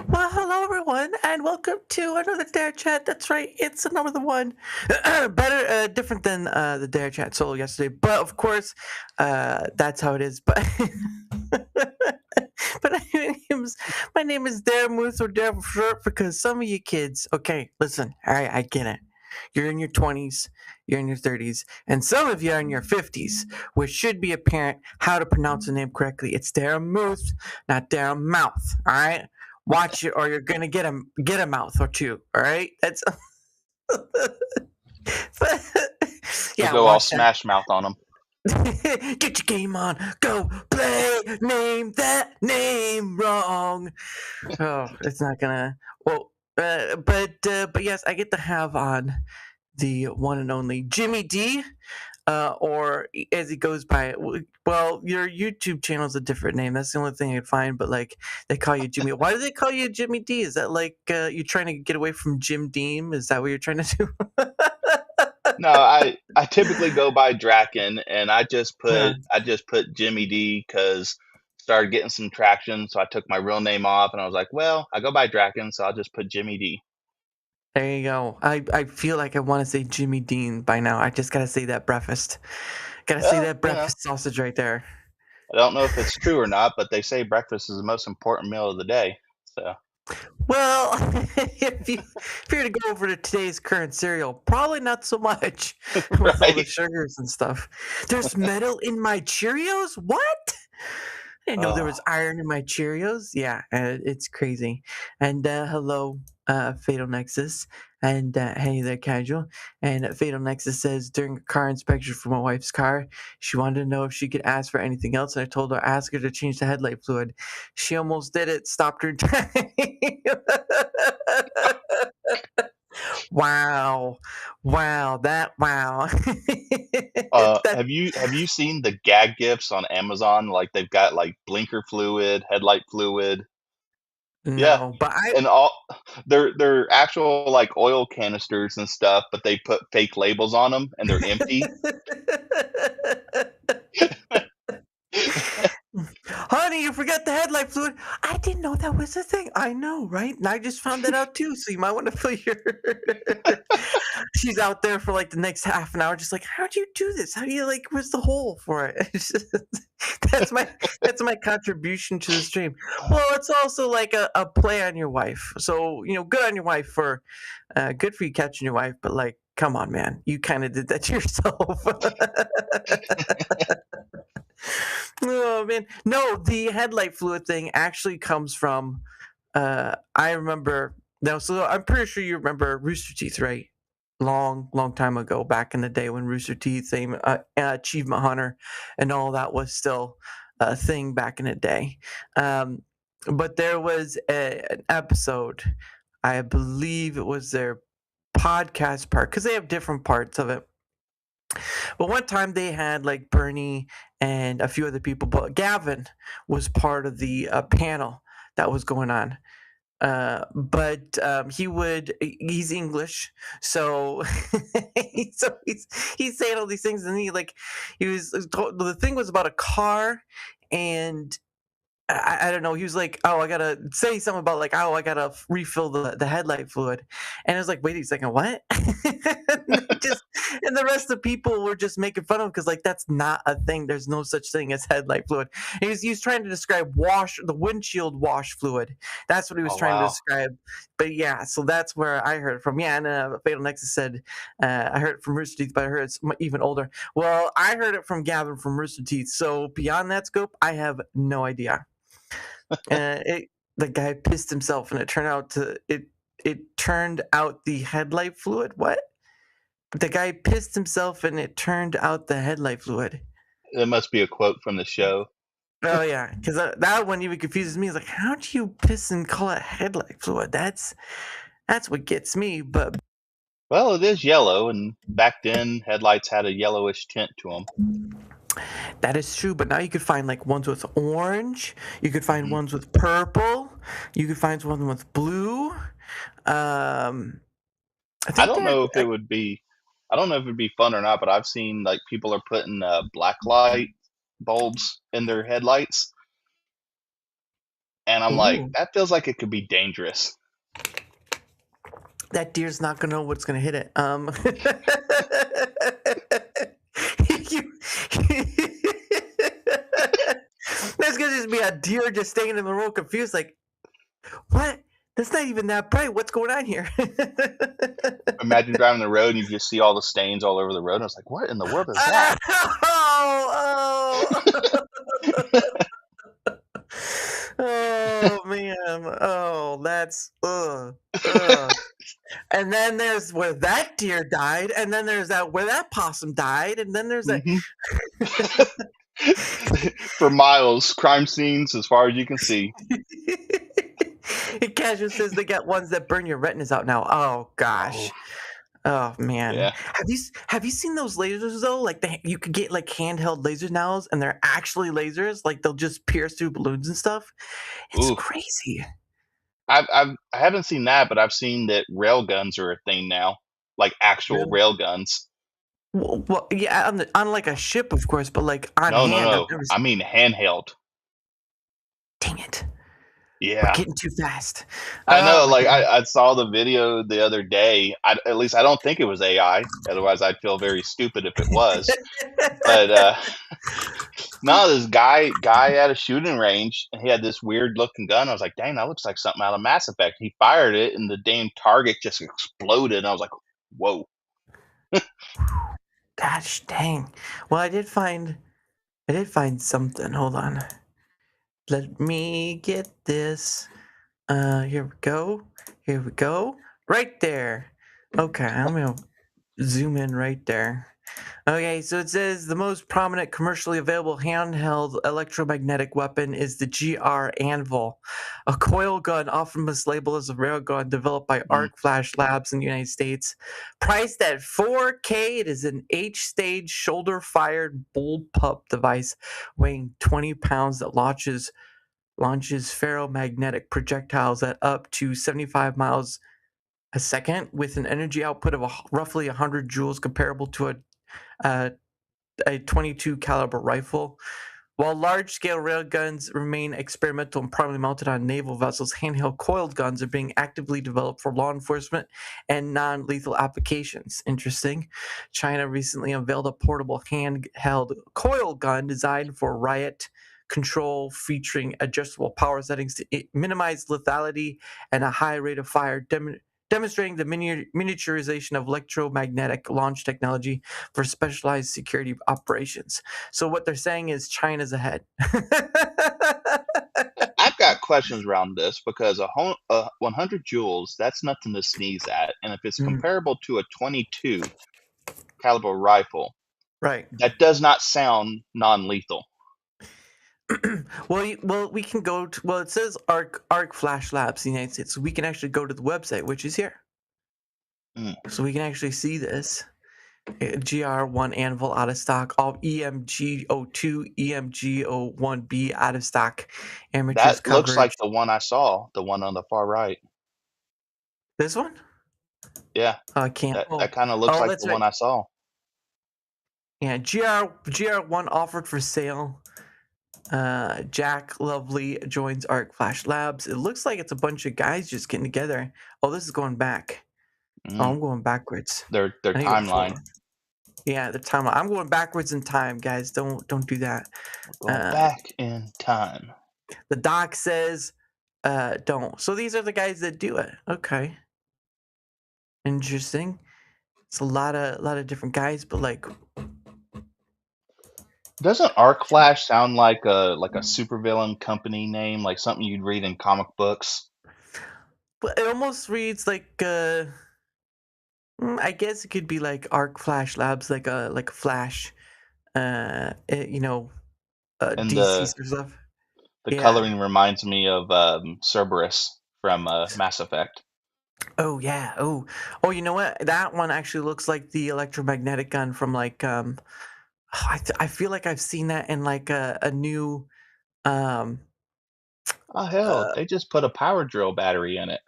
Well, hello everyone, and welcome to another DaraChat. That's right, it's another one. Better, different than the DaraChat solo yesterday, but of course, that's how it is. But but my name is Dare Moose or Dare for short because some of you kids. Okay, listen. All right, I get it. You're in your 20s, you're in your 30s, and some of you are in your 50s, which should be apparent how to pronounce the name correctly. It's Dare Moose, not Dare Mouth. All right. Watch it, or you're gonna get a mouth or two. All right, that's You'll yeah. go all Watch that. smash mouth on them. Get your game on. Go play. Name that name wrong. Oh, it's not gonna. Well, but yes, I get to have on the one and only Jimmy D, or as he goes by. Well, your YouTube channel is a different name. That's the only thing I could find. But like, they call you Jimmy. Why do they call you Jimmy D? Is that like you're trying to get away from Jim Dean? Is that what you're trying to do? No, I typically go by Draken, and I just Uh, put Jimmy D because started getting some traction. So I took my real name off, and I was like, well, I go by Draken, so I'll just put Jimmy D. there you go. I feel like I want to say Jimmy Dean by now. I just gotta say that breakfast. Gotta say Well, that breakfast sausage right there. I don't know if it's true or not, but they say breakfast is the most important meal of the day. So Well, if you're to go over to today's current cereal, probably not so much with all the right. sugars and stuff. There's metal in my Cheerios? What? I didn't know there Oh, was iron in my Cheerios. Yeah, it's crazy. And hello, Fatal Nexus. And hey there, Casual. And Fatal Nexus says during a car inspection for my wife's car, she wanted to know if she could ask for anything else. And I told her, ask her to change the headlight fluid. She almost did it, stopped her time. Wow. Wow. Wow. That have you seen the gag gifts on Amazon? Like they've got like blinker fluid, headlight fluid. Yeah, no, but I and all they're actual, like, oil canisters and stuff, but they put fake labels on them, and they're empty. Honey, you forgot the headlight fluid. I didn't know that was a thing. I know, right? And I just found that out too. So you might want to fill your. She's out there for like the next half an hour, just like, how do you do this? How do you like? Where's the hole for it? that's my that's my contribution to the stream. Well, it's also like a play on your wife. So good on your wife for, good for you catching your wife. But like, come on, man, you kind of did that to yourself. Oh man, no, the headlight fluid thing actually comes from. I remember now, so I'm pretty sure you remember Rooster Teeth, right? Long time ago, back in the day when Rooster Teeth, Achievement Hunter, and all that was still a thing back in the day. Um, but there was an episode, I believe it was their podcast part, because they have different parts of it. But one time they had like Bernie and a few other people, but Gavin was part of the panel that was going on. But he's English, so he's saying all these things, and the thing was about a car, and I don't know. He was like, "Oh, I gotta say something about like, oh, I gotta refill the headlight fluid," and I was like, "Wait a second, what?" And the rest of the people were just making fun of him because like that's not a thing. There's no such thing as headlight fluid. He was trying to describe the windshield wash fluid. That's what he was Oh, trying to wow. describe. But yeah, so that's where I heard it from. Yeah, and Fatal Nexus said, I heard it from Rooster Teeth, but I heard it's even older. Well, I heard it from Gavin from Rooster Teeth. So beyond that scope, I have no idea. The guy pissed himself, and it turned out the headlight fluid. What? The guy pissed himself, and it turned out the headlight fluid. It must be a quote from the show. Oh yeah, because that one even confuses me. It's like, how do you piss and call it headlight fluid? That's what gets me. But Well, it is yellow, and back then, headlights had a yellowish tint to them. that is true. But now you could find like ones with orange. You could find Mhm. ones with purple. You could find one with blue. I I think don't that know if it would be I don't know if it'd be fun or not, but I've seen, like, people are putting, black light bulbs in their headlights. and I'm like, Ooh, that feels like it could be dangerous. that deer's not gonna know what's gonna hit it. You- There's gonna just be a deer just staying in the road, confused, like, what? That's not even that bright. What's going on here? Imagine driving the road and you just see all the stains all over the road. And I was like, what in the world is that? Oh, oh man. Oh, that's and then there's where that deer died, and then there's that where that possum died, and then there's that. Hmm. For miles, crime scenes as far as you can see. Casual says they got ones that burn your retinas out now. Oh Oh, gosh. Oh man. yeah. Have you seen those lasers though? Like you could get like handheld lasers now, and they're actually lasers. Like they'll just pierce through balloons and stuff. It's Ooh. crazy. I haven't seen that, but I've seen that rail guns are a thing now, like actual Really? rail guns. Well, yeah, on like a ship, of course, but like on No, no, hand, I've no. never. I mean handheld. Dang it, we're Yeah. getting too fast. I Oh know, my like, god. I saw the video the other day. At least I don't think it was AI, otherwise I'd feel very stupid if it was. But, no, this guy at a shooting range, and he had this weird looking gun. I was like, "Dang, that looks like something out of Mass Effect." He fired it, and the damn target just exploded, and I was like, "Whoa." Gosh dang. Well, I did find something. Hold on. Let me get this. Here we go. Here we go. Right there. Okay, I'm gonna zoom in right there. Okay, so it says the most prominent commercially available handheld electromagnetic weapon is the GR Anvil, a coil gun often mislabeled as a railgun developed by Mm. Arc Flash Labs in the United States. Priced at 4K, it is an H-stage shoulder-fired bullpup device weighing 20 pounds that launches ferromagnetic projectiles at up to 75 miles a second with an energy output of roughly 100 joules, comparable to uh, a 22 caliber rifle. While large-scale railguns remain experimental and primarily mounted on naval vessels, handheld coiled guns are being actively developed for law enforcement and non-lethal applications. Interesting. China recently unveiled a portable handheld coil gun designed for riot control, featuring adjustable power settings to minimize lethality and a high rate of fire, demonstrating the miniaturization of electromagnetic launch technology for specialized security operations. So what they're saying is China's ahead. I've got questions around this because 100 joules, that's nothing to sneeze at, and if it's Mm, comparable to a 22 caliber rifle, right. that does not sound non-lethal. Well, we can go to. Well, it says Arc Flash Labs, United States. So we can actually go to the website, which is here. Mm. So we can actually see this. GR1 Anvil out of stock. All EMG02, EMG01B out of stock. Amateurs That looks coverage. like the one I saw, the one on the far right. This one? Yeah, Oh, I can't. that kinda looks Oh, like that's the right. one I saw. Yeah, GR1 offered for sale. Jack Lovely joins Arc Flash Labs. It looks like it's a bunch of guys just getting together. Oh, this is going back. Oh, Mm. I'm going backwards. Their I need to go timeline. forward. Yeah, the time. I'm going backwards in time, guys. Don't do that. We're going Uh, back in time. the doc says, don't. So these are the guys that do it. Okay, interesting. It's a lot of different guys, but like, Doesn't Arc Flash sound like a supervillain company name, like something you'd read in comic books? but it almost reads like. I guess it could be like Arc Flash Labs, like a Flash, you know, And DC sort of stuff. the Yeah. coloring reminds me of Cerberus from Mass Effect. Oh yeah. Oh. You know what? That one actually looks like the electromagnetic gun from like I feel like I've seen that in like a new um Oh hell, uh they just put a power drill battery in it.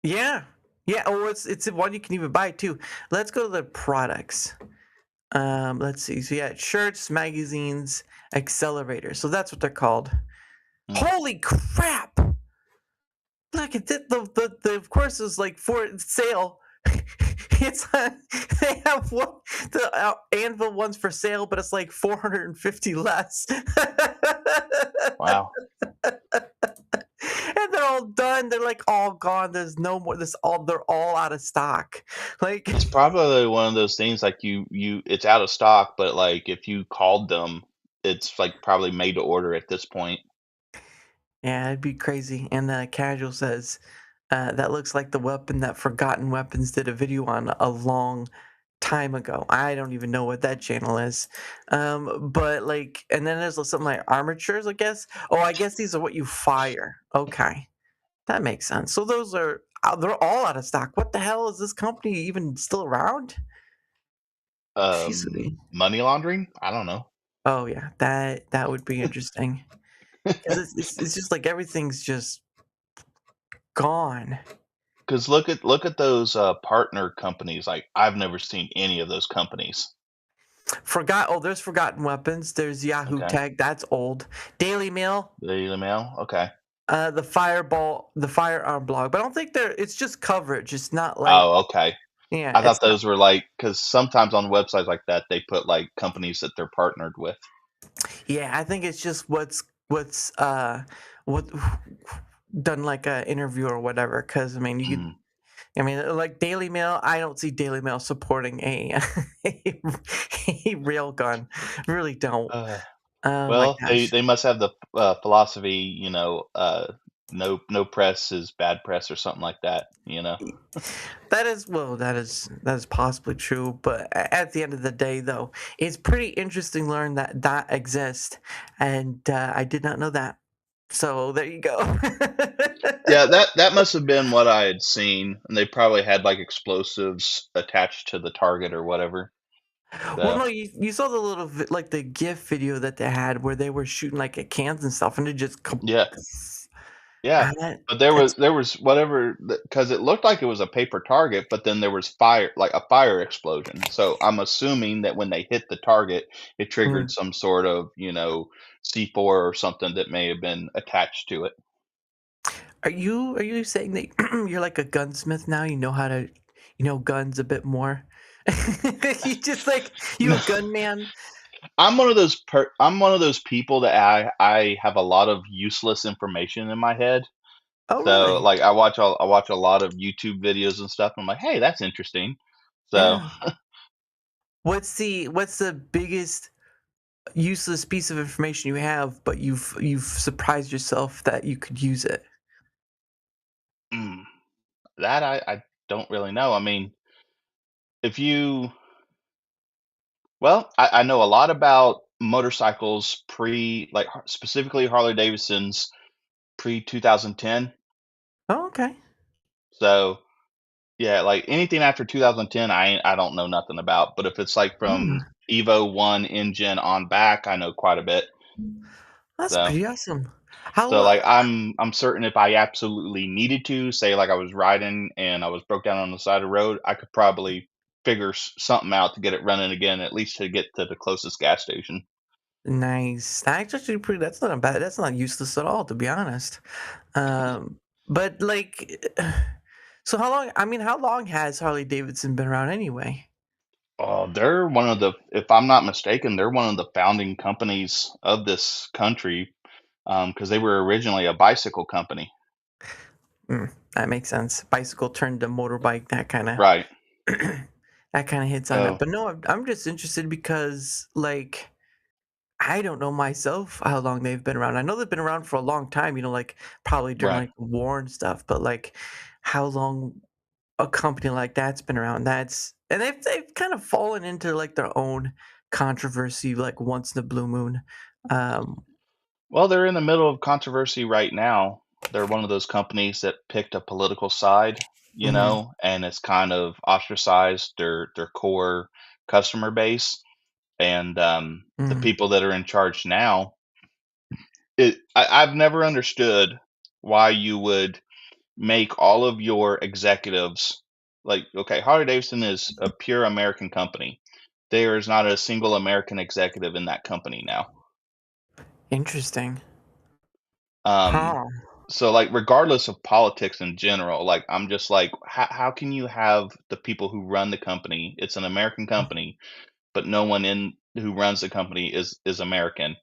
yeah. Yeah, oh it's one you can even buy too. Let's go to the products. Let's see. So yeah, shirts, magazines, accelerators. So that's what they're called. Mm. Holy crap! Look at it. Of course is like for sale. It's they have one the anvil ones for sale, but it's like 450 less. Wow. And they're all done. They're like all gone. There's no more. This all they're all out of stock. Like It's probably one of those things like it's out of stock, but like if you called them, it's like probably made to order at this point. yeah, it'd be crazy. And Casual says, that looks like the weapon that Forgotten Weapons did a video on a long time ago. I don't even know what that channel is. But like, and then there's something like armatures, I guess. Oh, I guess these are what you fire. Okay, that makes sense. So those are, they're all out of stock. What the hell is this company even still around? Jeez, Money laundering? I don't know. oh yeah, that would be interesting. 'Cause it's just like everything's just gone. Because look at those partner companies. Like I've never seen any of those companies. There's Forgotten Weapons, there's Yahoo Okay, Tag, that's old. Daily Mail, the email. Okay. the Firearm Blog, but I don't think it's just coverage, it's not like Oh, okay. yeah, I thought it's not those were like because sometimes on websites like that they put like companies that they're partnered with. yeah, I think it's just what done like a interview or whatever. Because I mean, Mm. like Daily Mail, I don't see Daily Mail supporting a a rail gun, really don't. Uh, Oh my well, they gosh. they must have the philosophy, no press is bad press or something like that. That is well, that is possibly true, but at the end of the day, though, it's pretty interesting to learn that that exists, and I did not know that. So there you go. Yeah, that must have been what I had seen, and they probably had like explosives attached to the target or whatever. Well, So no, you saw the little like the GIF video that they had where they were shooting like at cans and stuff, and it just yeah, yeah. ah, that But there was that's there was whatever because it looked like it was a paper target, but then there was fire, like a fire explosion. So I'm assuming that when they hit the target, it triggered mm. some sort of C4 or something that may have been attached to it. Are you saying that you're like a gunsmith now? You know how to guns a bit more. You just like you a gunman. I'm one of those people that I have a lot of useless information in my head. Oh, So really? like I watch a lot of YouTube videos and stuff. I'm like, hey, that's interesting. So Yeah. What's the biggest useless piece of information you have, but you've surprised yourself that you could use it? mm, that I don't really know. I mean, if you well, I know a lot about motorcycles like specifically Harley Davidson's pre 2010. Oh, okay. So yeah, like anything after 2010, I don't know nothing about. But if it's like from Mm, Evo one engine on back, I know quite a bit. that's So pretty awesome. How so like I'm certain if I absolutely needed to, say like I was riding and I was broke down on the side of the road, I could probably figure something out to get it running again, at least to get to the closest gas station. nice. That's actually pretty. That's not bad. That's not useless at all, to be honest. But like, so how long? I mean, how long has Harley Davidson been around anyway? Oh, they're one of the, if I'm not mistaken, they're one of the founding companies of this country because they were originally a bicycle company. That makes sense. Bicycle turned to motorbike. That kind of Right. that kind of hits on it. So But no, I'm just interested because like I don't know myself how long they've been around. I know they've been around for a long time. Like probably during right. like the war and stuff. But like how long a company like that's been around? And they've kind of fallen into like their own controversy like once in a blue moon. Um, Well, they're in the middle of controversy right now. They're one of those companies that picked a political side, mhm, and it's kind of ostracized their core customer base. And the mhm. people that are in charge now, I've never understood why you would make all of your executives like okay, Harley Davidson is a pure American company. There is not a single American executive in that company now. Interesting. Um, Huh. So, like, regardless of politics in general, like, I'm just like, how can you have the people who run the company? It's an American company, but no one in who runs the company is American,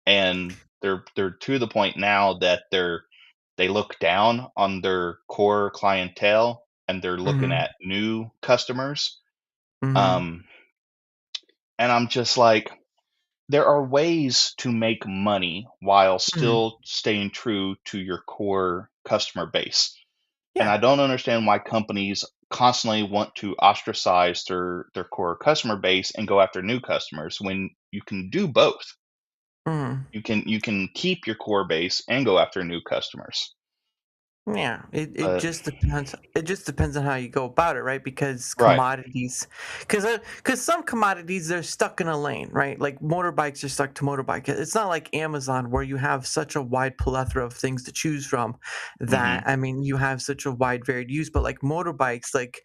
and they're to the point now that they look down on their core clientele and they're looking Mhm. at new customers. Mhm. Um, and I'm just like, there are ways to make money while Mhm. still staying true to your core customer base. And Yeah. I don't understand why companies constantly want to ostracize their core customer base and go after new customers when you can do both. Mhm. You can keep your core base and go after new customers. Yeah, it But just depends. It just depends on how you go about it, right? Because right. commodities, because some commodities they're stuck in a lane, right? Like motorbikes are stuck to motorbike. It's not like Amazon where you have such a wide plethora of things to choose from. That Mhm. I mean, you have such a wide varied use. But like motorbikes, like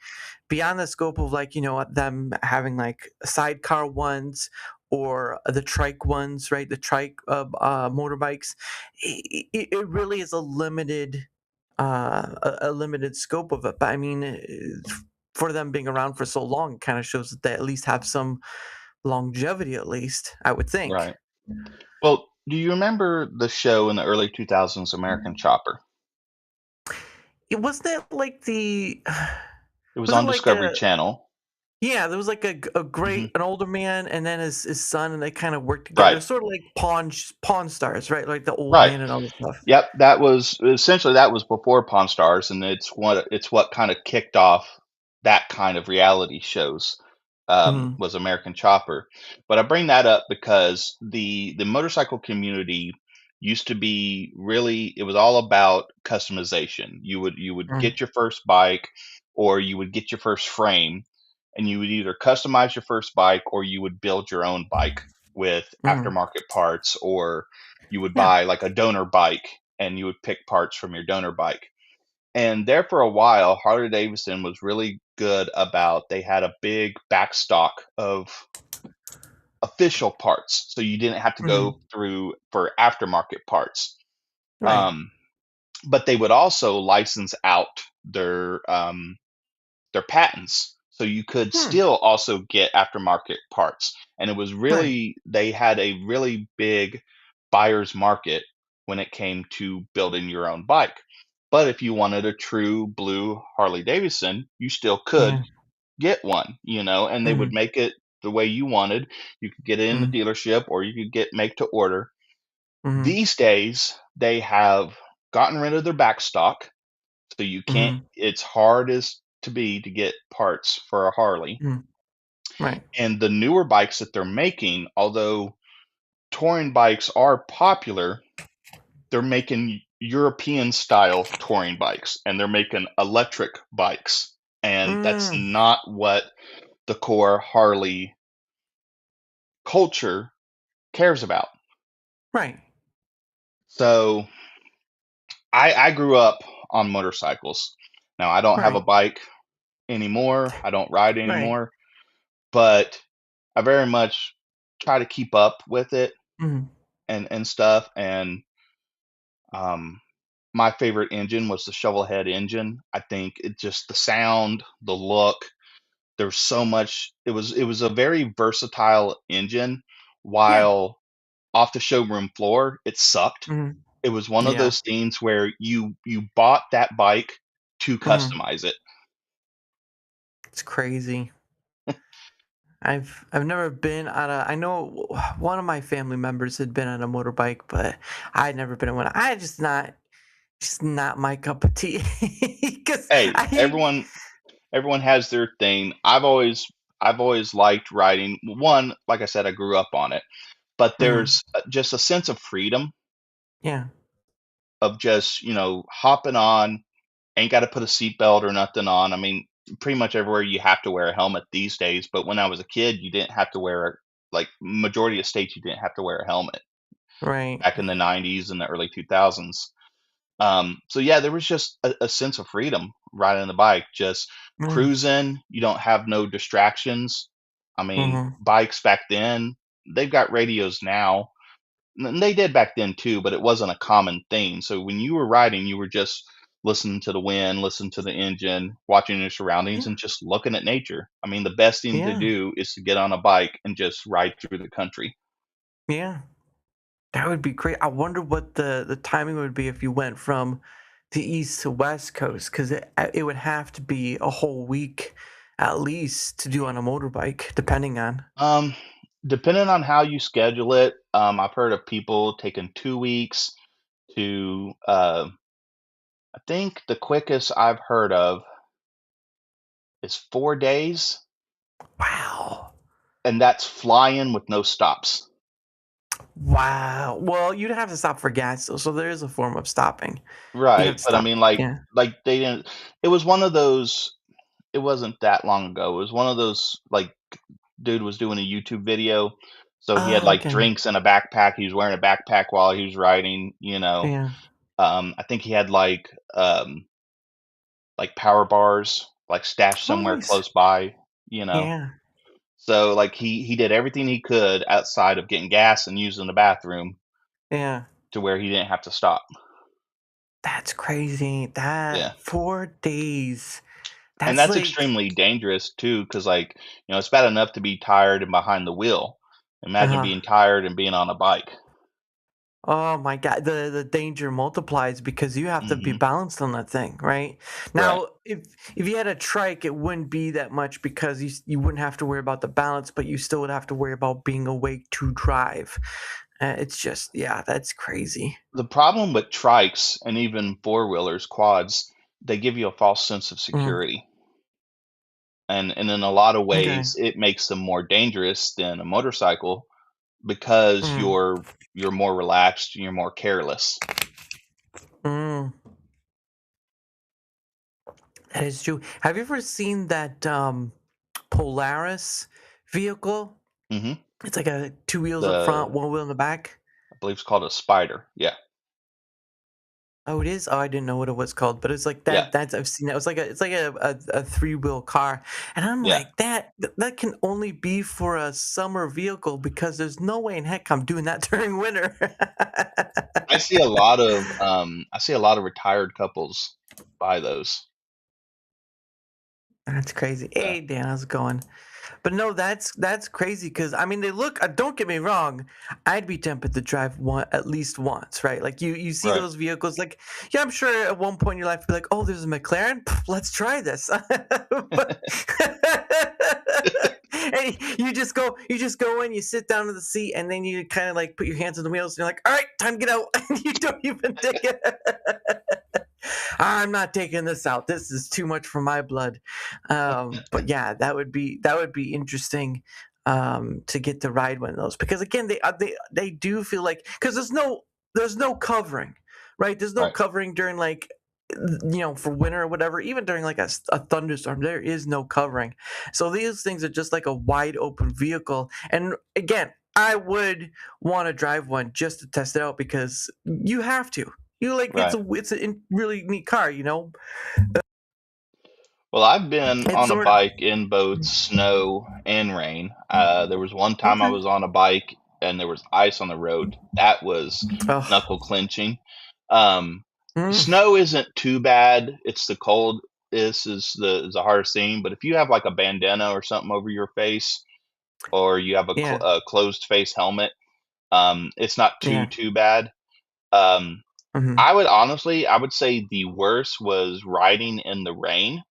beyond the scope of like them having like sidecar ones or the trike ones, right? The trike motorbikes, it really is a limited a limited scope of it. But I mean, for them being around for so long, it kind of shows that they at least have some longevity, at least, I would think. Right. Well, do you remember the show in the early 2000s, American Chopper? It wasn't it like It was was it on like Discovery a Channel. yeah, there was like a Mhm. great an older man and then his son and they kind of worked Right. together, sort of like pawn stars, right? Like the old Right. man and all this stuff. Yep, that was before Pawn Stars, and it's what kinda kicked off that kind of reality shows, Mm-hmm. was American Chopper. But I bring that up because the motorcycle community used to be really it was all about customization. You would get your first bike or you would get your first frame, and you would either customize your first bike or you would build your own bike with Mm-hmm. aftermarket parts, or you would Yeah. buy like a donor bike and you would pick parts from your donor bike. And there for a while, Harley Davidson was really good about they had a big backstock of official parts. So you didn't have to Mm-hmm. go through for aftermarket parts. Right. Um, but they would also license out their patents. So you could Hmm. still also get aftermarket parts. And it was Right. really, they had a really big buyer's market when it came to building your own bike. But if you wanted a true blue Harley Davidson, you still could Yeah. get one, and they would Mm-hmm. make it the way you wanted. You could get it in the Mm-hmm. dealership or you could get make to order. Mm-hmm. These days, they have gotten rid of their back stock, so you can't Mm-hmm. it's hard as to be to get parts for a Harley. Mm-hmm. Right. And the newer bikes that they're making, although touring bikes are popular, they're making European style touring bikes and they're making electric bikes. And that's Mm. not what the core Harley culture cares about. Right. So I grew up on motorcycles. Now I don't have a Right. bike anymore. I don't ride Right. anymore, but I very much try to keep up with it Mhm. and stuff. And um, my favorite engine was the shovel head engine. I think it just the sound, the look. There's so much. It was a very versatile engine. Yeah. While off the showroom floor, it sucked. Mhm. It was one of Yeah. those things where you bought that bike to Mhm. customize it. It's crazy. I've never been on a I know one of my family members had been on a motorbike, but I'd never been on one. I just not my cup of tea. 'Cause Hey, I everyone has their thing. I've always liked riding. One, like I said, I grew up on it, but Mhm. there's just a sense of freedom Yeah. of just hopping on. Ain't got to put a seatbelt or nothing on. I mean, pretty much everywhere you have to wear a helmet these days. But when I was a kid, you didn't have to wear like majority of states you didn't have to wear a helmet Right. back in the 90s and the early 2000s. So yeah, there was just a sense of freedom riding the bike, just Mm. cruising. You don't have no distractions. I mean, Mhm. bikes back then, they've got radios now, And they did back then too, but it wasn't a common thing. So when you were riding, you were just listening to the wind, listening to the engine, watching your surroundings, Yeah, and just looking at nature. I mean, the best thing to yeah, do is to get on a bike and just ride through the country. yeah. That would be great. I wonder what the timing would be if you went from the East to West Coast, because it would have to be a whole week at least to do on a motorbike, depending on. Um, Depending on how you schedule it, I've heard of people taking 2 weeks to. I think the quickest I've heard of is 4 days, Wow. and that's flying with no stops. Wow. Well, you'd have to stop for gas though, so there is a form of stopping. You'd have Right, to but I stop. mean, Yeah. like they didn't. It was one of those. It wasn't that long ago. It was one of those like dude was doing a YouTube video, so he had Oh, like okay. drinks in a backpack. He was wearing a backpack while he was riding. Yeah. I think he had like power bars like stashed Oh, somewhere nice. close by. You know, Yeah. so like he did everything he could outside of getting gas and using the bathroom Yeah. to where he didn't have to stop. That's crazy. Yeah. That 4 days. And That's that's like, extremely dangerous too, because it's bad enough to be tired and behind the wheel. Imagine uh being tired and being on a bike. oh my God, the danger multiplies because you have to be Hmm. balanced on that thing, right? Right. Now, if you had a trike, it wouldn't be that much because you wouldn't have to worry about the balance, but you still would have to worry about being awake to drive. It's just, yeah, that's crazy. The problem with trikes and even four wheelers, quads, they give you a false sense of Mm, security. And in a lot of okay. ways, it makes them more dangerous than a motorcycle because Mm, you're more relaxed and you're more careless. mm, that is true. Have you ever seen that Polaris vehicle? Hmm. It's like a two wheels up front, The one wheel in the back. I believe it's called a spider. Yeah. Oh, it is? Oh, I didn't know what it was called, but it's like Yeah. that's I've seen that. It's like a three-wheel car. And I'm Yeah. like, that can only be for a summer vehicle because there's no way in heck I'm doing that during winter. I see a lot of retired couples buy those. That's crazy. So, Hey, Dan, how's it going? But no, that's crazy because I mean they look. Don't get me wrong, I'd be tempted to drive one at least once, right? Like you see right. those vehicles, like yeah, I'm sure at one point in your life you'd be like, oh, there's a McLaren, Pff, let's try this. But and you just go in, you sit down in the seat, and then you kind of like put your hands on the wheels, and you're like, all right, time to get out. And you don't even take it. I'm not taking this out. This is too much for my blood. But yeah, that would be interesting to get to ride one of those because again, they do feel like because there's no covering, right? There's no Right. covering during like for winter or whatever. Even during like a thunderstorm, there is no covering. So these things are just like a wide open vehicle. And again, I would want to drive one just to test it out because you have to. You like Right. it's a really neat car, Well, I've been It's on a sort of bike in both snow and rain. There was one time I okay. was on a bike and there was ice on the road. That was Oh, knuckle clenching. Um, mm, Snow isn't too bad. It's the cold. This is the hardest thing. But if you have like a bandana or something over your face, or you have yeah, a closed face helmet, it's not yeah, too bad. Um, hmm I would say the worst was riding in the rain.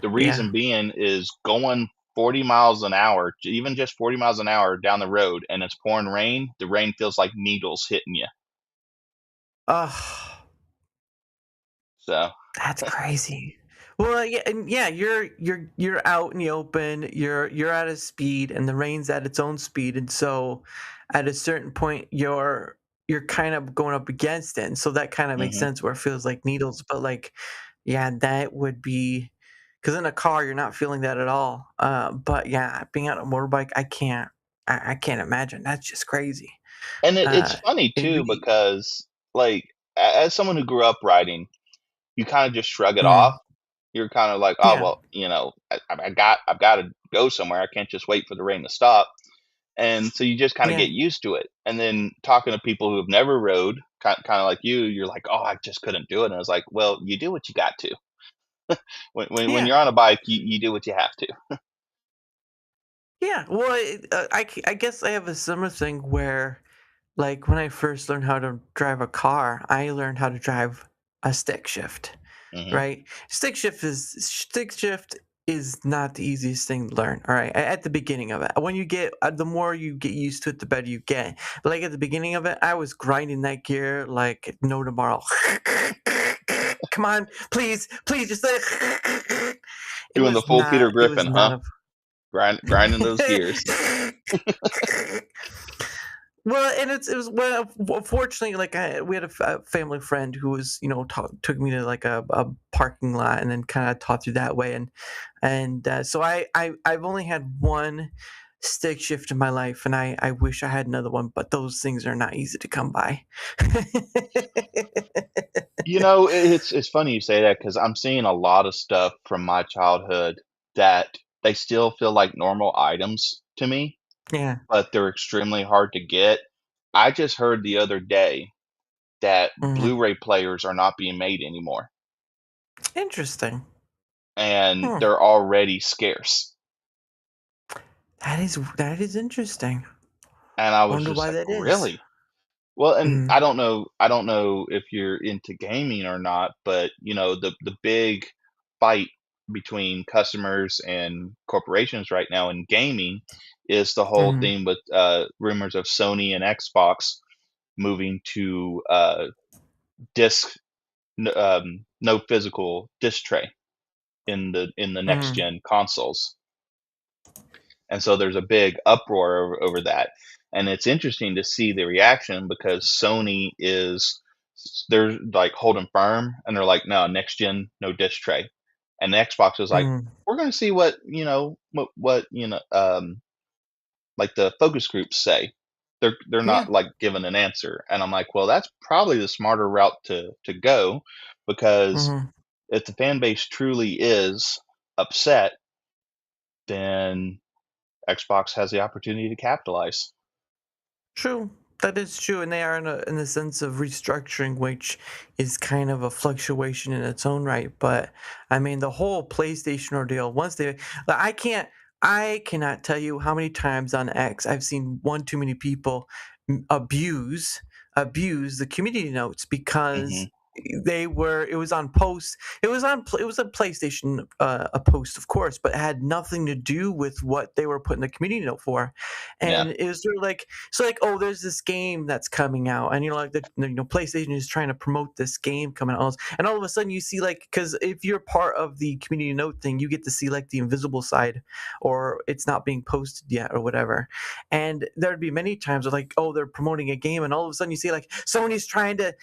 The yeah. reason being is going 40 miles an hour, even just 40 miles an hour down the road, and it's pouring rain. The rain feels like needles hitting you. Oh, So, that's crazy. Well, yeah, and yeah, you're out in the open. You're at a speed, and the rain's at its own speed, and so at a certain point, you're kind of going up against it, and so that kind of makes mhm. sense where it feels like needles. But like, yeah, that would be because in a car you're not feeling that at all. But yeah, being on a motorbike, I can't imagine. That's just crazy. And it's Uh, funny it too really, because, like, as someone who grew up riding, you kind of just shrug it off. mm, You're kind of like, oh yeah, well, I've got to go somewhere. I can't just wait for the rain to stop. And so you just kind of Yeah. get used to it. And then talking to people who have never rode, kind of like you're like, oh, I just couldn't do it. And I was like, well, you do what you got to. When Yeah. you're on a bike, you do what you have to. Yeah. Well, I guess I have a similar thing where, like, when I first learned how to drive a car, I learned how to drive a stick shift, Hmm. right? Stick shift is not the easiest thing to learn. All right, at the beginning of it, when you get the more you get used to it, the better you get. But like at the beginning of it, I was grinding that gear like no tomorrow. Come on, please, please, just let it. It Doing the was full not. Peter It was Griffin, not huh? a. Grinding those gears. Well, and it was well. Fortunately, like we had a family friend who was, took me to like a parking lot and then kind of taught through that way, and so I've only had one stick shift in my life, and I wish I had another one, but those things are not easy to come by. It's funny you say that because I'm seeing a lot of stuff from my childhood that they still feel like normal items to me, Yeah, but they're extremely hard to get. I just heard the other day that mhm. Blu-ray players are not being made anymore, Interesting. and Hmm. they're already scarce. That is interesting. And I was Wonder just why like, that is. really? Well, and Mm, I don't know if you're into gaming or not, but the big fight between customers and corporations right now in gaming is the whole mhm, thing with rumors of Sony and Xbox moving to disc no physical disc tray in the next mhm, gen consoles. And so there's a big uproar over that. And it's interesting to see the reaction because Sony they're like holding firm and they're like, no, next gen, no disc tray. And the Xbox is like, mhm. we're going to see what like the focus groups say. They're Yeah. not like giving an answer. And I'm like, well, that's probably the smarter route to go, because Mhm. if the fan base truly is upset, then Xbox has the opportunity to capitalize. True. That is true, and they are in the sense of restructuring, which is kind of a fluctuation in its own right. But I mean, the whole PlayStation ordeal. Like, I cannot tell you how many times on X I've seen one too many people abuse the community notes Hmm. because it was on post it was a PlayStation a post, of course, but it had nothing to do with what they were putting the community note for. Yeah. And it was sort of like, so like, oh, there's this game that's coming out, and like PlayStation is trying to promote this game coming out, and all of a sudden you see, like, because if you're part of the community note thing, you get to see like the invisible side, or it's not being posted yet or whatever. And there'd be many times where, like, oh, they're promoting a game, and all of a sudden you see like Sony's trying to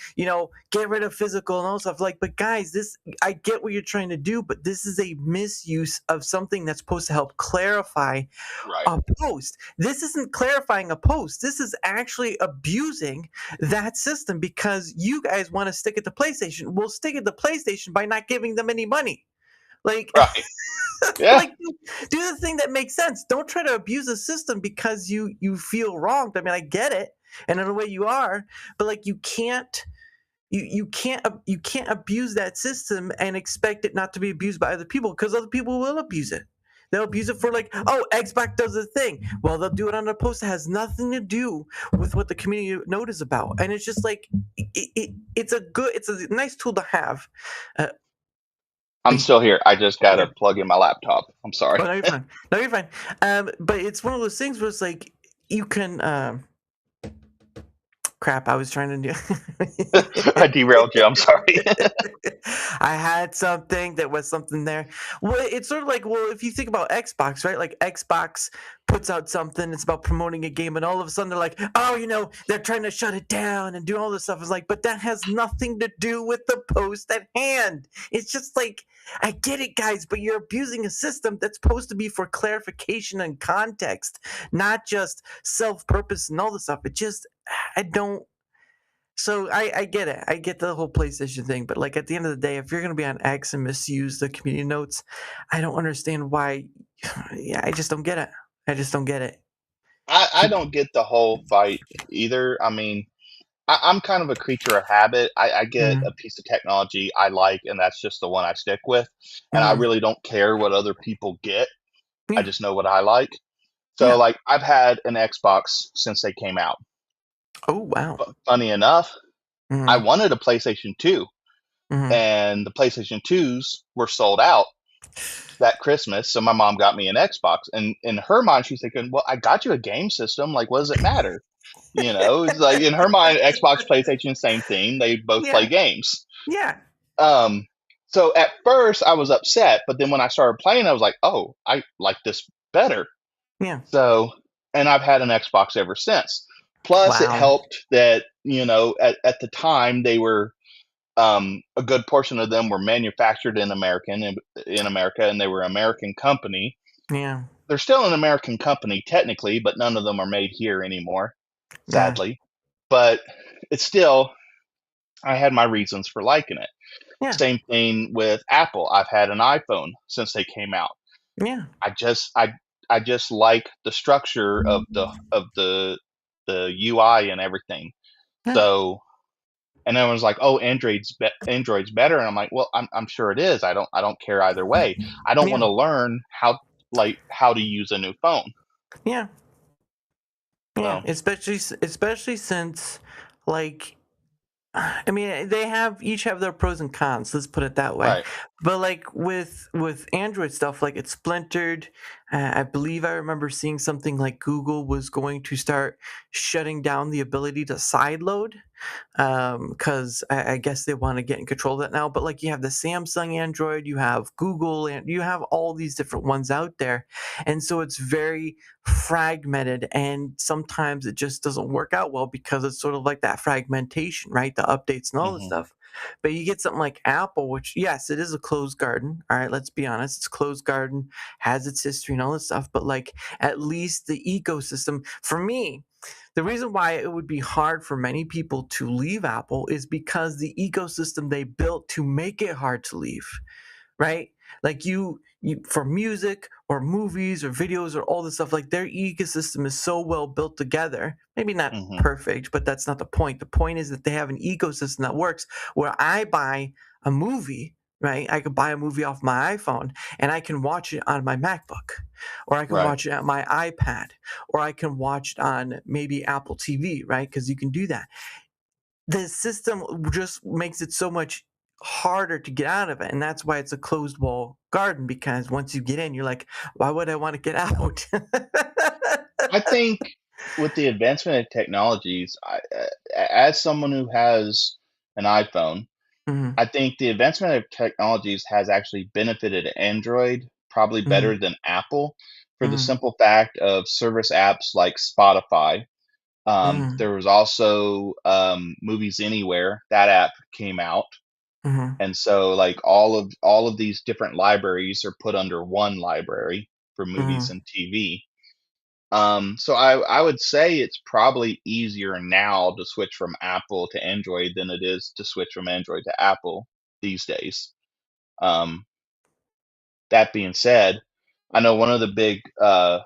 get rid of physical and all stuff. Like, but guys, this, I get what you're trying to do, but this is a misuse of something that's supposed to help clarify Right. a post. This isn't clarifying a post. This is actually abusing that system because you guys want to stick it to PlayStation. We'll stick it to PlayStation by not giving them any money. Like, Right. Yeah. like do the thing that makes sense. Don't try to abuse a system because you feel wronged. I mean, I get it, and in a way you are, but like you can't abuse that system and expect it not to be abused by other people, because other people will abuse it. They'll abuse it for, like, oh, Xbox does a thing. Well, they'll do it on a post that has nothing to do with what the community note is about, and it's just like it's a nice tool to have. Uh, I'm but still here. I just got yeah, to plug in my laptop. I'm sorry. oh, no, you're fine. No, you're fine. But it's one of those things where it's like you can. Crap, I was trying to I do. derailed you. I'm sorry. I had something that was something there. Well, it's sort of like, well, if you think about Xbox, right? Like Xbox puts out something, it's about promoting a game, and all of a sudden they're like, oh, they're trying to shut it down and do all this stuff. It's like, but that has nothing to do with the post at hand. It's just like, I get it, guys, but you're abusing a system that's supposed to be for clarification and context, not just self-purpose and all this stuff. I don't. So I get it. I get the whole PlayStation thing, but like at the end of the day, if you're gonna be on X and misuse the community notes, I don't understand why. Yeah, I just don't get it. I just don't get it. I don't get the whole fight either. I mean, I'm kind of a creature of habit. I get Mm, a piece of technology I like, and that's just the one I stick with. And I mm, really don't care what other people get. I yeah. just know what I like. So, Yeah. like, I've had an Xbox since they came out. Oh, wow. Funny enough, I Mm, wanted a PlayStation 2, mm. and the PlayStation 2s were sold out that Christmas. So my mom got me an Xbox, and in her mind, she's thinking, "Well, I got you a game system. Like, what does it matter?" It's like in her mind, Xbox, PlayStation, same thing. They both play Yeah. games. Yeah. Um, so at first I was upset, but then when I started playing, I was like, "Oh, I like this better." Yeah. So, and I've had an Xbox ever since. Plus, it Wow. helped that at the time they were a good portion of them were manufactured in America, and they were American company. Yeah. They're still an American company technically, but none of them are made here anymore, Yeah. sadly. But it's still, I had my reasons for liking it. Yeah. Same thing with Apple. I've had an iPhone since they came out. Yeah. I just like the structure of the UI and everything. Yeah. So, and everyone's like, "Oh, Android's better," and I'm like, "Well, I'm sure it is. I don't care either way. I don't want Yeah. to learn how to use a new phone." Yeah. Yeah. So, Especially since, like, I mean, they have each have their pros and cons. Let's put it that way. right. But like with Android stuff, like it's splintered. I believe I remember seeing something like Google was going to start shutting down the ability to sideload, because I guess they want to get in control of that now. But like you have the Samsung Android, you have Google, and you have all these different ones out there, and so it's very fragmented, and sometimes it just doesn't work out well because it's sort of like that fragmentation, right? The updates and all this Hmm. stuff. But you get something like Apple, which yes, it is a closed garden. All right, let's be honest, it's closed garden, has its history and all this stuff. But like at least the ecosystem for me, the reason why it would be hard for many people to leave Apple is because the ecosystem they built to make it hard to leave, right? Like you for music or movies or videos or all this stuff, like their ecosystem is so well built together. Maybe not Hmm. perfect, but that's not the point. The point is that they have an ecosystem that works where I buy a movie, right? I could buy a movie off my iPhone and I can watch it on my MacBook, or I can Right. watch it on my iPad, or I can watch it on maybe Apple TV, right? Because you can do that. The system just makes it so much harder to get out of it, and that's why it's a closed wall garden, because once you get in, you're like, why would I want to get out? I think with the advancement of technologies, as someone who has an iPhone, Mhm, I think the advancement of technologies has actually benefited Android probably mhm, better than Apple for the mhm, simple fact of service apps like Spotify. mhm, There was also Movies Anywhere. That app came out, mhm, and so like all of these different libraries are put under one library for movies mhm, and TV. So I would say it's probably easier now to switch from Apple to Android than it is to switch from Android to Apple these days. Um, that being said, I know one of the big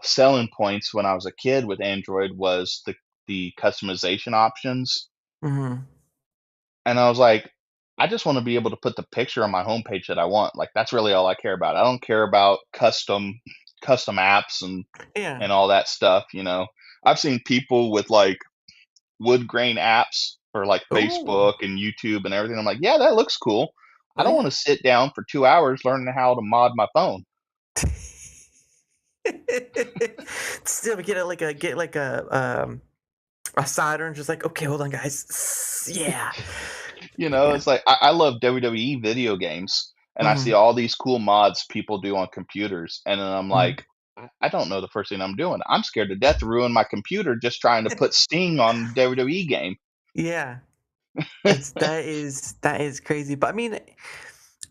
selling points when I was a kid with Android was the customization options, mhm. and I was like, I just want to be able to put the picture on my homepage that I want. Like that's really all I care about. I don't care about custom apps Yeah. and all that stuff. I've seen people with like wood grain apps for like Oh, Facebook and YouTube and everything. I'm like, yeah, that looks cool. I oh don't yeah. want to sit down for 2 hours learning how to mod my phone. Still get like a solder and just like, okay, hold on, guys. Yeah. Yeah. It's like I love WWE video games, and I see Mhm, all these cool mods people do on computers, and then I'm mhm. like, I don't know the first thing I'm doing. I'm scared to death to ruin my computer just trying to put Sting on WWE game. Yeah. That is crazy. But I mean,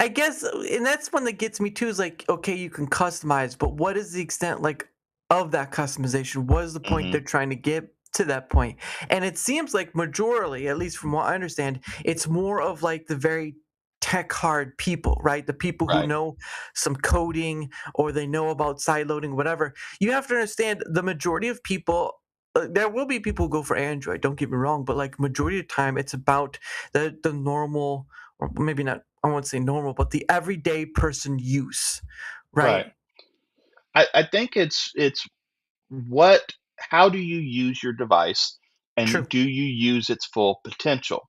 I guess, and that's one that gets me too. Is like, okay, you can customize, but what is the extent like of that customization? What is the point Hmm. they're trying to get to that point? And it seems like majorly, at least from what I understand, it's more of like the very tech hard people, right? The people who Right. know some coding or they know about side loading, whatever. You have to understand the majority of people. there will be people who go for Android, don't get me wrong, but, like, majority of the time, it's about the normal, or maybe not, I won't say normal, but the everyday person use, Right. right? I think it's what how do you use your device, and True. do you use its full potential?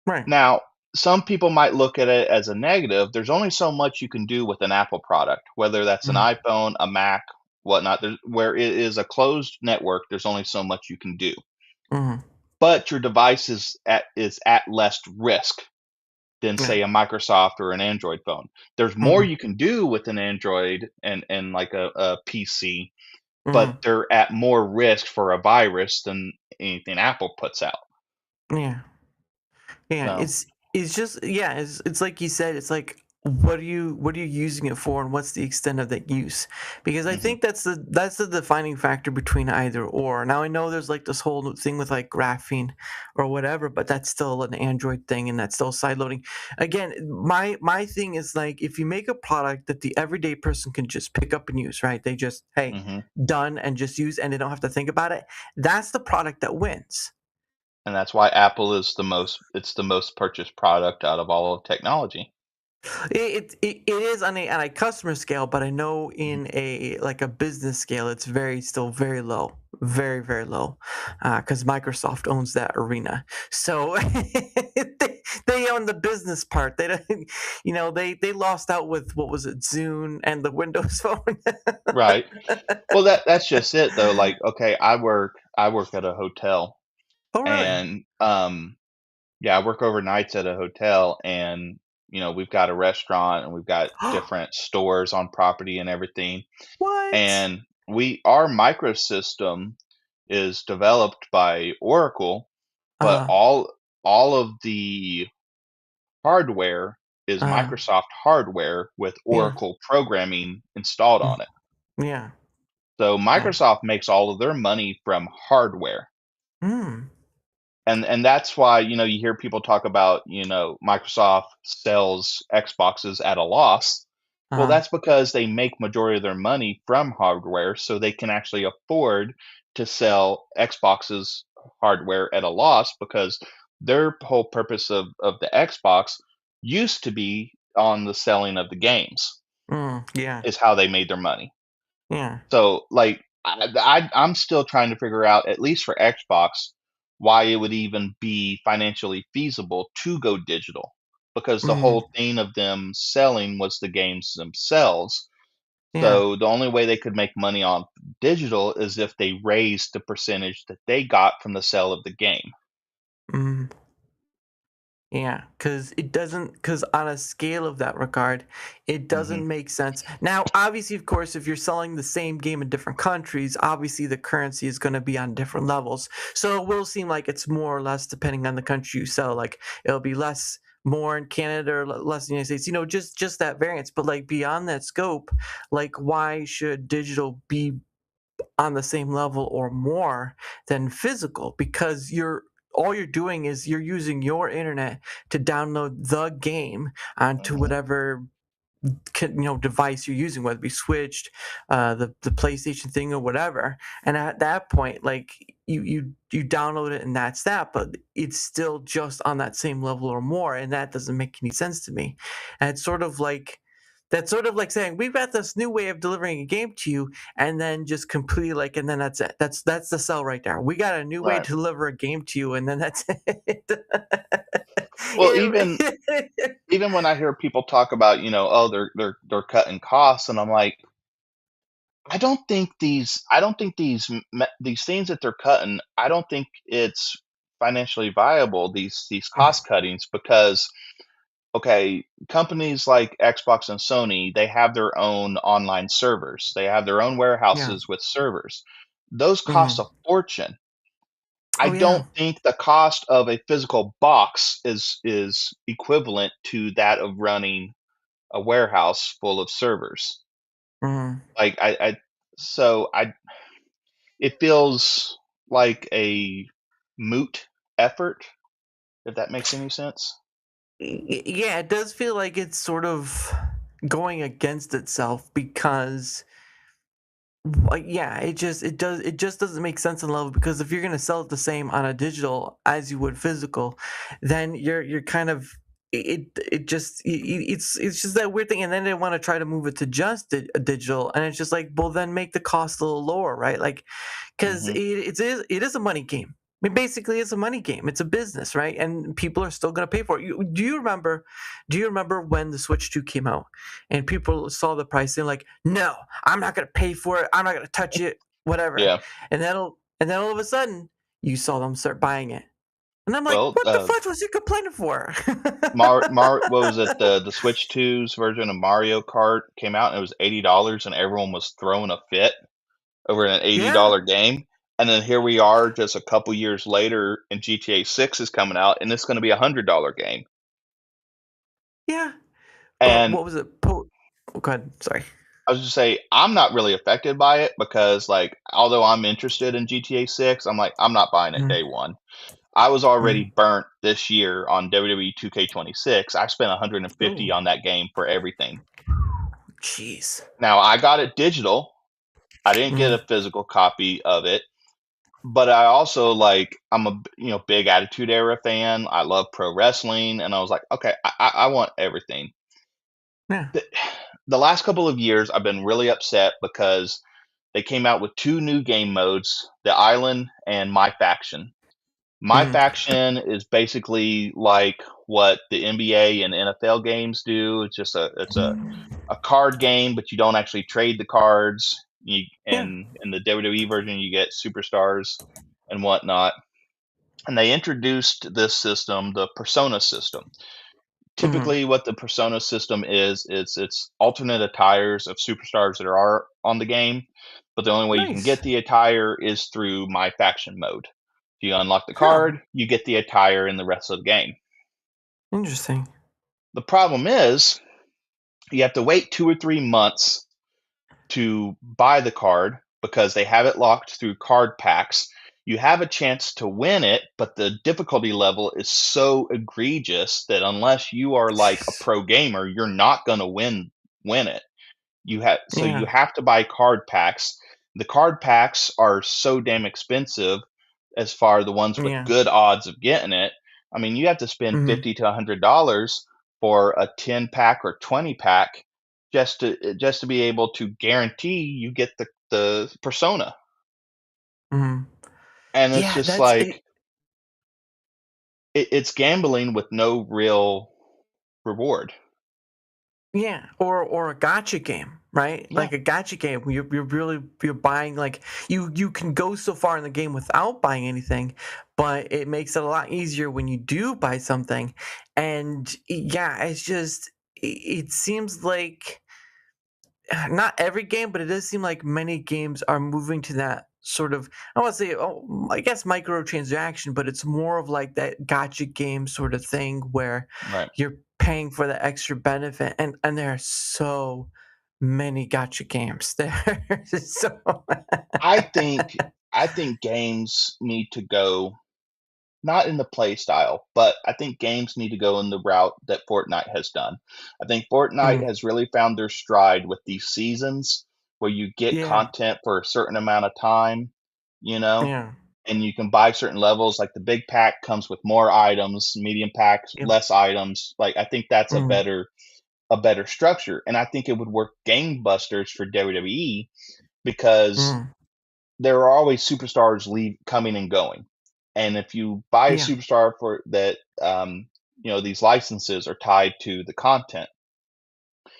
Right. Now, some people might look at it as a negative. There's only so much you can do with an Apple product, whether that's an Mhm, iPhone, a Mac, whatnot. Where it is a closed network, there's only so much you can do. mhm, But your device is at less risk than, yeah, say, a Microsoft or an Android phone. There's more mhm, you can do with an Android and like a PC, but mhm, they're at more risk for a virus than anything Apple puts out. yeah. Yeah, So, it's just, yeah, it's like you said, it's like, what are you using it for, and what's the extent of that use? Because I mhm, think that's the defining factor between either or. Now I know there's like this whole new thing with like graphene or whatever, but that's still an Android thing and that's still side loading. Again, my thing is like if you make a product that the everyday person can just pick up and use, right? They just, hey, mhm. done, and just use, and they don't have to think about it. That's the product that wins. And that's why Apple is the most purchased product out of all of technology. It is on a customer scale, but I know Mhm. in a like a business scale, it's still very low, very low, because Microsoft owns that arena. So they own the business part. They don't, they lost out with what was it, Zune and the Windows Phone. Right. Well, that's just it though. Like, okay, I work at a hotel, Oh, really? and yeah, I work overnights at a hotel, and we've got a restaurant and we've got different stores on property and everything. What? And our microsystem is developed by Oracle, but Uh, all of the hardware is uh, Microsoft hardware with yeah, Oracle programming installed mm, on it. yeah, So yeah. Microsoft makes all of their money from hardware. Mm, And that's why, you hear people talk about, Microsoft sells Xboxes at a loss. Well, uh, that's because they make majority of their money from hardware, so they can actually afford to sell Xboxes hardware at a loss, because their whole purpose of the Xbox used to be on the selling of the games, yeah, is how they made their money. yeah. So, like, I'm still trying to figure out, at least for Xbox, why it would even be financially feasible to go digital, because the Mm, whole thing of them selling was the games themselves. yeah. So the only way they could make money on digital is if they raised the percentage that they got from the sale of the game. Mm. Yeah, because on a scale of that regard, it Mhm, doesn't make sense. Now, obviously, of course, if you're selling the same game in different countries, obviously the currency is going to be on different levels. So it will seem like it's more or less depending on the country you sell. Like it'll be less, more in Canada, or less in the United States. Just that variance. But like beyond that scope, like why should digital be on the same level or more than physical? Because all you're doing is you're using your internet to download the game onto mhm, whatever device you're using, whether it be switched, the PlayStation thing or whatever. And at that point, like you download it and that's that, but it's still just on that same level or more, and that doesn't make any sense to me. And it's sort of like that's sort of like saying we've got this new way of delivering a game to you, and then just completely like, and then that's it. That's the sell right there. We got a new way right. to deliver a game to you, and then that's it. Well, even It- even when I hear people talk about, oh, they're cutting costs, and I'm like, I don't think these things that they're cutting, I don't think it's financially viable, these cost cuttings, because, okay, companies like Xbox and Sony, they have their own online servers. They have their own yeah. warehouses with servers. Those cost Mhm. a fortune. I Oh yeah. don't think the cost of a physical box is equivalent to that of running a warehouse full of servers. Mhm. Like, so I it feels like a moot effort, if that makes any sense. Yeah, it does feel like it's sort of going against itself because Yeah, it just doesn't make sense in level because if you're gonna sell it the same on a digital as you would physical, then you're kind of it just it's just that weird thing, and then they want to try to move it to just a digital, and it's just like, well, then make the cost a little lower, right? Like, because Hmm. it is a money game. I mean, basically, it's a money game. It's a business, right? And people are still going to pay for it. Do you remember? Do you remember when the Switch 2 came out and people saw the price? They're like, "No, I'm not going to pay for it. I'm not going to touch it. Whatever." Yeah. And then all of a sudden, you saw them start buying it, and I'm like, Well, "What the fudge was you complaining for?" What was it? The Switch 2's version of Mario Kart came out and it was $80 and everyone was throwing a fit over an Yeah, $80 game. And then here we are just a couple years later and GTA 6 is coming out and it's going to be $100 game. yeah. But And what was it? Oh, go ahead. Sorry. I was just say I'm not really affected by it because like although I'm interested in GTA 6, I'm like I'm not buying it Mm, day one. I was mm. already burnt this year on WWE 2K26. I spent 150 Oh, on that game for everything. jeez. Now I got it digital. I didn't get Mm, a physical copy of it, but I also like I'm a big Attitude Era fan. I love pro wrestling, and I was like, okay, I want everything. yeah. The, the last couple of years, I've been really upset because they came out with two new game modes: the Island and My Faction. My Mhm. Faction is basically like what the NBA and NFL games do. It's just a card game, but you don't actually trade the cards. Yeah. And in the WWE version, you get superstars and whatnot. And they introduced this system, the Persona system. Mhm. Typically, what the Persona system is, it's alternate attires of superstars that are on the game, but the only way you can Nice. get the attire is through My Faction mode. If you unlock the Huh. card, you get the attire in the rest of the game. Interesting. The problem is you have to wait 2 or 3 months to buy the card because they have it locked through card packs. You have a chance to win it, but the difficulty level is so egregious that unless you are like a pro gamer, you're not going to win it. You Yeah. have to buy card packs. The card packs are so damn expensive as far the ones with Yeah. good odds of getting it. I mean, you have to spend Mhm. 50 to $100 for a 10 pack or 20 pack just to be able to guarantee you get the persona. Mhm. And it's Yeah, just that's it. like it's gambling with no real reward. Yeah, or a gotcha game, right? Yeah, Like a gotcha game where you're really you're buying like you can go so far in the game without buying anything, but it makes it a lot easier when you do buy something. And yeah, it's just it seems like not every game, but it does seem like many games are moving to that sort of I want to say I guess microtransaction, but it's more of like that gotcha game sort of thing where right. you're paying for the extra benefit, and there are so many gotcha games. There's so I think I think games need to go not in the play style, but I think games need to go in the route that Fortnite has done. I think Fortnite Mm, has really found their stride with these seasons where you get yeah, content for a certain amount of time, you know, yeah, and you can buy certain levels. Like the big pack comes with more items, medium packs, yep, less items. Like I think that's mm, a better structure. And I think it would work gangbusters for WWE because mm, there are always superstars coming and going. And if you buy a yeah, superstar for that, these licenses are tied to the content.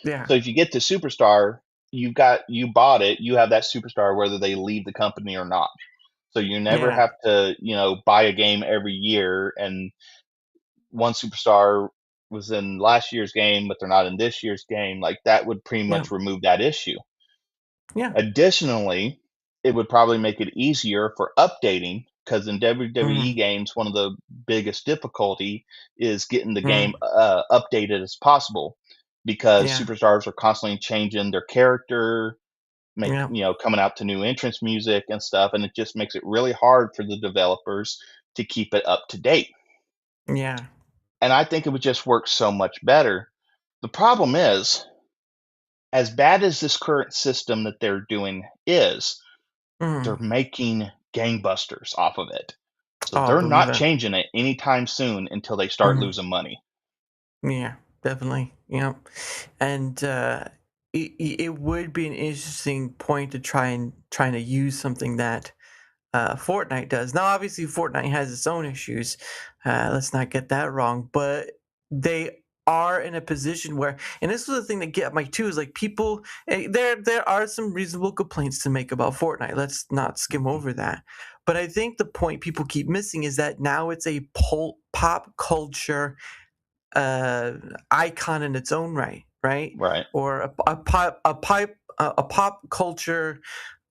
yeah, So if you get the superstar, you bought it, you have that superstar whether they leave the company or not. So you never yeah, have to, buy a game every year and one superstar was in last year's game, but they're not in this year's game. Like that would pretty yeah, much remove that issue. yeah, Additionally, it would probably make it easier for updating because in WWE mm, games, one of the biggest difficulty is getting the game mm, updated as possible because yeah, superstars are constantly changing their character, yeah, coming out to new entrance music and stuff, and it just makes it really hard for the developers to keep it up to date. yeah, And I think it would just work so much better. The problem is as bad as this current system that they're doing is, they're Mm. making gangbusters off of it. So Oh, I they're believe not it. changing it anytime soon until they start Mhm. losing money. Yeah, definitely. Yeah, and it would be an interesting point to trying to use something that Fortnite does. Now, obviously, Fortnite has its own issues. Let's not get that wrong. But they are in a position where, and this was the thing that get my too is like people. There are some reasonable complaints to make about Fortnite. Let's not skim Mhm. over that. But I think the point people keep missing is that now it's a pop culture uh, icon in its own right, right? Right. Or a pop culture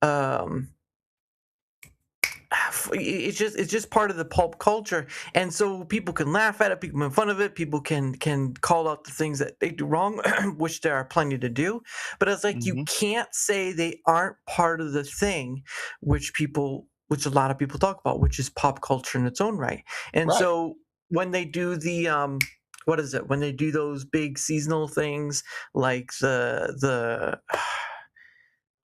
um, it's just part of the pulp culture, and so people can laugh at it, people can make fun of it, people can call out the things that they do wrong, which there are plenty to do, but it's like you Hmm. can't say they aren't part of the thing, which a lot of people talk about, which is pop culture in its own right. And Right. so when they do the what is it when they do those big seasonal things like the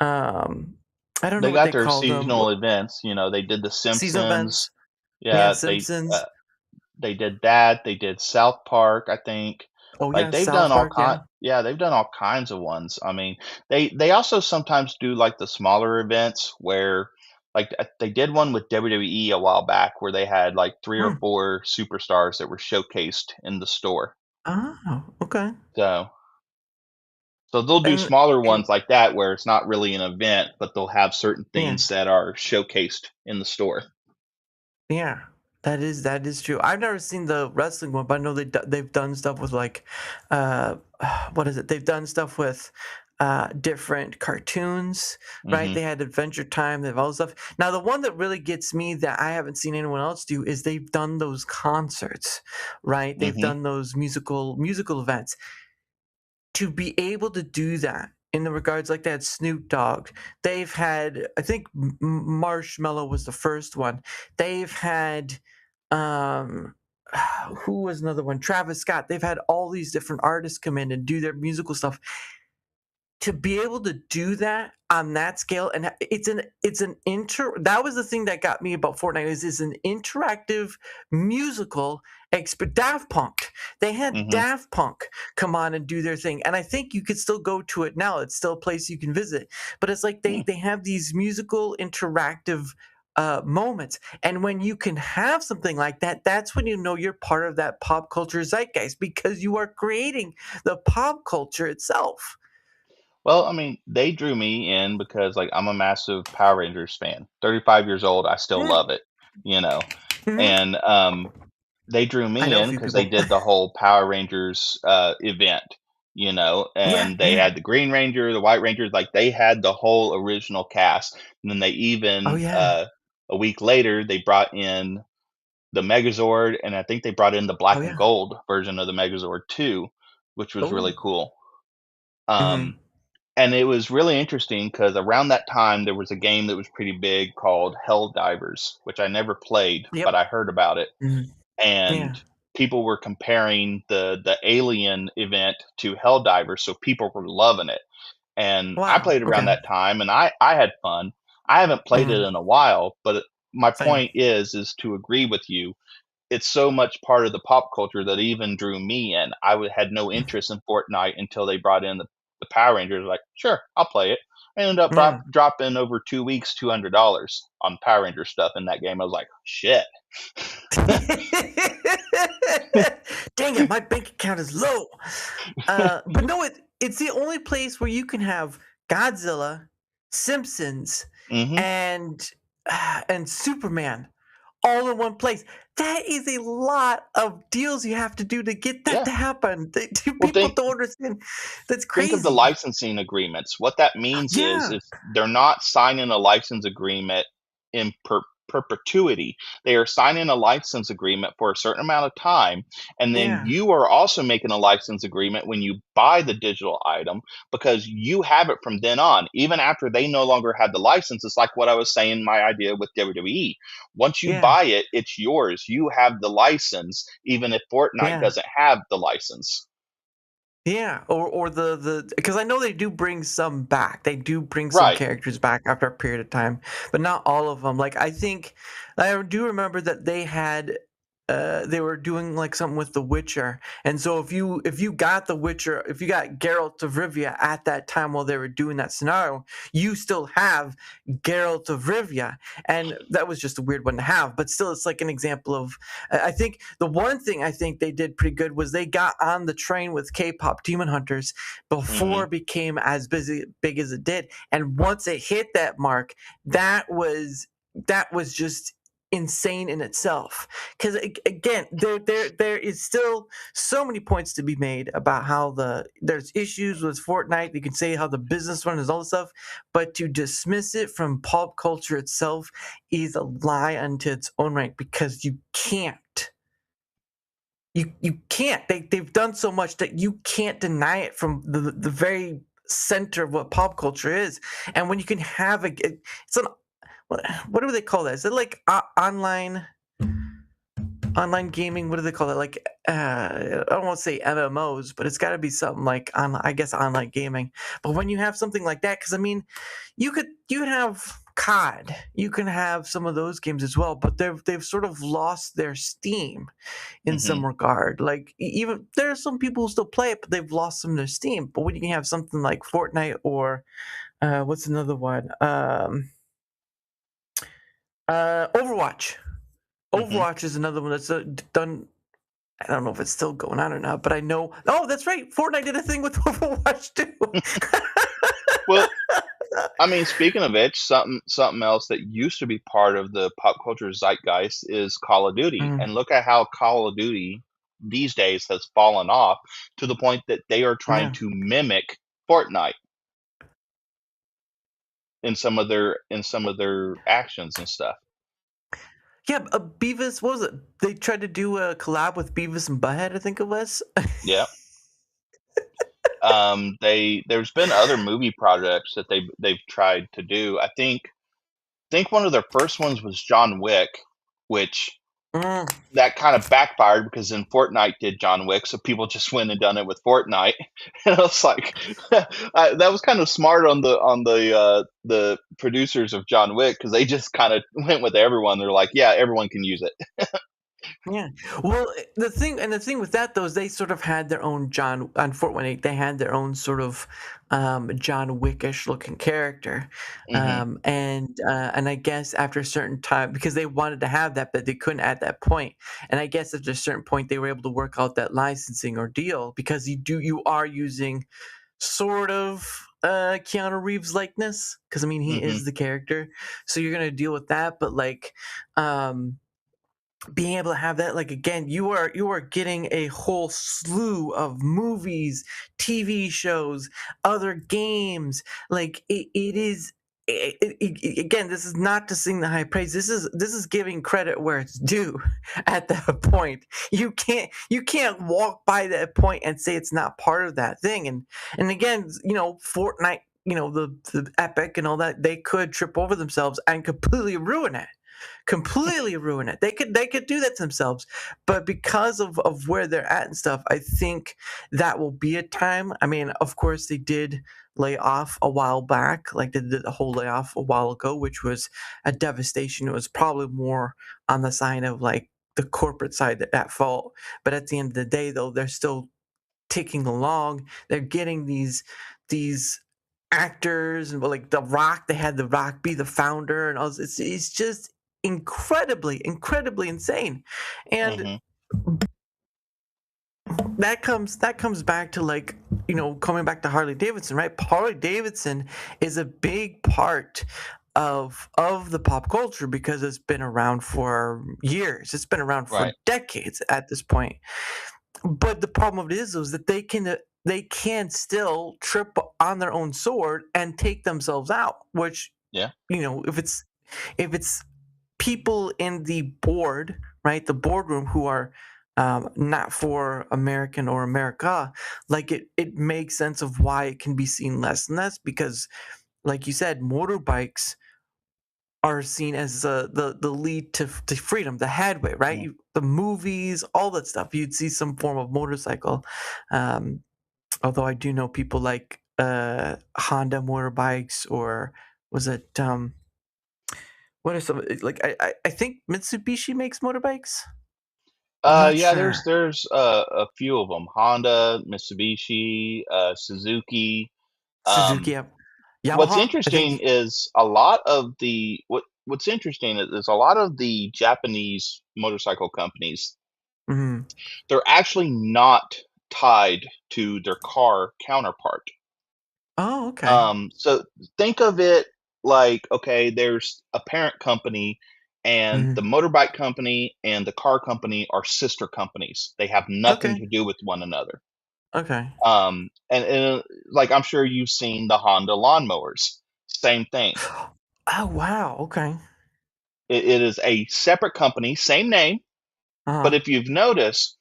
um I don't know They what got they their call them, seasonal events. They did The seasonal Simpsons. events. Yeah, Yeah, Simpsons. they did that. They did South Park, I think. Oh Like yeah, they've done South all Park. kind. Yeah. Yeah, they've done all kinds of ones. I mean, they also sometimes do like the smaller events where, like, they did one with WWE a while back where they had like three or Mm. four superstars that were showcased in the store. Oh, okay. So so they'll do And smaller and ones like that where it's not really an event, but they'll have certain yeah, things that are showcased in the store. yeah. That is true. I've never seen the wrestling one, but I know they've done stuff with like, uh, what is it? They've done stuff with different cartoons, right? Hmm. They had Adventure Time. They've all this stuff. Now, the one that really gets me that I haven't seen anyone else do is they've done those concerts, right? They've Hmm. done those musical events. To be able to do that in the regards like that Snoop Dogg, they've had I think Marshmello was the first one. They've had um who was another one? Travis Scott. They've had all these different artists come in and do their musical stuff to be able to do that on that scale, and it's an inter that was the thing that got me about Fortnite is it's an interactive musical Daft Punk. They had Hmm. Daft Punk come on and do their thing, and I think you could still go to it now. It's still a place you can visit, but it's like they have these musical interactive moments, and when you can have something like that, that's when you know you're part of that pop culture zeitgeist because you are creating the pop culture itself. Well, I mean, they drew me in because, like, I'm a massive Power Rangers fan. 35 years old, I still Mm, love it, you know. mhm. And they drew I me know a in few because they people. did the whole Power Rangers event, Yeah, and they yeah. had the Green Ranger, the White Ranger, like they had the whole original cast. And then they Oh, even yeah. a week later they brought in the Megazord, and I think they brought in the Oh, Black and yeah. Gold version of the Megazord too, which was Oh. really cool. Um, Mhm. and it was really interesting because around that time there was a game that was pretty big called Hell Divers, which I never played, but Yep. I heard about it. Mhm. And Yeah. people were comparing the Alien event to Hell Divers, so people were loving it. And I Wow, played around okay. that time, and I had fun. I haven't played it Mhm. in a while, but my Same. point is to agree with you. It's so much part of the pop culture that even drew me in. Had no Mm. interest in Fortnite until they brought in the Power Rangers. Like, sure, I'll play it. I ended up Yeah. dropping over 2 weeks, $200 on Power Ranger stuff in that game. I was like, shit. Dang it, my bank account is low. But no, it's the only place where you can have Godzilla, Simpsons, Hmm. and and Superman all in one place. That is a lot of deals you have to do to get that Yeah. to happen. Well, People don't understand. That's think of the crazy. licensing agreements. What that means Yeah, is they're not signing a license agreement in perpetuity. They are signing a license agreement for a certain amount of time, and then yeah, you are also making a license agreement when you buy the digital item because you have it from then on. Even after they no longer have the license, it's like what I was saying. My idea with WWE. Once you yeah, buy it, it's yours. You have the license, even if Fortnite yeah, doesn't have the license. Yeah, or the because I know they do bring some back. They do bring some Right. characters back after a period of time, but not all of them. Like I think I do remember that they were doing like something with The Witcher, and so if you got The Witcher, if you got Geralt of Rivia at that time while they were doing that scenario, you still have Geralt of Rivia, and that was just a weird one to have. But still, it's like an example of I think the one thing I think they did pretty good was they got on the train with K-pop Demon Hunters before Hmm. it became as big as it did, and once it hit that mark, that was just insane in itself. Because again, there is still so many points to be made about how there's issues with Fortnite. You can say how the business run is all this stuff, but to dismiss it from pop culture itself is a lie unto its own right because you can't. You can't. They've done so much that you can't deny it from the very center of what pop culture is. And when you can have it's an what do they call that? Is it like online gaming? What do they call it? Like I don't want to say MMOs, but it's got to be something like I guess online gaming. But when you have something like that, because I mean, you could have COD, you can have some of those games as well, but they've sort of lost their steam in Hmm. some regard. Like even there are some people who still play it, but they've lost some of their steam. But when you can have something like Fortnite or what's another one? Overwatch. Hmm. Overwatch is another one that's done. I don't know if it's still going on or not, but I know. Oh, that's right. Fortnite did a thing with Overwatch too. Well, I mean, speaking of which, something else that used to be part of the pop culture zeitgeist is Call of Duty, Mm, and look at how Call of Duty these days has fallen off to the point that they are trying yeah, to mimic Fortnite in some of their actions and stuff. yeah. Beavis. What was it? They tried to do a collab with Beavis and Butthead. I think it was. Yeah. There's been other movie projects that they've tried to do. I think one of their first ones was John Wick, which Mm, that kind of backfired because then Fortnite did John Wick, so people just went and done it with Fortnite, and I was like, that was kind of smart on the producers of John Wick because they just kind of went with everyone. They're like, yeah, everyone can use it. yeah. Well, the thing with that though is they sort of had their own John on Fortnite. They had their own sort of John Wickish looking character, Hmm. and I guess after a certain time because they wanted to have that, but they couldn't at that point. And I guess after a certain point they were able to work out that licensing or deal because you are using sort of Keanu Reeves likeness because I mean he Hmm. is the character, so you're gonna deal with that. But like. Being able to have that like again you are getting a whole slew of movies, TV shows, other games. Like it is again, this is not to sing the high praise. This is giving credit where it's due at that point. You can't walk by that point and say it's not part of that thing. And again, Fortnite, the epic and all that, they could trip over themselves and completely ruin it. They could do that to themselves, but because of where they're at and stuff, I think that will be a time. I mean, of course, they did lay off a while back, like they did the whole layoff a while ago, which was a devastation. It was probably more on the side of like the corporate side at fault. But at the end of the day, though, they're still ticking along. They're getting these actors and well, like The Rock. They had The Rock be the founder, and all this. It's just incredibly insane, and Hmm. that comes back to like coming back to Harley Davidson, right? Harley Davidson is a big part of the pop culture because it's been around for years. It's been around for Right. decades at this point. But the problem of it is that they can still trip on their own sword and take themselves out. Which Yeah. if it's people in the board, right, the boardroom who are not for American or America, like it makes sense of why it can be seen less and less because, like you said, motorbikes are seen as the lead to freedom, the headway, right? Mhm. The movies, all that stuff. You'd see some form of motorcycle, um, Although I do know people like Honda motorbikes, or was it what are some like I think Mitsubishi makes motorbikes. I'm not Yeah, sure. there's a few of them: Honda, Mitsubishi, Suzuki. Suzuki, Um, yep. what's Yamaha, I think. interesting is a lot of the what's interesting is a lot of the Japanese motorcycle companies, Mhm. they're actually not tied to their car counterpart. Oh, okay. So think of it like, okay, there's a parent company, and the Mhm. motorbike company and the car company are sister companies. They have nothing Okay. to do with one another. Okay. And like, I'm sure you've seen the Honda lawnmowers. Same thing. Oh, wow, okay. It is a separate company, same name, but Uh-huh. if you've noticed,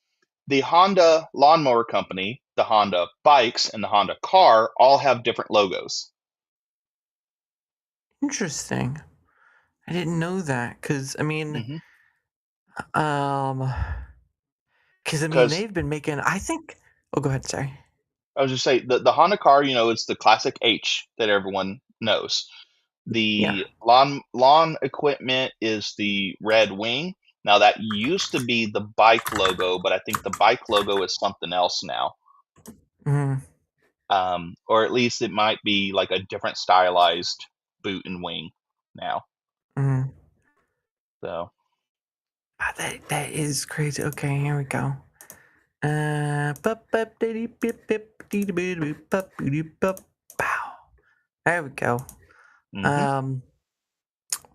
the Honda lawnmower company, the Honda bikes, and the Honda car all have different logos. Interesting. I didn't know that, because I mean, Hmm. um, because I mean, Because they've been making, I think. Oh, go ahead, sorry. I was just say the Honda car, it's the classic H that everyone knows. Yeah. The lawn equipment is the red wing. Now that used to be the bike logo, but I think the bike logo is something else now. Mhm. Or at least it might be like a different stylized boot and wing now. Mhm. So, Ah, that is crazy. Okay, here we go. Bup, diddy, bip, bip, dee, dee, boo, doo, bup, doo, doo, bup, pow. There we go. hmm Um,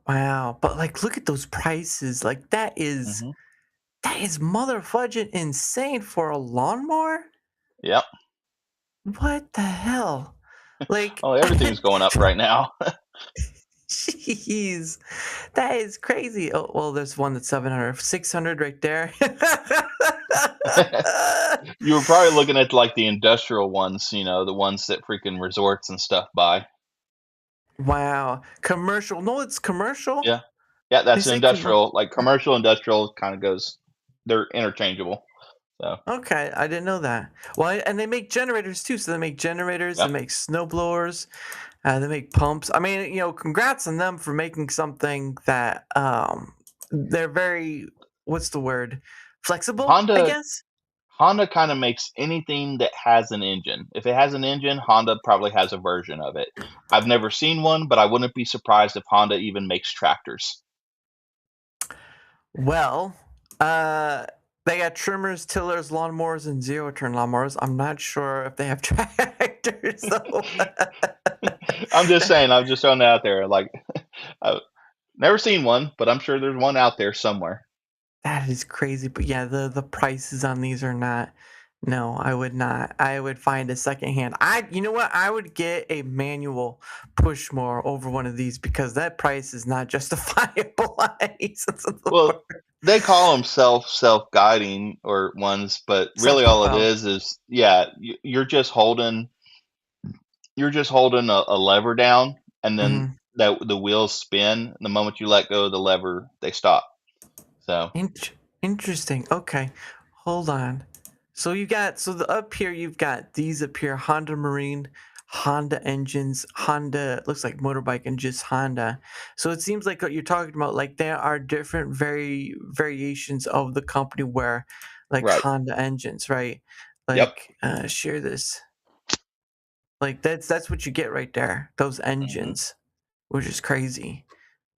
wow. But like, look at those prices. Like, hmm that is mother fudging insane for a lawnmower. yep. What the hell? Like, Oh, everything's going up right now. jeez, that is crazy. Oh, well, there's one that's 700, 600 right there. You were probably looking at like the industrial ones, the ones that freaking resorts and stuff buy. Wow. Commercial. No, it's commercial. Yeah. Yeah, They that's say commercial. industrial. Like commercial, industrial kind of goes, they're interchangeable. So, Okay, I didn't know that. Well, and they make generators too. So they make generators, they yep. make snow blowers, they make pumps. I mean, congrats on them for making something that they're very, what's the word? Flexible, I Honda guess. Honda kind of makes anything that has an engine. If it has an engine, Honda probably has a version of it. I've never seen one, but I wouldn't be surprised if Honda even makes tractors. Well, uh, they got trimmers, tillers, lawnmowers, and zero-turn lawnmowers. I'm not sure if they have tractors though. I'm just saying, I'm just throwing it out there. Like, I've never seen one, but I'm sure there's one out there somewhere. That is crazy, but yeah, the prices on these are not. No, I would not. I would find a secondhand. You know what? I would get a manual push more over one of these, because that price is not justifiable on any sense of the Well, word. they call them self-guiding or ones, but really all it Oh, is yeah, you're just holding a lever down, and then mhm. the wheels spin. The moment you let go of the lever, they stop. So, Interesting. Okay, hold on. So up here you've got these up here: Honda Marine, Honda engines, Honda looks like motorbike, and just Honda. So it seems like what you're talking about, like there are different variations of the company where, like right. Honda engines, right? Yep. Like share this. Like that's what you get right there. Those Mhm. engines, which is crazy.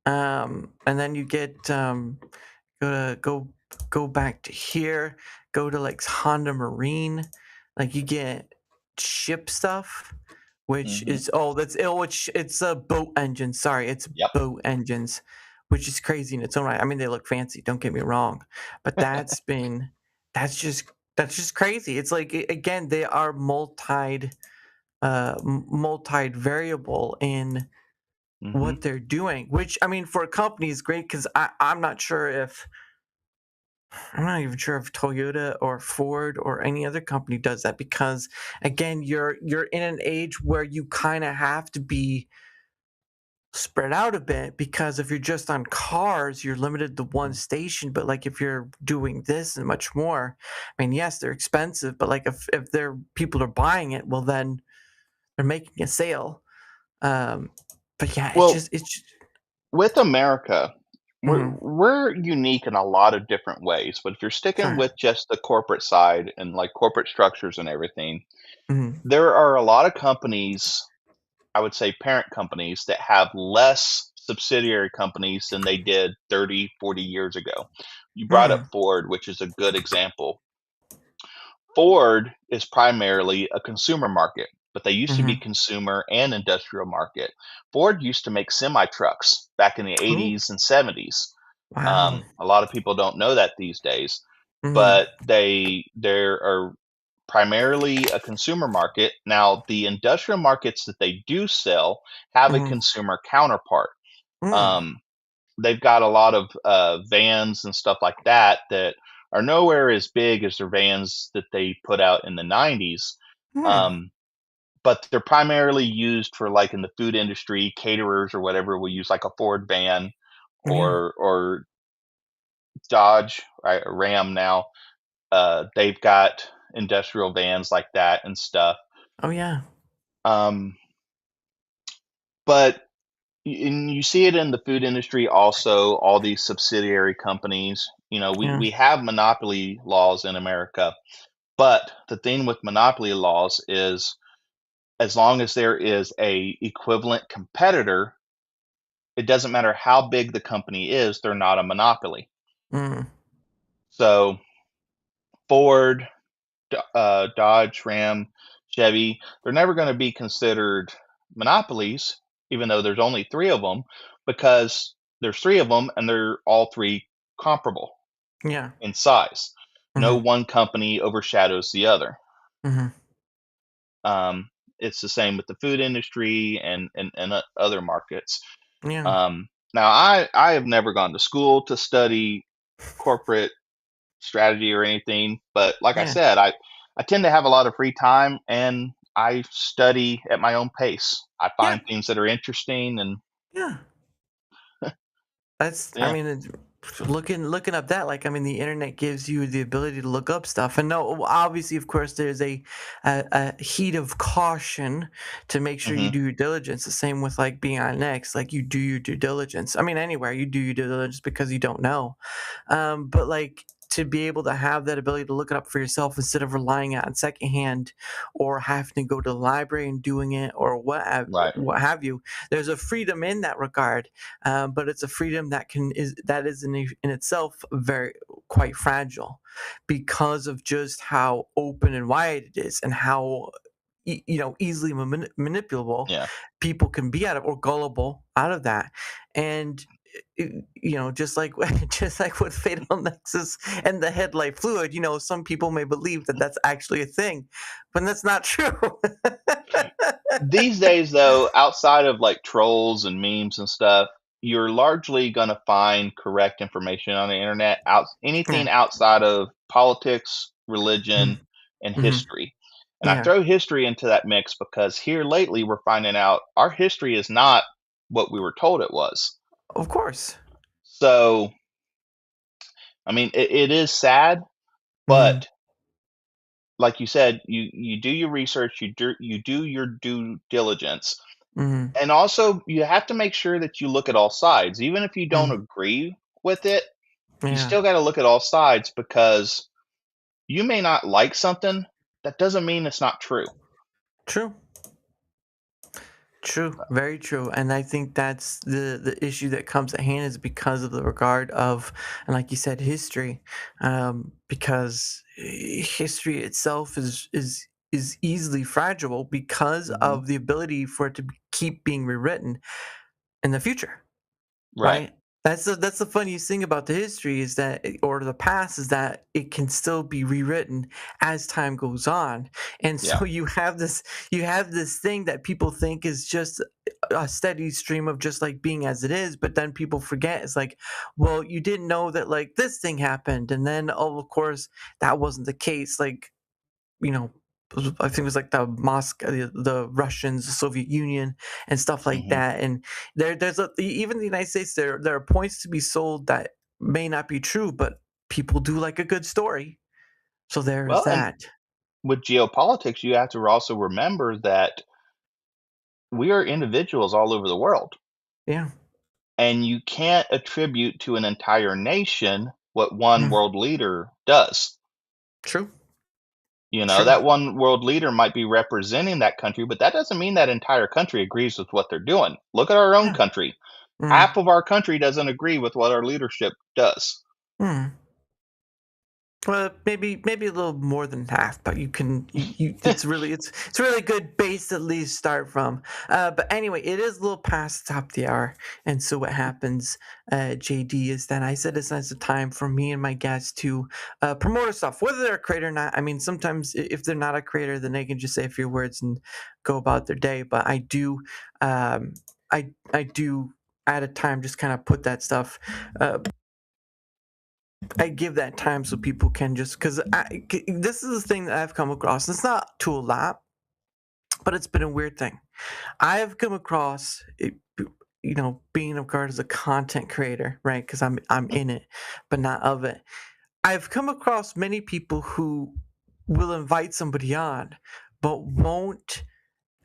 And then you get go to go back to here, go to like Honda Marine, like you get ship stuff, which Mhm. is it's a boat engine. Sorry, it's Yep. boat engines, which is crazy in its own right. I mean, they look fancy. Don't get me wrong, but that's just crazy. It's like again, they are multi variable in Mhm. what they're doing, which I mean for a company is great, because I'm not even sure if Toyota or Ford or any other company does that, because again, you're in an age where you kind of have to be spread out a bit, because if you're just on cars, you're limited to one Mhm. station. But like if you're doing this and much more, I mean, yes, they're expensive, but like if they're people are buying it, well then they're making a sale. Um, but yeah, Well, it's just, with America, mhm, we're unique in a lot of different ways. But if you're sticking sure. with just the corporate side and like corporate structures and everything, Mhm, there are a lot of companies, I would say parent companies, that have less subsidiary companies than they did 30, 40 years ago. You brought up mm, Ford, which is a good example. Ford is primarily a consumer market, but they used to be mhm. consumer and industrial market. Ford used to make semi trucks back in the Oh, 80s and 70s. wow. A lot of people don't know that these days, Mhm, but they are primarily a consumer market. Now, the industrial markets that they do sell have a mhm, consumer counterpart. mm, Um, they've got a lot of vans and stuff like that that are nowhere as big as their vans that they put out in the 90s. mm, Um, but they're primarily used for like in the food industry, caterers or whatever will use like a Ford van yeah. or Dodge, right, or Ram now. They've got industrial vans like that and stuff. Oh, yeah. Um, but and you see it in the food industry also, all these subsidiary companies. You know, we, Yeah. we have monopoly laws in America, but the thing with monopoly laws is as long as there is a equivalent competitor, it doesn't matter how big the company is, they're not a monopoly. Mm, So Ford, Dodge, Ram, Chevy, they're never going to be considered monopolies, even though there's only three of them, because there's three of them and they're all three comparable yeah. in size. No Mhm, one company overshadows the other. mhm, Um, it's the same with the food industry and other markets. yeah. Now, I have never gone to school to study corporate strategy or anything. But like I Yeah. said, I tend to have a lot of free time and I study at my own pace. I Yeah. find things that are interesting and Yeah. That's, I yeah. mean, looking up that, like, I mean, the internet gives you the ability to look up stuff, and no, obviously, of course, there's a heat of caution to make sure you Hmm. do your diligence. The same with like being on X, like you do your due diligence. I mean, anywhere you do your due diligence because you don't know, but like to be able to have that ability to look it up for yourself instead of relying on secondhand or having to go to the library and doing it or Right. what have you. There's a freedom in that regard, but it's a freedom that is in itself very quite fragile because of just how open and wide it is and how easily manipulable Yeah. people can be out of, or gullible out of that. And just like just like with fatal nexus and the headlight fluid, some people may believe that that's actually a thing, but that's not true. These days, though, outside of like trolls and memes and stuff, you're largely going to find correct information on the internet. Yeah. Anything outside of politics, Mhm. religion, and Mhm. history. And I Yeah, throw history into that mix because here lately we're finding out our history is not what we were told it was. of course. So, I mean, it is sad, Mhm. but like you said, you do your research, you do your due diligence, Mhm. and also you have to make sure that you look at all sides, even if you don't Mhm. agree with it. You Yeah. still got to look at all sides because you may not like something. That doesn't mean it's not true. True. True, very true, and I think that's the issue that comes at hand is because of the regard of, and like you said, history, because history itself is easily fragile because Hmm. of the ability for it to keep being rewritten in the future. Right. Right? That's the funniest thing about the history is that or the past is that it can still be rewritten as time goes on. And Yeah. so you have this thing that people think is just a steady stream of just like being as it is, but then people forget it's like, well, you didn't know that like this thing happened and then oh of course that wasn't the case. Like, you know, I think it was like the Moscow, the Russians, the Soviet Union, and stuff like Hmm. that. And even the United States, there are points to be sold that may not be true, but people do like a good story. So there's Well, and that. with geopolitics, you have to also remember that we are individuals all over the world, Yeah. and you can't attribute to an entire nation what one Mm. world leader does. True. You know, True. that one world leader might be representing that country, but that doesn't mean that entire country agrees with what they're doing. Look at our own Yeah. country. Mm. Half of our country doesn't agree with what our leadership does. Mm. Well, maybe a little more than half, but it's really good base to at least start from. But anyway, it is a little past the top of the hour, and so what happens, JD, is that I said it's nice a time for me and my guests to promote our stuff, whether they're a creator or not. I mean, sometimes if they're not a creator, then they can just say a few words and go about their day. But um, I do at a time just kind of put that stuff. I give that time so people can just because this is the thing that I've come across. It's not to a lot, but it's been a weird thing. I've come across it, being regarded as a content creator, right? Because I'm in it, but not of it. I've come across many people who will invite somebody on, but won't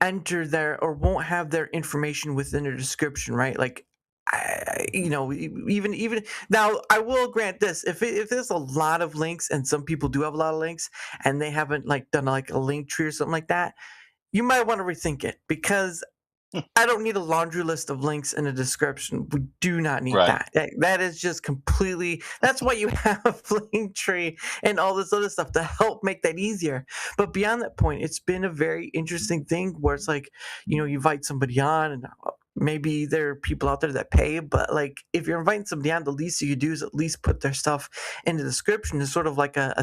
enter their or won't have their information within a description, right? Like, even now, I will grant this: if there's a lot of links, and some people do have a lot of links, and they haven't like done like a link tree or something like that, you might want to rethink it because I don't need a laundry list of links in a description. We do not need Right. that. That is just completely. That's why you have Linktree and all this other stuff to help make that easier. But beyond that point, it's been a very interesting thing where it's like, you invite somebody on, and maybe there are people out there that pay, but like if you're inviting somebody on, the least you could do is at least put their stuff in the description as sort of like a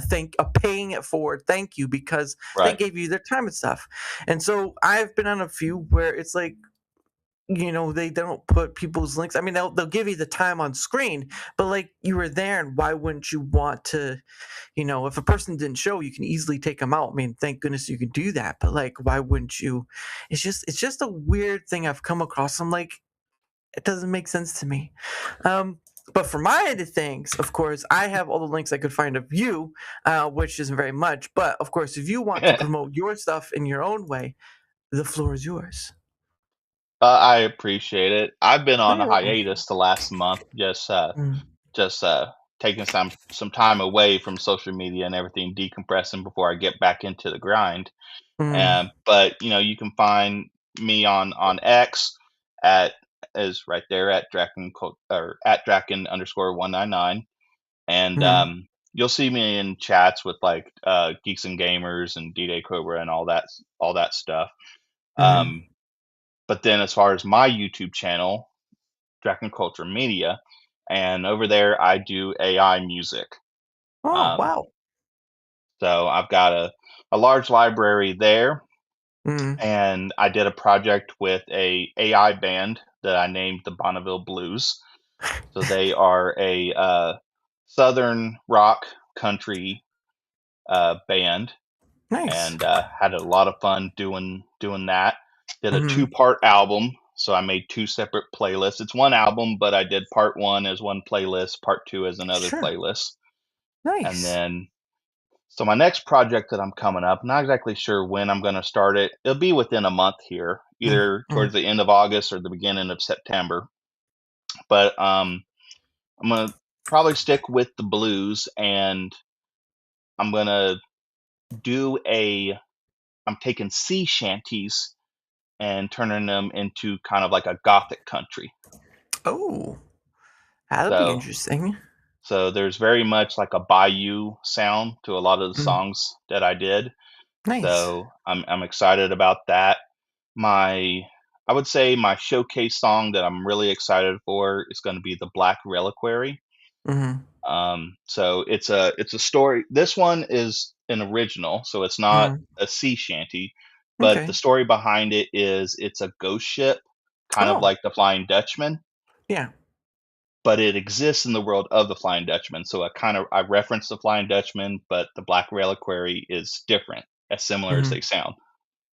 paying it forward thank you because they Right. gave you their time and stuff. And so I've been on a few where it's like, they don't put people's links. I mean, they'll give you the time on screen, but like you were there, and why wouldn't you want to? If a person didn't show, you can easily take them out. I mean, thank goodness you can do that. But like, why wouldn't you? It's just a weird thing I've come across. I'm like, it doesn't make sense to me. Um, but for my end of things, of course, I have all the links I could find of you, which isn't very much. But of course, if you want to promote your stuff in your own way, the floor is yours. I appreciate it. I've been No, on a you're welcome. hiatus the last month, Mm, just taking some time away from social media and everything, decompressing before I get back into the grind. mm, But you can find me on X at is right there at or at Draken underscore 199, and mm, you'll see me in chats with like Geeks and Gamers and D Day Cobra and all that stuff. mhm. Um, but then as far as my YouTube channel, Dragon Culture Media, and over there I do AI music. Oh, Um, wow. so I've got a large library there, Mm. and I did a project with a AI band that I named the Bonneville Blues. So they are a southern rock country band, Nice. and had a lot of fun doing that. Did a Mhm. two-part album, so I made two separate playlists. It's one album, but I did part one as one playlist, part two as another Sure. playlist, and Nice. then so my next project that I'm coming up, not exactly sure when I'm going to start it. It'll be within a month here, Mm, either mm. towards the end of August or the beginning of September. But I'm going to probably stick with the blues, and I'm going to do a I'm taking sea shanties and turning them into kind of like a gothic country. Oh, that'll be So interesting. so there's very much like a bayou sound to a lot of the Mm, songs that I did. nice. So I'm excited about that. My I would say my showcase song that I'm really excited for is going to be the Black Reliquary. Mhm, So it's a story. This one is an original, so it's not mhm. a sea shanty, but the Okay. story behind it is it's a ghost ship, kind of Oh, like the Flying Dutchman, yeah. but it exists in the world of the Flying Dutchman. So I reference the Flying Dutchman, but the Black Reliquary is different. as similar as Mhm. they sound.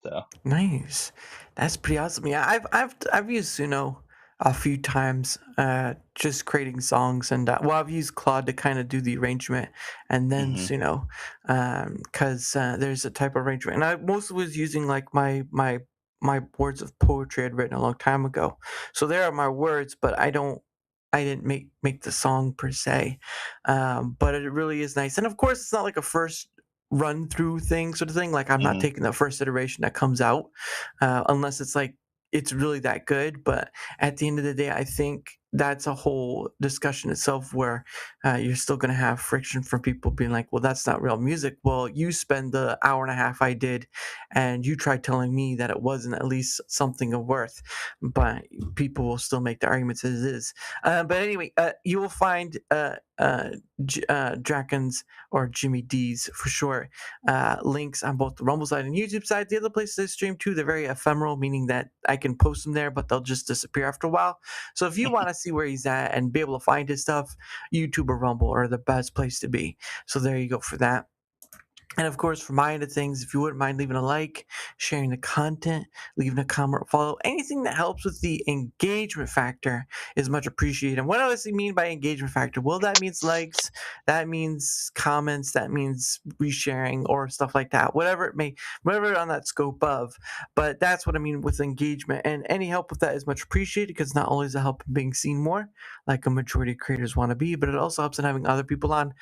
So, Nice. That's pretty awesome. Yeah, I've used Suno a few times, just creating songs, and well, I've used Claude to kind of do the arrangement, and then hmm Suno, because there's a type of arrangement, and I mostly was using like my words of poetry I'd written a long time ago. So there are my words, but I didn't make the song per se. But it really is nice, and of course, it's not like a first run through thing sort of thing. Like I'm not hmm taking the first iteration that comes out, unless it's like it's really that good. But at the end of the day, I think that's a whole discussion itself where you're still going to have friction from people being like, well, that's not real music. Well, you spend the hour and a half I did and you tried telling me that it wasn't at least something of worth. But people will still make the arguments as it is. But anyway, you will find Draken's or Jimmy D's for sure links on both the Rumble side and YouTube side. The other places I stream too, they're very ephemeral, meaning that I can post them there, but they'll just disappear after a while. So if you want to see where he's at and be able to find his stuff, YouTube or Rumble are the best place to be. So there you go for that. And of course, for my end of things, if you wouldn't mind leaving a like, sharing the content, leaving a comment or follow, anything that helps with the engagement factor is much appreciated. And what do I mean by engagement factor? Well, that means likes, that means comments, that means resharing or stuff like that, whatever on that scope of. But that's what I mean with engagement. And any help with that is much appreciated because not only does it help in being seen more, like a majority of creators want to be, but it also helps in having other people on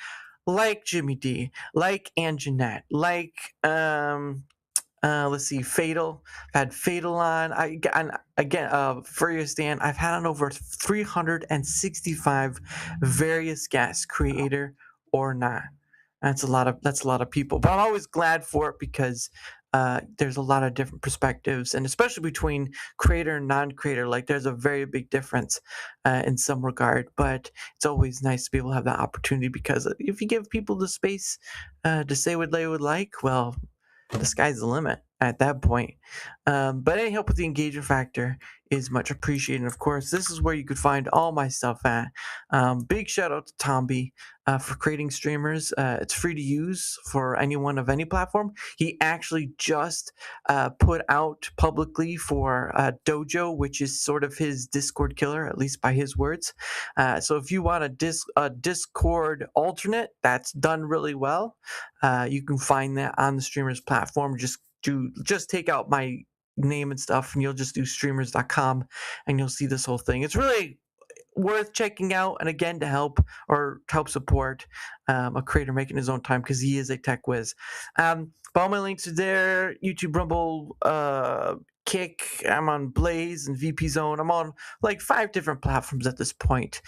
like Jimmy D, like Anjanette, like let's see, Fatal. I've had Fatal on. And again, Furious Dan. I've had on over 365 various guests, creator or not. That's a lot of people. But I'm always glad for it because there's a lot of different perspectives, and especially between creator and non-creator. Like there's a very big difference in some regard. But it's always nice to be able to have that opportunity because if you give people the space to say what they would like, well, the sky's the limit at that point. But any help with the engagement factor is much appreciated. And of course, this is where you could find all my stuff at. Big shout out to Tomby for creating streamers. It's free to use for anyone of any platform. He actually just put out publicly for Dojo, which is sort of his Discord killer, at least by his words. So if you want a Discord alternate that's done really well, you can find that on the streamers platform. Just take out my name and stuff, and you'll just do streamers.com, and you'll see this whole thing. It's really worth checking out, and again, to help support a creator making his own time because he is a tech whiz. But all my links are there: YouTube, Rumble, Kick. I'm on Blaze and VP Zone. I'm on like 5 different platforms at this point.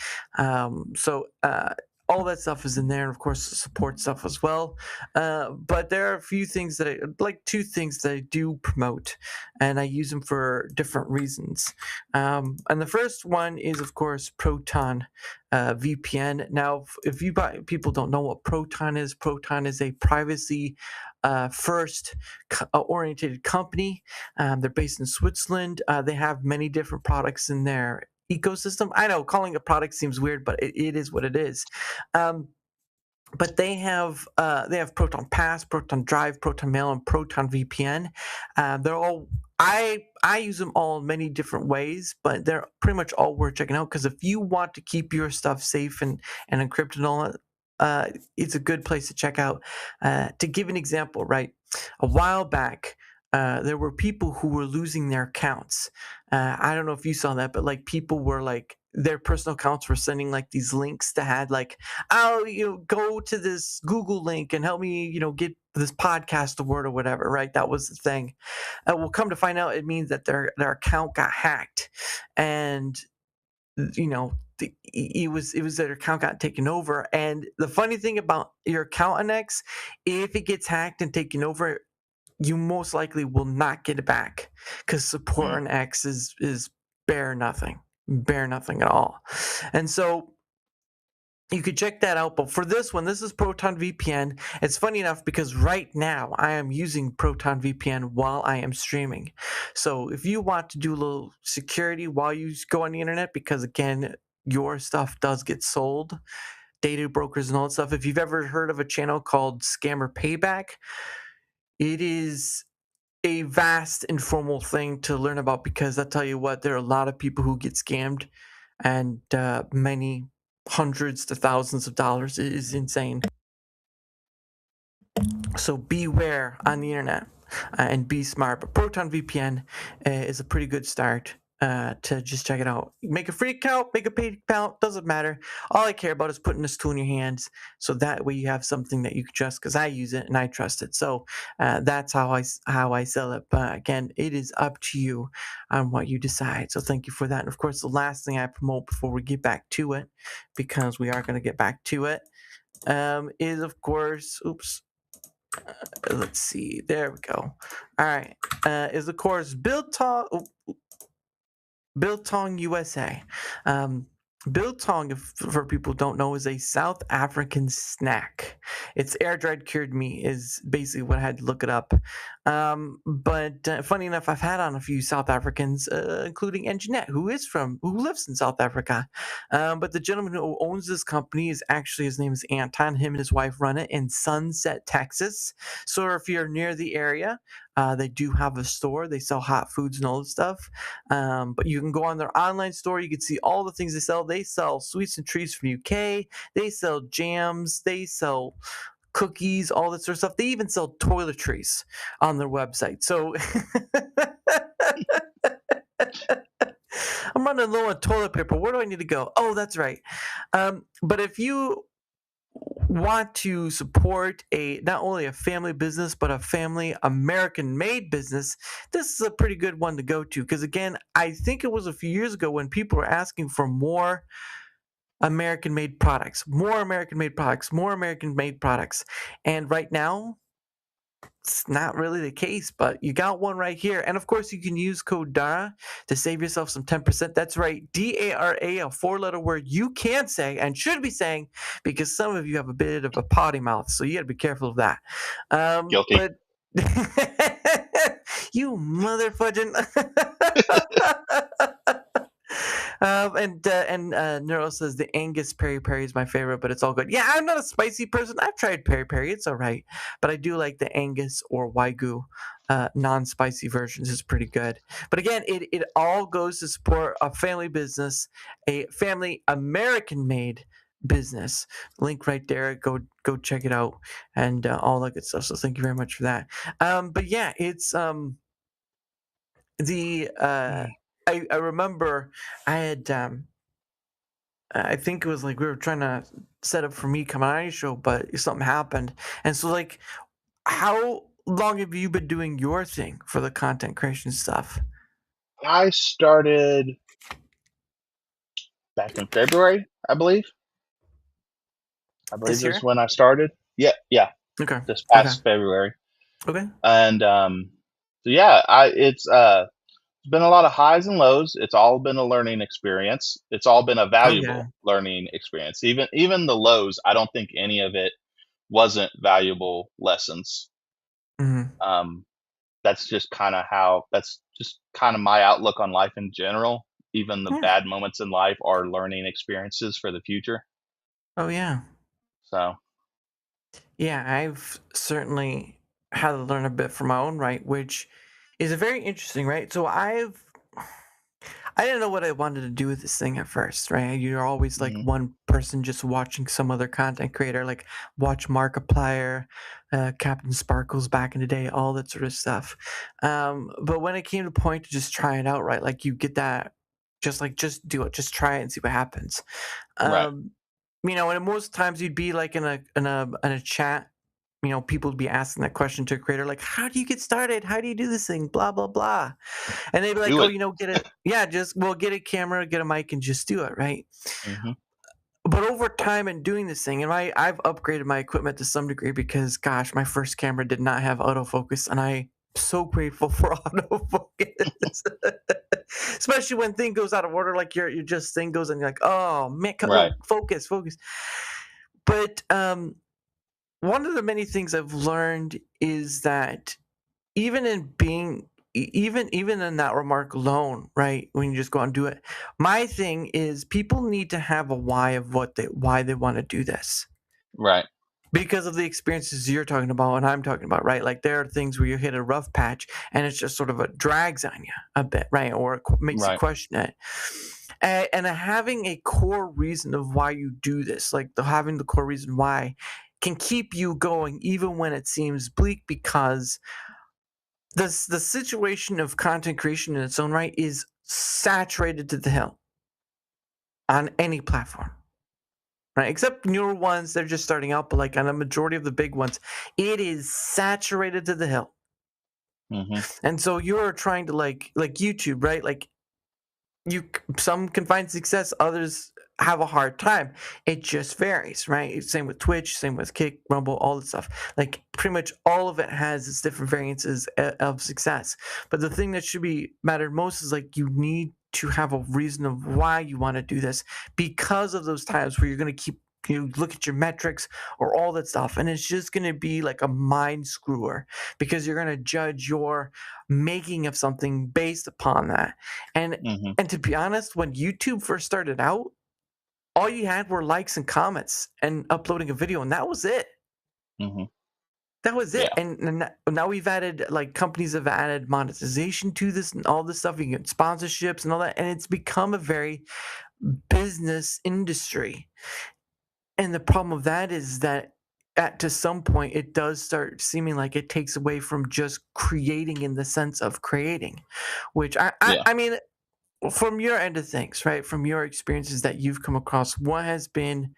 All that stuff is in there, and of course, the support stuff as well. But there are a few things that like 2 things that I do promote, and I use them for different reasons. And the first one is, of course, Proton VPN. Now, if people don't know what Proton is a privacy first oriented company. They're based in Switzerland. They have many different products in their ecosystem. I know calling a product seems weird, but it is what it is. But they have Proton Pass, Proton Drive, Proton Mail, and Proton VPN. They're all I use them all in many different ways, but they're pretty much all worth checking out because if you want to keep your stuff safe and encrypted and all that, it's a good place to check out. To give an example, right, a while back. There were people who were losing their accounts. I don't know if you saw that, but like people were like their personal accounts were sending like these links that had like, oh, go to this Google link and help me, get this podcast award or whatever, right? That was the thing. Well, come to find out, it means that their account got hacked, and it was their account got taken over. And the funny thing about your account on X, if it gets hacked and taken over, you most likely will not get it back because support Mm. on X is bare nothing at all. And so you could check that out. But for this one, this is Proton VPN. It's funny enough because right now I am using Proton VPN while I am streaming. So if you want to do a little security while you go on the internet, because again, your stuff does get sold, data brokers and all that stuff. If you've ever heard of a channel called Scammer Payback, it is a vast informal thing to learn about because I tell you what, there are a lot of people who get scammed, and many hundreds to thousands of dollars. It is insane. So beware on the internet and be smart. But Proton VPN is a pretty good start to just check it out. Make a free account, make a paid account, doesn't matter. All I care about is putting this tool in your hands, so that way you have something that you can trust. Because I use it and I trust it. So that's how I sell it. But again, it is up to you on what you decide. So thank you for that. And of course, the last thing I promote before we get back to it, because we are going to get back to it, is of course, let's see. There we go. All right. Is of course Biltong USA. Biltong, for people who don't know, is a South African snack. It's air dried cured meat is basically what I had to look it up. But funny enough, I've had on a few South Africans, including Anjanette, who lives in South Africa. But the gentleman who owns this company is actually, his name is Anton. Him and his wife run it in Sunset, Texas. So if you're near the area, they do have a store. They sell hot foods and all that stuff. But you can go on their online store. You can see all the things they sell. They sell sweets and treats from UK. They sell jams. They sell cookies, all that sort of stuff. They even sell toiletries on their website. So I'm running low on toilet paper. Where do I need to go? Oh, that's right. But if you want to support not only a family business but a family American made business, this is a pretty good one to go to, because again, I think it was a few years ago when people were asking for more American made products, and right now it's not really the case, but you got one right here. And of course, you can use code DARA to save yourself some 10%. That's right, DARA, a 4-letter word you can say and should be saying, because some of you have a bit of a potty mouth, so you got to be careful of that. Guilty. But you mother fudging. And Neuro says the Angus peri peri is my favorite, but it's all good. Yeah, I'm not a spicy person. I've tried peri peri; it's all right, but I do like the Angus or Wagyu non-spicy versions. Is pretty good. But again, it all goes to support a family business, a family American-made business. Link right there. Go check it out and all that good stuff. So thank you very much for that. But yeah, it's the I remember I had I think it was like we were trying to set up for me coming on your show, but something happened. And so like, how long have you been doing your thing for the content creation stuff? I started back in February, I believe. I believe This this is year? when I started. Yeah, Okay. this Okay. past February. Okay. And so yeah, it's been a lot of highs and lows. It's all been a learning experience. It's all been a Oh yeah. valuable learning experience. Even the lows, I don't think any of it wasn't valuable lessons. Hmm. Um, that's just kind of my outlook on life in general. Even the Yeah. bad moments in life are learning experiences for the future. Oh yeah. So Yeah, I've certainly had to learn a bit from my own right, which is a very interesting, right? So I didn't know what I wanted to do with this thing at first, right? You're always like mhm, one person just watching some other content creator, like watch Markiplier, Captain Sparkles back in the day, all that sort of stuff. But when it came to point to just try it out, right? Like you get that, just do it, just try it and see what happens. right, Um, and most times you'd be like in a chat, people would be asking that question to a creator, like, how do you get started? How do you do this thing? Blah, blah, blah. And they'd be like, do oh, it. get it. Yeah, get a camera, get a mic, and just do it, right? Hmm. But over time in doing this thing, and I've upgraded my equipment to some degree because, gosh, my first camera did not have autofocus, and I'm so grateful for autofocus. Especially when thing goes out of order, like your just thing goes and you're like, oh man, Right, focus, focus. But one of the many things I've learned is that even in being even in that remark alone, right? When you just go out and do it, my thing is people need to have a why of why they want to do this. right. because of the experiences you're talking about and I'm talking about, right? Like there are things where you hit a rough patch and it's just sort of a drags on you a bit, right? Or it makes you Right. question it. And having a core reason of why you do this, like having the core reason why, can keep you going even when it seems bleak because the situation of content creation in its own right is saturated to the hill on any platform, right? Except newer ones, they're just starting out, but like on a majority of the big ones, it is saturated to the hill. Hmm. And so you're trying to like YouTube, right? Like some can find success, others have a hard time. It just varies, right? Same with Twitch, same with Kick, Rumble, all that stuff. Like pretty much all of it has its different variances of success. But the thing that should be mattered most is like you need to have a reason of why you want to do this because of those times where you're going to keep you look at your metrics or all that stuff and it's just going to be like a mind screwer because you're going to judge your making of something based upon that. and Hmm. and to be honest, when YouTube first started out, all you had were likes and comments and uploading a video, and that was it. Hmm. That was it. Yeah. And now we've added like companies have added monetization to this and all this stuff. You get sponsorships and all that, and it's become a very business industry. And the problem with that is that at to some point it does start seeming like it takes away from just creating in the sense of creating, which Yeah. I mean, from your end of things, right? From your experiences that you've come across, what has been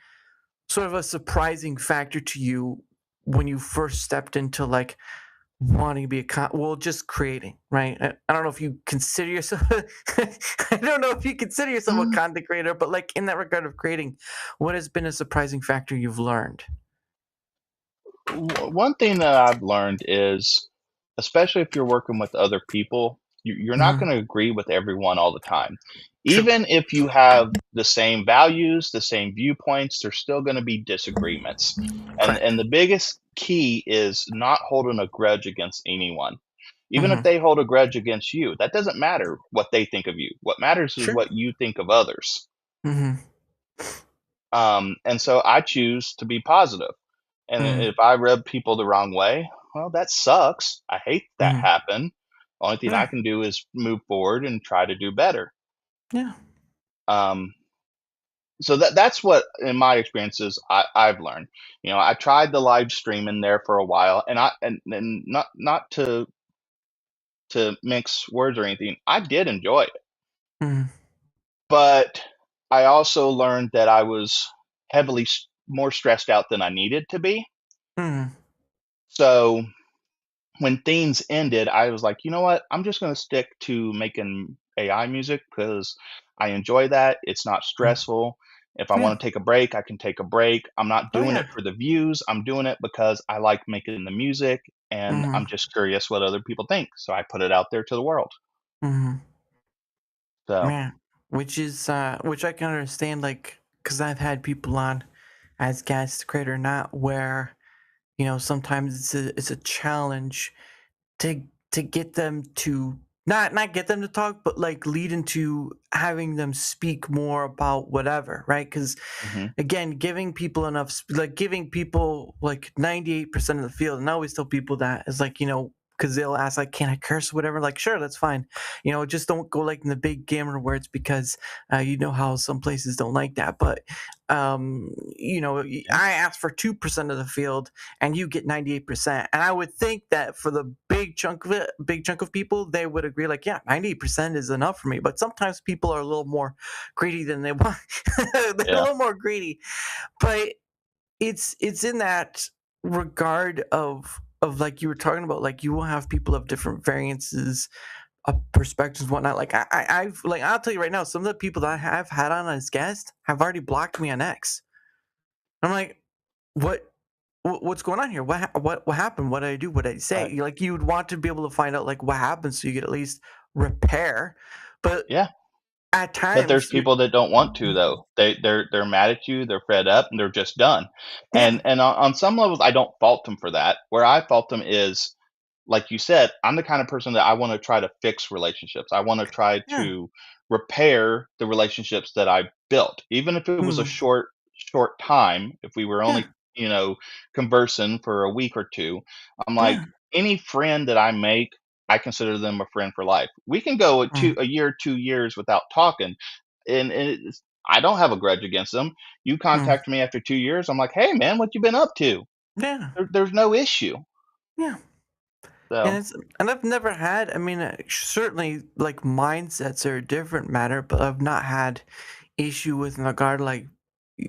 sort of a surprising factor to you when you first stepped into like wanting to be well, just creating, right? I don't know if you consider yourself I don't know if you consider yourself a content creator, but like in that regard of creating, what has been a surprising factor you've learned? One thing that I've learned is, especially if you're working with other people, you're not Hmm. going to agree with everyone all the time. True. Even if you have the same values, the same viewpoints, there's still going to be disagreements. And Correct. the biggest key is not holding a grudge against anyone. Even if Hmm. they hold a grudge against you, that doesn't matter what they think of you. What matters is Sure. what you think of others. Hmm. And so I choose to be positive. And Hmm. if I rub people the wrong way, well, that sucks. I hate that Hmm. happened. Only thing I Yeah. can do is move forward and try to do better. Yeah. Um, so that's what, in my experiences, I've learned. I tried the live stream in there for a while, and and not to mix words or anything. I did enjoy it, Hmm. but I also learned that I was heavily more stressed out than I needed to be. Hmm. So when things ended, I was like, you know what? I'm just going to stick to making AI music because I enjoy that. It's not stressful. If I Yeah. want to take a break, I can take a break. I'm not Oh doing yeah. it for the views. I'm doing it because I like making the music and Hmm. I'm just curious what other people think. So I put it out there to the world. Hmm. So, Man, which I can understand, like, because I've had people on as guest creator, not where sometimes it's a challenge to get them to not get them to talk, but like lead into having them speak more about whatever, right? Because hmm. again, giving people like giving people like 98% of the field, and I always tell people that is like because they'll ask like, can I curse or whatever, like sure, that's fine, just don't go like in the big gamer words because how some places don't like that, but Yeah. I ask for 2% of the field and you get 98%, and I would think that for the big chunk of people, they would agree like, yeah, 98% is enough for me, but sometimes people are a little more greedy than they want. They're a Yeah. little more greedy, but it's in that regard of like you were talking about, like you will have people of different variances of perspectives, whatnot. Like I've like I'll tell you right now, some of the people that I have had on as guests have already blocked me on X. I'm like, what? What's going on here? What happened? What did I do? What did I say? Right. Like you would want to be able to find out like what happened so you could at least repair. But Yeah. at But there's times, people that don't want to though. They're mad at you, they're fed up, and they're just done. yeah, And on some levels, I don't fault them for that. Where I fault them is, like you said, I'm the kind of person that I want to try to fix relationships. I want to try yeah, to repair the relationships that I built, even if it was a mm, short time. If we were yeah, only conversing for a week or two. I'm like, Yeah. any friend that I make, I consider them a friend for life. We can go Mm. a year, 2 years without talking, and I don't have a grudge against them. You Mm. contact me after 2 years, I'm like, hey man, what you been up to? Yeah. There's no issue. Yeah. And So it's and I've never had. I mean, certainly like mindsets are a different matter, but I've not had issue with in regard like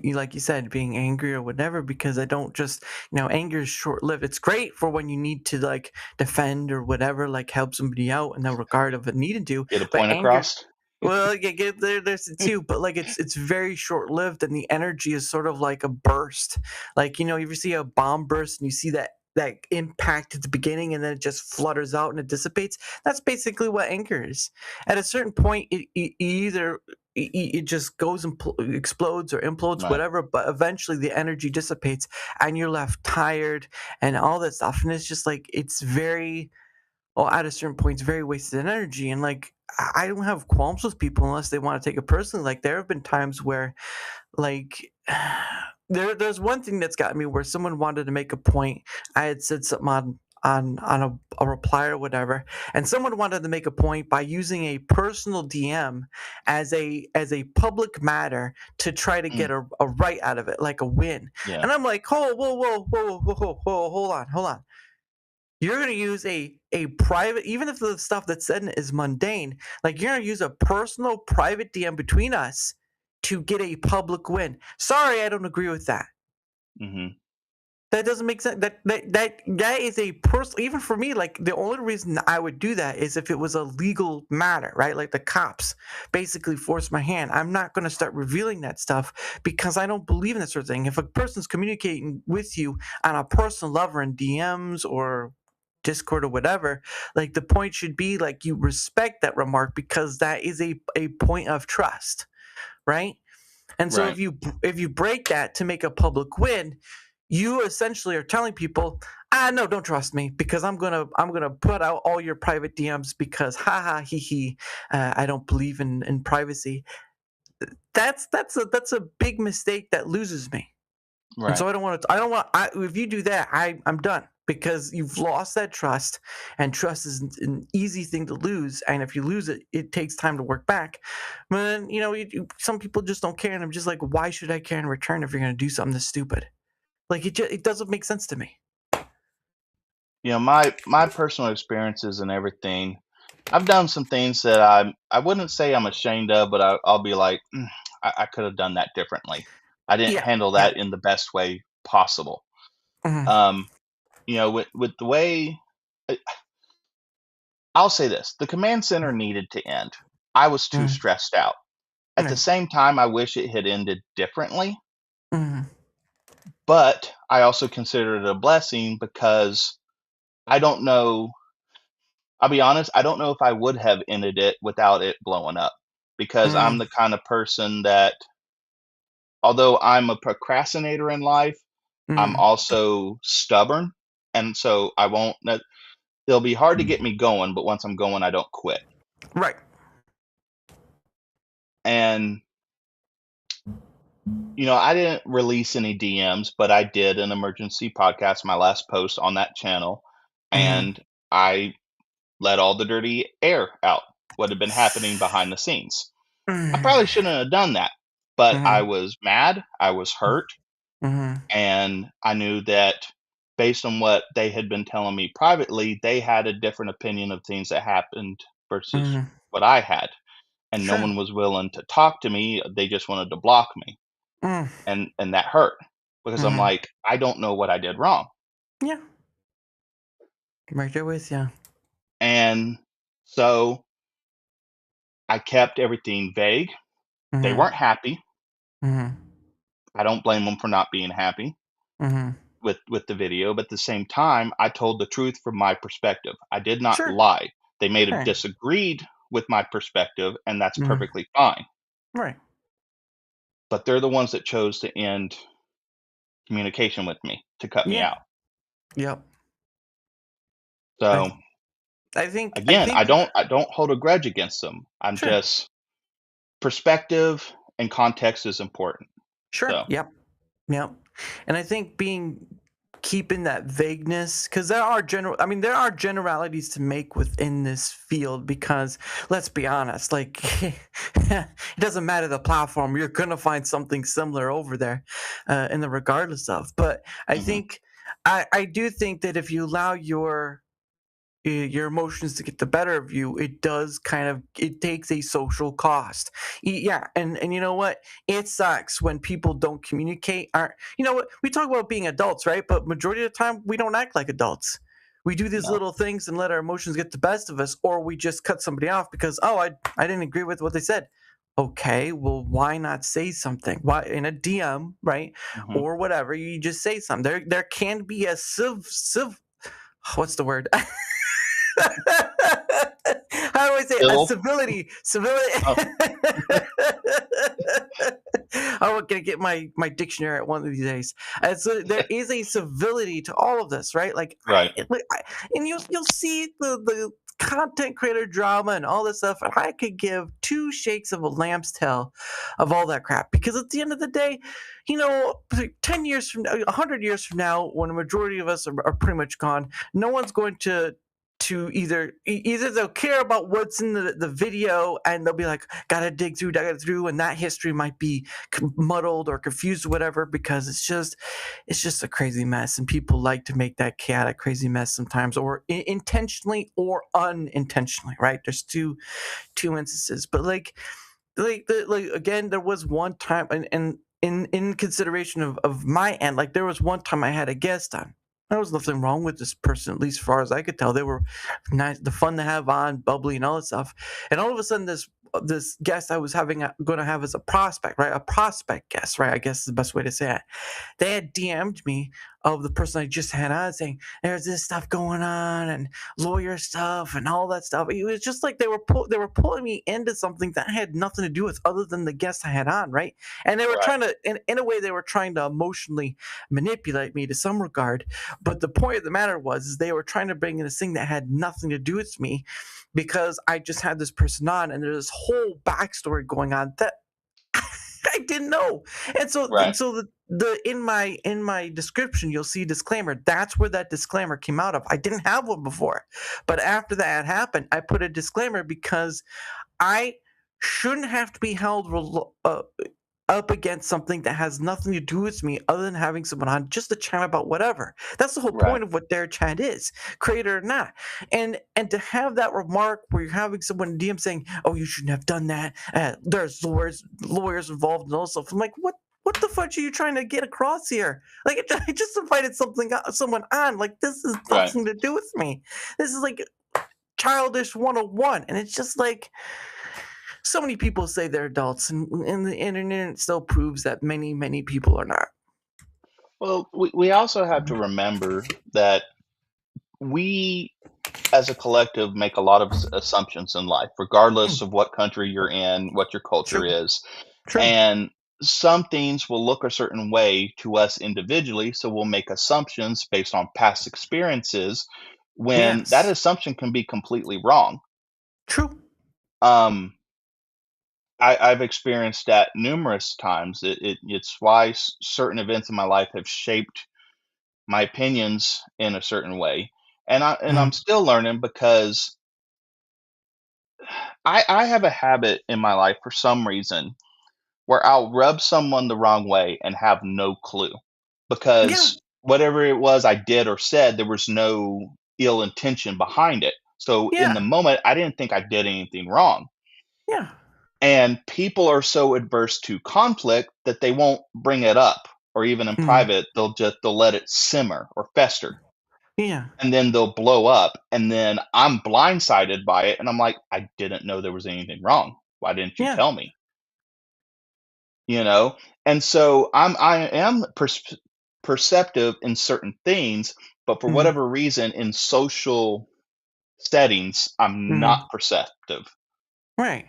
like you said, being angry or whatever, because I don't just anger is short lived. It's great for when you need to like defend or whatever, like help somebody out in the regard of it needed to. get a But point anger, across. well, yeah, there's it too, but like it's very short lived, and the energy is sort of like a burst. Like you ever see a bomb burst and you see that impact at the beginning and then it just flutters out and it dissipates. That's basically what anger is. At a certain point, it either it just goes and explodes or implodes, Right. whatever. But eventually, the energy dissipates and you're left tired and all that stuff. And it's just like it's very well, at a certain point, it's very wasted energy. And like, I don't have qualms with people unless they want to take it personally. Like, there have been times where, like, there's one thing that's gotten me where someone wanted to make a point. I had said something on a reply or whatever, and someone wanted to make a point by using a personal DM as a public matter to try to Mm, get a right out of it, like a win. yeah. And I'm like, whoa, whoa, whoa, whoa, whoa, whoa, whoa, hold on. You're gonna use a private, even if the stuff that's said is mundane, like you're gonna use a personal private DM between us to get a public win. Sorry, I don't agree with that. Hmm. That doesn't make sense. That is a personal. Even for me, like the only reason I would do that is if it was a legal matter, right? Like the cops basically forced my hand. I'm not going to start revealing that stuff because I don't believe in that sort of thing. If a person's communicating with you on a personal level in DMs or Discord or whatever, like the point should be like you respect that remark because that is a point of trust, right? And so Right. if you break that to make a public win, you essentially are telling people, no, don't trust me because I'm gonna put out all your private DMs because ha ha he he, I don't believe in privacy. That's a big mistake that loses me. And Right. so I don't want if you do that, I'm done because you've lost that trust, and trust is an easy thing to lose. And if you lose it, it takes time to work back. But then, some people just don't care, and I'm just like, why should I care in return if you're going to do something that's stupid? Like it doesn't make sense to me. My personal experiences and everything. I've done some things that I wouldn't say I'm ashamed of, but I'll be like, I could have done that differently. I didn't Yeah, handle yeah. that in the best way possible. Hmm. Um, with the way, I- I'll say this: the command center needed to end. I was too Hmm. stressed out. At the Right. same time, I wish it had ended differently, Hmm. but I also consider it a blessing because I don't know. I'll be honest, I don't know if I would have ended it without it blowing up because I'm Hmm. the kind of person that, although I'm a procrastinator in life, I'm Hmm. also stubborn. And so I won't, it'll be hard to get me going, but once I'm going, I don't quit. Right. And, I didn't release any DMs, but I did an emergency podcast, my last post on that channel. Hmm. And I let all the dirty air out, what had been happening behind the scenes. I Hmm. probably shouldn't have done that, but I Hmm. was mad, I was hurt, Hmm. and I knew that based on what they had been telling me privately, they had a different opinion of things that happened versus Hmm. what I had. And no Sure. one was willing to talk to me. They just wanted to block me. Mm. And that hurt because I'm Hmm. like, I don't know what I did wrong. Yeah. Right there with you. And so I kept everything vague. They Hmm. weren't happy. Hmm. I don't blame them for not being happy Hmm. with the video, but at the same time, I told the truth from my perspective. I did not Sure. lie. They may have Right. disagreed with my perspective, and that's Mhm. perfectly fine. Right. But they're the ones that chose to end communication with me, to cut me Yeah. out. Yep. I So I again, think I don't hold a grudge against them. I'm sure. just perspective and context is important. Sure. So Yep. Yep. And I think keeping that vagueness, because there are there are generalities to make within this field, because let's be honest, like it doesn't matter the platform, you're gonna find something similar over there, in the regardless of. But I Hmm. think I do think that if you allow your emotions to get the better of you, it does kind of, it takes a social cost. Yeah, and you know what? It sucks when people don't communicate. Aren't You know what? We talk about being adults, right? But majority of the time, we don't act like adults. We do these No. little things and let our emotions get the best of us, or we just cut somebody off because, oh, I didn't agree with what they said. Okay, well, why not say something? Why in a DM, right, Hmm. or whatever? You just say something. There can be a what's the word? How do I say it? A Ill. civility. Oh, I'm gonna get my dictionary at one of these days. And so there is a civility to all of this, right? right. And you'll see the content creator drama and all this stuff. And I could give two shakes of a lamb's tail of all that crap, because at the end of the day, 10 years from now, 100 years from now, when a majority of us are pretty much gone, no one's going to either they'll care about what's in the video, and they'll be like, gotta dig through, and that history might be muddled or confused or whatever, because it's just a crazy mess, and people like to make that chaotic crazy mess sometimes, or intentionally or unintentionally, right? There's two instances. But like again, there was one time, and in consideration of my end, like there was one time I had a guest on. There was nothing wrong with this person, at least as far as I could tell. They were nice, the fun to have on, bubbly, and all that stuff. And all of a sudden, this guest I was going to have as a prospect, right? A prospect guest, right? I guess is the best way to say it. They had DM'd me of the person I just had on, saying there's this stuff going on and lawyer stuff and all that stuff. It was just like they were pulling me into something that had nothing to do with other than the guest I had on, right? And they were Right. trying to, in a way, they were trying to emotionally manipulate me to some regard. But the point of the matter was, is they were trying to bring in this thing that had nothing to do with me, because I just had this person on, and there's this whole backstory going on that I didn't know. And Right. so the in my description, you'll see disclaimer. That's where that disclaimer came out of. I didn't have one before, but after that happened, I put a disclaimer, because I shouldn't have to be held up against something that has nothing to do with me, other than having someone on just to chat about whatever. That's the whole Right. point of what DaraChat is, creator or not. And to have that remark where you're having someone in DM saying, "Oh, you shouldn't have done that. There's lawyers involved and all stuff." I'm like, what the fuck are you trying to get across here? Like, I just invited someone on. Like, this is Right. nothing to do with me. This is like childish 101. And it's just like, so many people say they're adults, and the internet still proves that many people are not. Well, we also have to Mhm. remember that we as a collective make a lot of assumptions in life, regardless Mm, of what country you're in, what your culture true, is. true. And some things will look a certain way to us individually, so we'll make assumptions based on past experiences when that Yes, assumption can be completely wrong. true. Um, I've experienced that numerous times. It's why certain events in my life have shaped my opinions in a certain way, and I'm Mhm. still learning because I have a habit in my life for some reason where I'll rub someone the wrong way and have no clue, Yeah, because whatever it was I did or said, there was no ill intention behind it. So in the yeah, moment, I didn't think I did anything wrong. yeah, And people are so adverse to conflict that they won't bring it up, or even in mhm, private, they'll let it simmer or fester, yeah, and then they'll blow up, and then I'm blindsided by it, and I'm like, I didn't know there was anything wrong. Why didn't you yeah, tell me? You know? And so I am perceptive in certain things, but for mhm, whatever reason in social settings, I'm not mhm. perceptive. Right.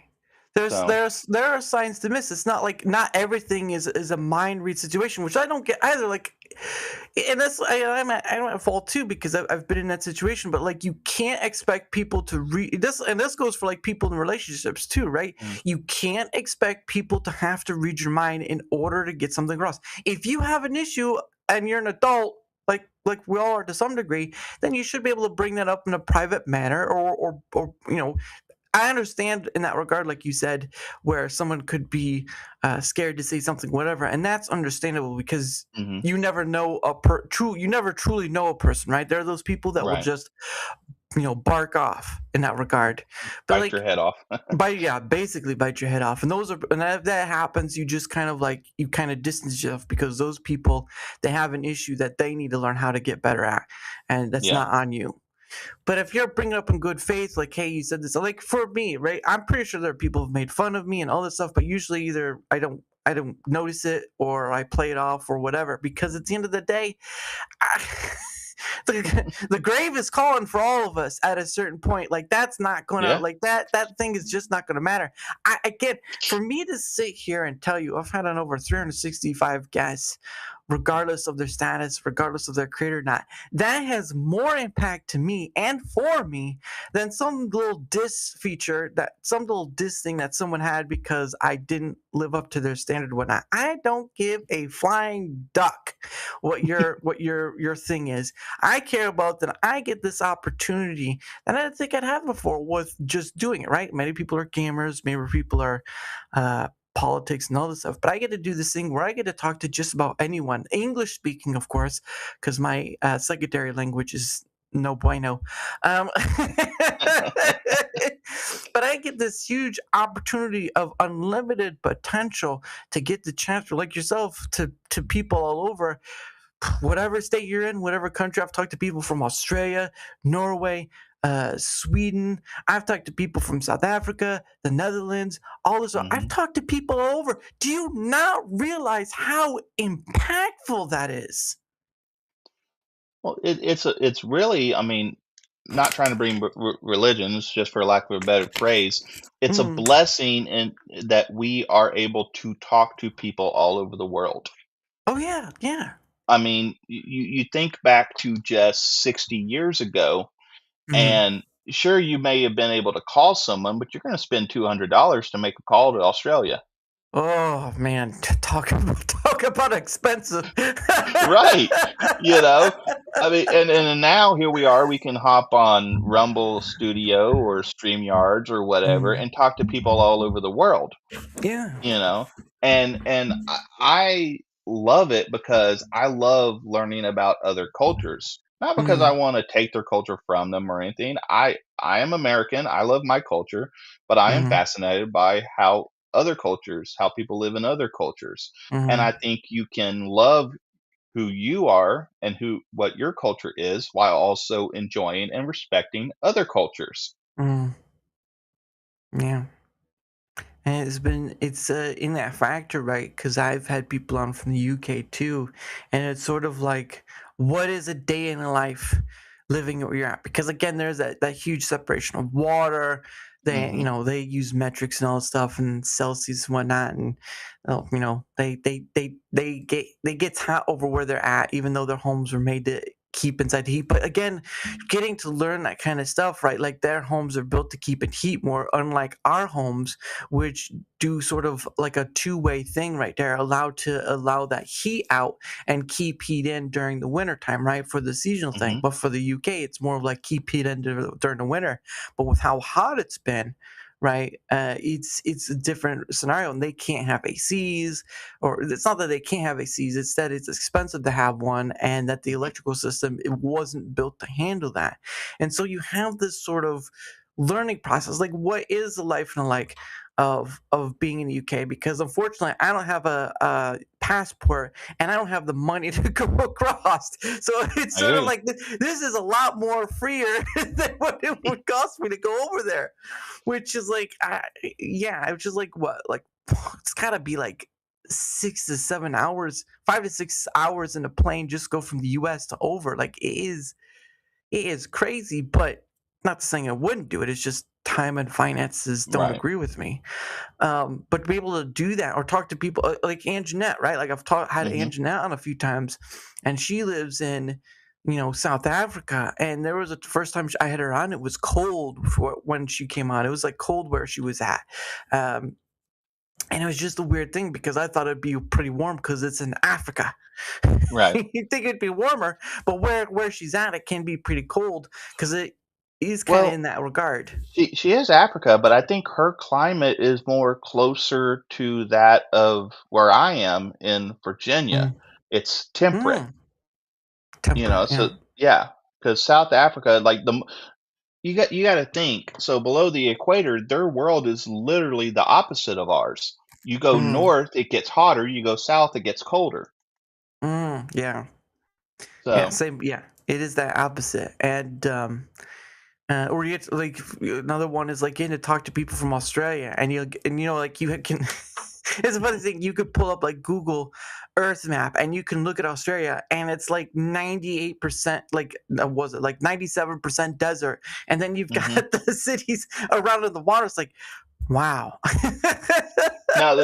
So, there are signs to miss. It's not like not everything is a mind read situation, which I don't get either. Like, and that's I'm at fault too because I've been in that situation. But like, you can't expect people to read this, and this goes for like people in relationships too, right? mm, You can't expect people to have to read your mind in order to get something across. If you have an issue and you're an adult. Like we all are to some degree, then you should be able to bring that up in a private manner, or I understand in that regard, like you said, where someone could be scared to say something, whatever, and that's understandable because mhm, you never know you never truly know a person, right? There are those people that will right. just bark off in that regard, but Bite your like head off. basically bite your head off, and if that happens, you just kind of like you kind of distance yourself because those people they have an issue that they need to learn how to get better at, and that's Yeah, not on you. But if you're bringing up in good faith, like, hey, you said this, like for me, right? I'm pretty sure there are people who've made fun of me and all this stuff, but usually either I don't notice it or I play it off or whatever. Because at the end of the day, I, the grave is calling for all of us at a certain point. Like that's not gonna yeah, like that thing is just not gonna matter. I get for me to sit here and tell you I've had on over 365 guests regardless of their status, regardless of their creator or not. That has more impact to me and for me than some little some little diss thing that someone had because I didn't live up to their standard or whatnot. I don't give a flying duck what your thing is. I care about that I get this opportunity that I didn't think I'd have before with just doing it, right? Many people are gamers, maybe people are politics and all this stuff. But I get to do this thing where I get to talk to just about anyone, English speaking, of course, because my secondary language is no bueno. Um, but I get this huge opportunity of unlimited potential to get the chance, for like yourself, to people all over whatever state you're in, whatever country. I've talked to people from Australia, Norway, Sweden. I've talked to people from South Africa, the Netherlands, all this. I've mhm. talked to people all over. Do you not realize how impactful that is? Well, it's really, I mean, not trying to bring religions, just for lack of a better phrase. It's a Mm. blessing in that we are able to talk to people all over the world. Oh yeah, yeah. I mean, you think back to just 60 years ago, Mm. and sure, you may have been able to call someone, but you're going to spend $200 to make a call to Australia. Oh man, talk about expensive. Right. You know, I mean, and now here we are, we can hop on Rumble Studio or StreamYards or whatever Mm. and talk to people all over the world, Yeah. you know? And I love it because I love learning about other cultures. Not because I Mm. want to take their culture from them or anything. I am American. I love my culture, but I am Mm. fascinated by how other cultures, how people live in other cultures. And I Mm. think you can love who you are and who what your culture is while also enjoying and respecting other cultures. Mm. Yeah. And it's in that factor, right? Because I've had people on from the UK too, and it's sort of like, what is a day in the life living where you're at? Because again, there's that huge separation of water. Mhm. They use metrics and all this stuff and Celsius and whatnot, and they get hot over where they're at, even though their homes were made to keep inside the heat. But again, getting to learn that kind of stuff, right? Like their homes are built to keep in heat more, unlike our homes which do sort of like a two-way thing right there, allowed to allow that heat out and keep heat in during the winter time, right? For the seasonal thing. Mhm. But for the UK, it's more of like keep heat in during the winter. But with how hot it's been, right? It's a different scenario, and they can't have ACs, or it's not that they can't have ACs. It's that it's expensive to have one, and that the electrical system it wasn't built to handle that. And so you have this sort of learning process. Like, what is the life and like of being in the UK? Because unfortunately, I don't have a passport and I don't have the money to go across. So it's I sort hear of you. like this is a lot more freer than what it would cost me to go over there, which is like, yeah, which is like what, like it's got to be like 6 to 7 hours, 5 to 6 hours in a plane just go from the U.S. to over. Like it is crazy, but not saying I wouldn't do it. It's just time and finances don't Right. agree with me. But to be able to do that or talk to people like Anjanette, right? Like had Hmm. Anjanette on a few times, and she lives in, South Africa. And there was first time I had her on, it was cold when she came on. It was like cold where she was at. Um, and it was just a weird thing because I thought it'd be pretty warm because it's in Africa. Right. You'd think it'd be warmer, but where she's at, it can be pretty cold because it is kind of Well, in that regard. she is Africa, but I think her climate is more closer to that of where I am in Virginia. Mm. It's temperate, Mm. Temperate, so yeah. yeah, because South Africa, like you got to think. So below the equator, their world is literally the opposite of ours. You go Mm. north, it gets hotter. You go south, it gets colder. Yeah. Yeah, So same. Yeah, it is that opposite. And or you get like another one is like getting to talk to people from Australia, and like can. It's a funny thing. You could pull up like Google Earth map, and you can look at Australia, and it's like 98%, like was it like 97% desert, and then you've got hmm the cities around in the water. It's like, wow. now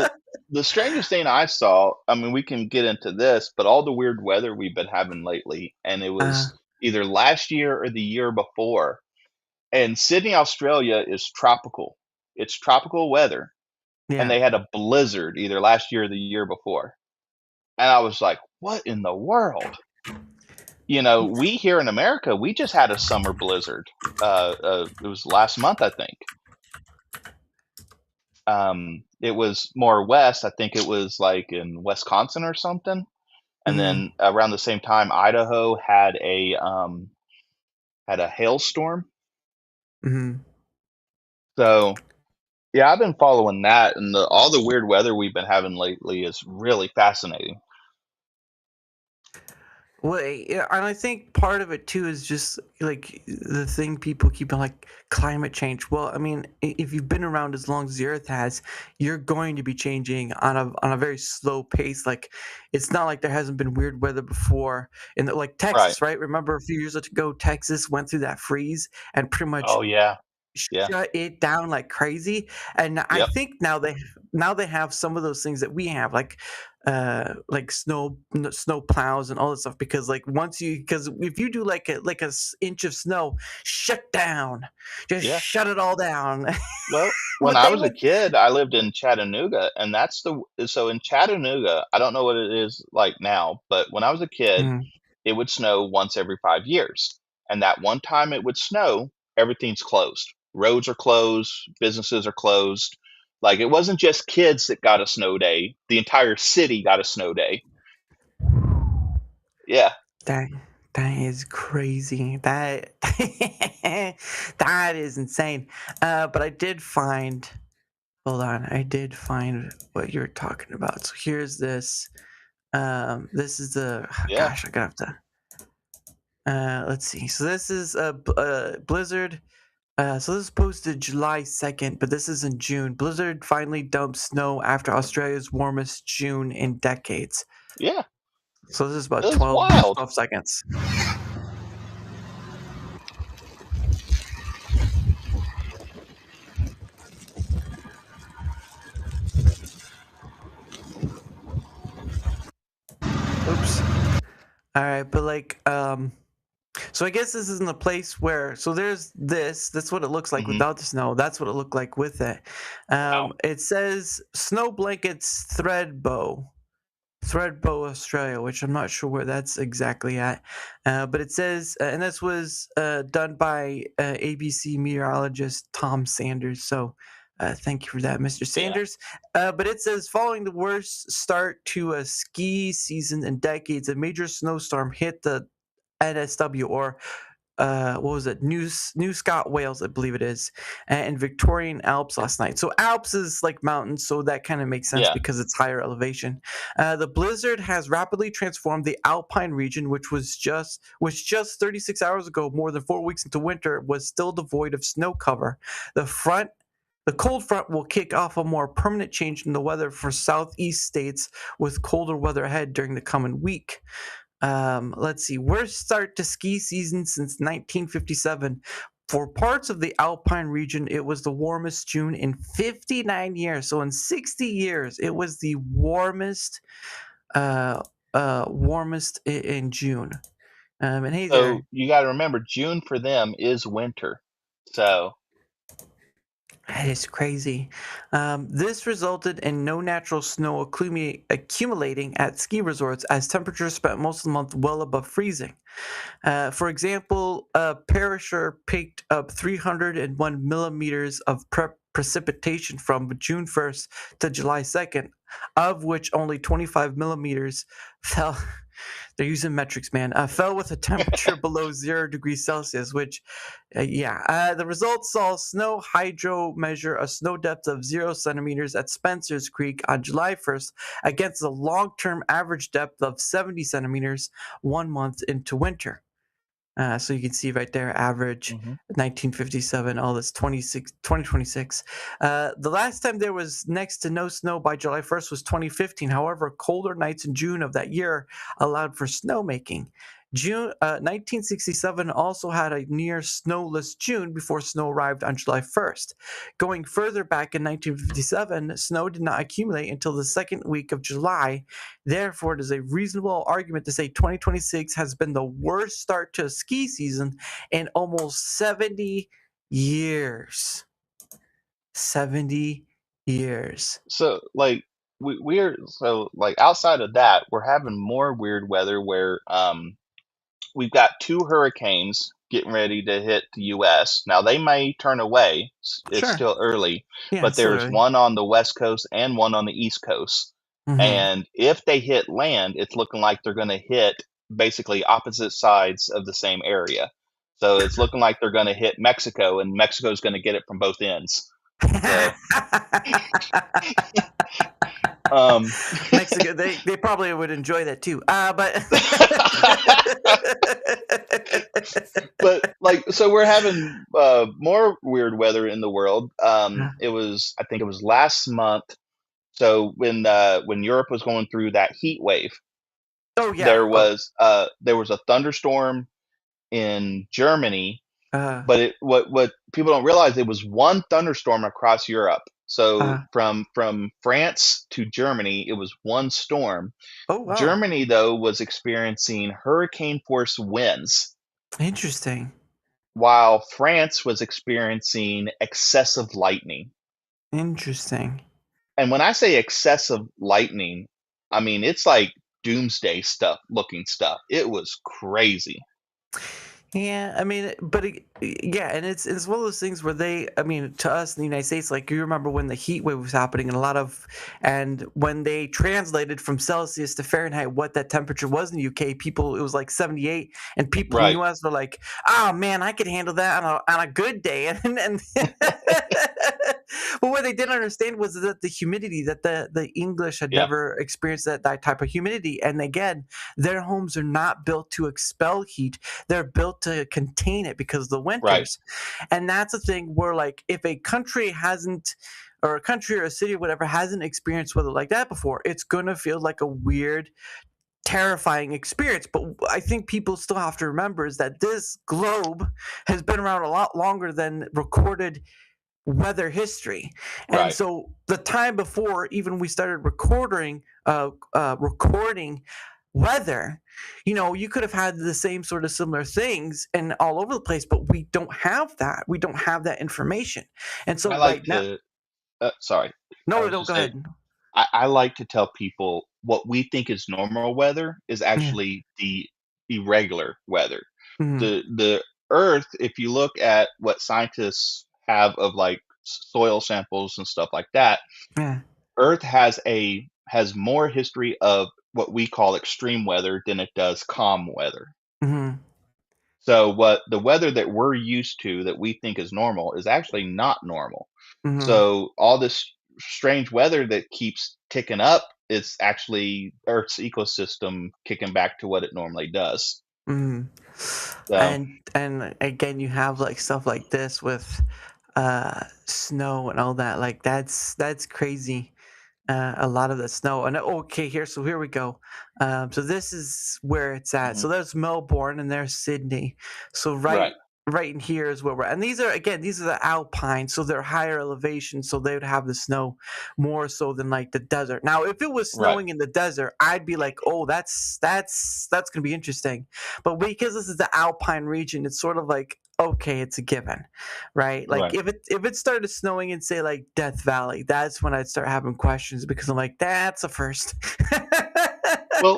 the strangest thing I saw. I mean, we can get into this, but all the weird weather we've been having lately, and it uh, was either last year or the year before. And Sydney, Australia is tropical. It's tropical weather, and yeah. they had a blizzard either last year or the year before. And I was like, "What in the world?" We here in America, we just had a summer blizzard. It was last month, I think. It was more west. I think it was like in Wisconsin or something. And Mm, then around the same time, Idaho had a hailstorm. mm. So yeah, I've been following that, and all the weird weather we've been having lately is really fascinating. Well, yeah, and I think part of it too is just like the thing people keep on like climate change. Well, I mean, if you've been around as long as the Earth has, you're going to be changing on a very slow pace. Like, it's not like there hasn't been weird weather before in like Right. Texas, right? Remember a few years ago, Texas went through that freeze and pretty much Oh yeah. Yeah. shut it down like crazy. And I Yep. think now they have some of those things that we have, like snow plows and all this stuff, because like because if you do like a inch of snow, shut down, just Yeah. shut it all down. Well, when But I they was a would. kid, I lived in Chattanooga, and so in Chattanooga, I don't know what it is like now, but when I was a kid, Mm. it would snow once every 5 years. And that one time it would snow, everything's closed. Roads are closed, businesses are closed. Like it wasn't just kids that got a snow day, the entire city got a snow day. Yeah. that that is crazy. That is insane. But I did find. Hold on, I did find what you're talking about. So here's this. This is the Yeah. gosh. I gotta have to. Let's see. So this is a blizzard. So this is posted July 2nd, but this is in June. Blizzard finally dumps snow after Australia's warmest June in decades. Yeah. So this is about It was 12, wild. 12 seconds. Oops. All right, but so I guess this isn't a place where. So there's this. That's what it looks like Hmm. without the snow. That's what it looked like with it. Wow. It says snow blankets Threadbow, Australia, which I'm not sure where that's exactly at. But it says, and this was done by ABC meteorologist Tom Sanders. So thank you for that, Mr. Yeah. Sanders. But it says, following the worst start to a ski season in decades, a major snowstorm hit the NSW, or what was it? New Scott Wales, I believe it is, and Victorian Alps last night. So Alps is like mountains, so that kind of makes sense Yeah. because it's higher elevation. The blizzard has rapidly transformed the Alpine region, which just 36 hours ago, more than 4 weeks into winter, was still devoid of snow cover. The front. The cold front will kick off a more permanent change in the weather for southeast states, with colder weather ahead during the coming week. Let's see. Worst start to ski season since 1957. for parts of the Alpine region, it was the warmest June in 59 years. So in 60 years, it was the warmest, warmest in June. And hey there, So you got to remember, June for them is winter. So that is crazy. This resulted in no natural snow accumulating at ski resorts as temperatures spent most of the month well above freezing. For example, Perisher picked up 301 millimeters of precipitation from June 1st to July 2nd, of which only 25 millimeters fell. They're using metrics, man. Fell with a temperature below 0 degrees Celsius, which, the results saw snow hydro measure a snow depth of 0 centimeters at Spencer's Creek on July 1st against a long term average depth of 70 centimeters 1 month into winter. So you can see right there, average Mhm. 1957, all this 2026. The last time there was next to no snow by July 1st was 2015. However, colder nights in June of that year allowed for snowmaking. 1967 also had a near snowless June before snow arrived on July 1st. Going further back in 1957, snow did not accumulate until the second week of July. Therefore, it is a reasonable argument to say 2026 has been the worst start to a ski season in almost 70 years. 70 years. so like we're so like outside of that, we're having more weird weather where we've got two hurricanes getting ready to hit the US. Now they may turn away. It's Sure. still early, Yeah, but it's still there's early. one on the West Coast and one on the East Coast. Mm-hmm. And if they hit land, it's looking like they're going to hit basically opposite sides of the same area. So it's looking like they're going to hit Mexico, and Mexico's going to get it from both ends. So, um, Mexico, they probably would enjoy that too. But but like, so we're having more weird weather in the world. It was, I think it was last month. So when Europe was going through that heat wave, oh yeah. there was a thunderstorm in Germany, Uh, but what people don't realize, it was one thunderstorm across Europe. So uh, from France to Germany, it was one storm. oh wow, Germany though was experiencing hurricane force winds, interesting, while France was experiencing excessive lightning. interesting. And when I say excessive lightning, I mean it's like doomsday stuff looking stuff. It was crazy. Yeah, I mean, but yeah, and it's one of those things where I mean, to us in the United States, like you remember when the heat wave was happening, and when they translated from Celsius to Fahrenheit what that temperature was in the UK, people it was like 78, and people in the Right, US were like, "Oh man, I could handle that on a good day," and but what they didn't understand was that the humidity that the English had yeah, never experienced that type of humidity, and again, their homes are not built to expel heat, they're built to contain it because of the right, winters. And that's a thing where, like, if a country hasn't, or a country or a city or whatever hasn't experienced weather like that before, it's going to feel like a weird, terrifying experience. But I think people still have to remember is that this globe has been around a lot longer than recorded weather history. And right. so the time before even we started recording weather, you could have had the same sort of similar things and all over the place, but we don't have that. We don't have that information. And I so right like now, to sorry, I no, was no, just go saying, ahead. I like to tell people what we think is normal weather is Yeah. actually the irregular weather. Mhm. The Earth, if you look at what scientists have of like soil samples and stuff like that, Yeah. Earth has more history of what we call extreme weather than it does calm weather. Mhm. So what the weather that we're used to that we think is normal is actually not normal. Mhm. So all this strange weather that keeps ticking up is actually Earth's ecosystem kicking back to what it normally does. Mhm. So And again, you have like stuff like this with snow and all that. Like that's crazy. A lot of the snow. And okay, here we go. So this is where it's at. mhm, So there's Melbourne and there's Sydney. So right, right in here is where we're and these are the alpine, so they're higher elevation, so they would have the snow more so than like the desert. Now if it was Right. snowing in the desert, I'd be like, oh, that's gonna be interesting. But because this is the alpine region, it's sort of like, okay, it's a given, right? Like Right. if it started snowing in, say, like Death Valley, that's when I'd start having questions because I'm like, that's a first. Well,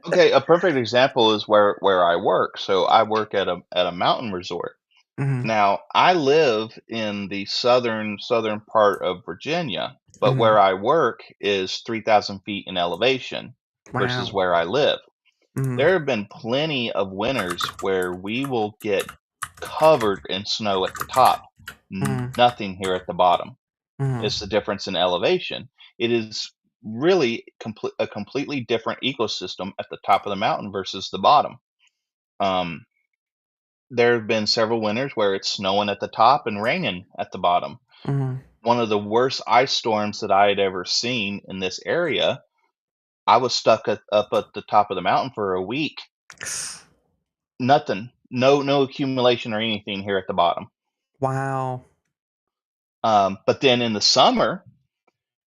okay, a perfect example is where I work. So I work at a mountain resort. Hmm. Now, I live in the southern part of Virginia, but where Hmm. I work is 3,000 feet in elevation versus Wow. where I live. Hmm. There have been plenty of winters where we will get covered in snow at the top, Hmm. nothing here at the bottom. Hmm. It's the difference in elevation. It is really a completely different ecosystem at the top of the mountain versus the bottom. Um, there have been several winters where it's snowing at the top and raining at the bottom. Hmm. One of the worst ice storms that I had ever seen in this area, I was stuck up at the top of the mountain for a week. Nothing, no accumulation or anything here at the bottom. Wow. But then in the summer,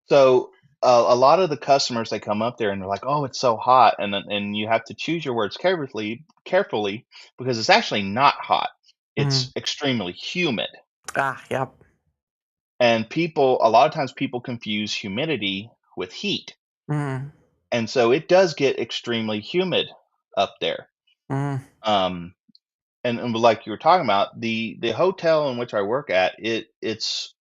so a lot of the customers they come up there and they're like, "Oh, it's so hot," and you have to choose your words carefully because it's actually not hot. It's Mhm. extremely humid. Ah, yep. And a lot of times people confuse humidity with heat. Mhm. And so it does get extremely humid up there. Mhm. Um, and like you were talking about, the hotel in which I work at, it's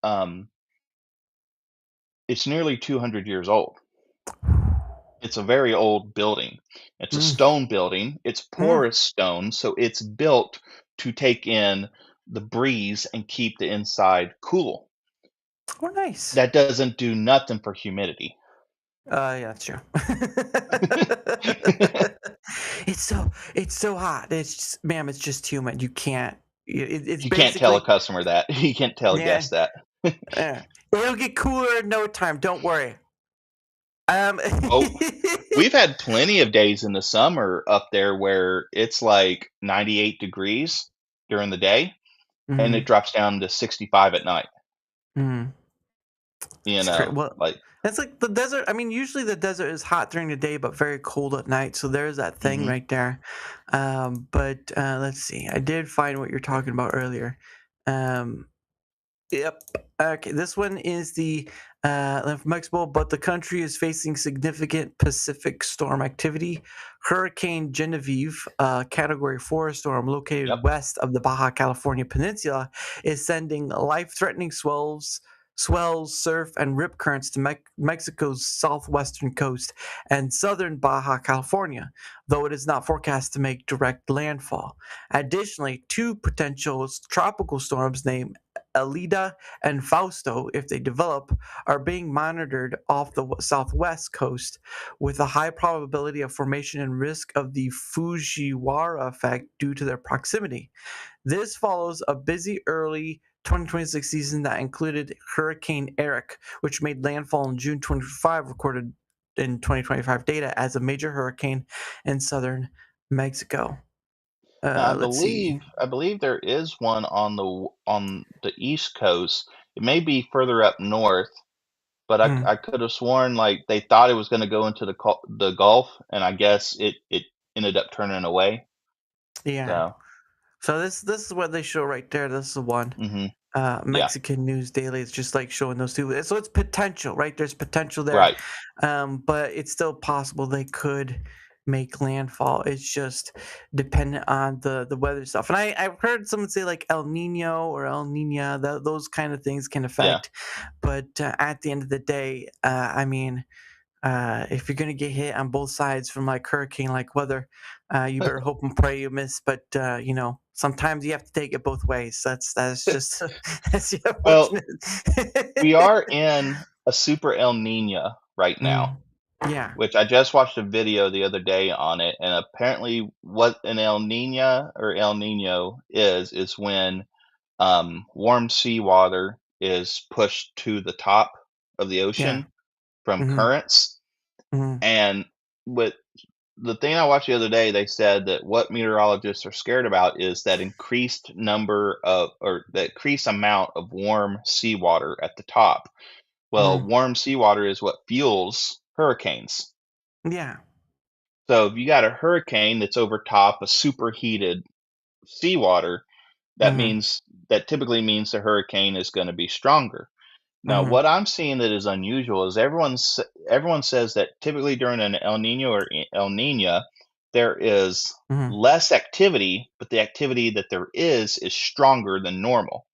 nearly 200 years old. It's a very old building. It's a Mm. stone building. It's Mm. porous stone, so it's built to take in the breeze and keep the inside cool. Oh, nice. That doesn't do nothing for humidity. Yeah, that's true. It's so hot. It's just, ma'am, it's just humid. You can't. It's You can't tell a basically, customer that. You can't tell a yeah. guest that. It'll get cooler in no time. Don't worry. Um. Oh, we've had plenty of days in the summer up there where it's like 98 degrees during the day and it Mhm. drops down to 65 at night, Mhm. you It's great. know, Well, like it's like the desert. I mean, usually the desert is hot during the day, but very cold at night. So there's that thing mhm. right there. But let's see. I did find what you're talking about earlier. Um, Yep. Okay, this one is the from Mexico, but the country is facing significant Pacific storm activity. Hurricane Genevieve, Category 4 storm Yep. located west of the Baja California Peninsula, is sending life-threatening swells, surf, and rip currents to Mexico's southwestern coast and southern Baja California, though it is not forecast to make direct landfall. Additionally, two potential tropical storms named Alida and Fausto, if they develop, are being monitored off the southwest coast with a high probability of formation and risk of the Fujiwara effect due to their proximity. This follows a busy early 2026 season that included Hurricane Eric, which made landfall in June 25, recorded in 2025 data as a major hurricane in southern Mexico. Now Let's see. I believe there is one on the East Coast. It may be further up north, but Hmm. I could have sworn like they thought it was going to go into the Gulf, and I guess it ended up turning away. Yeah. So, So this is what they show right there. This is the one. mhm. Yeah. Mexican News Daily is just like showing those two. So it's potential, right? There's potential there, Right. but it's still possible they could make landfall. It's just dependent on the weather stuff. And I've heard someone say like El Nino or El Nina, those kind of things can Yeah. affect. But at the end of the day, I mean, if you're gonna get hit on both sides from like hurricane like weather, you better hope and pray you miss. But sometimes you have to take it both ways. That's just that's the Well, we unfortunate. are in a super El Nina right now, Mm, yeah, which I just watched a video the other day on it, and apparently what an El Nina or El Nino is when warm seawater is pushed to the top of the yeah. ocean from Hmm. currents, Hmm. and with the thing I watched the other day, they said that what meteorologists are scared about is that increased number of, or the increased amount of warm seawater at the top. Well, Mhm. warm seawater is what fuels hurricanes. Yeah. So if you got a hurricane that's over top of superheated seawater, Mhm. that typically means the hurricane is going to be stronger. Now, Mhm. what I'm seeing that is unusual is everyone says that typically during an El Nino or El Nina, there is Mhm. less activity, but the activity that there is stronger than normal.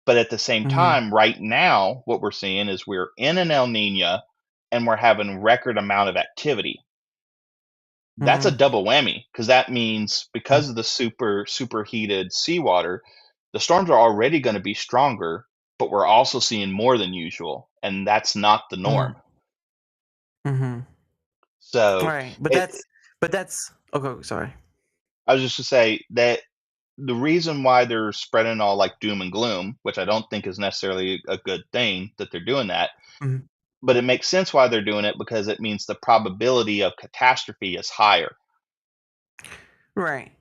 But at the same Mhm. time, right now, what we're seeing is we're in an El Nina and we're having record amount of activity. That's a Mhm. double whammy because that means because of the superheated seawater, the storms are already going to be stronger, but we're also seeing more than usual, and that's not the norm. Mhm. Mhm. So Right. it, But that's okay. Sorry. I was just to say that the reason why they're spreading all like doom and gloom, which I don't think is necessarily a good thing that they're doing that, Mhm. but it makes sense why they're doing it because it means the probability of catastrophe is higher. Right.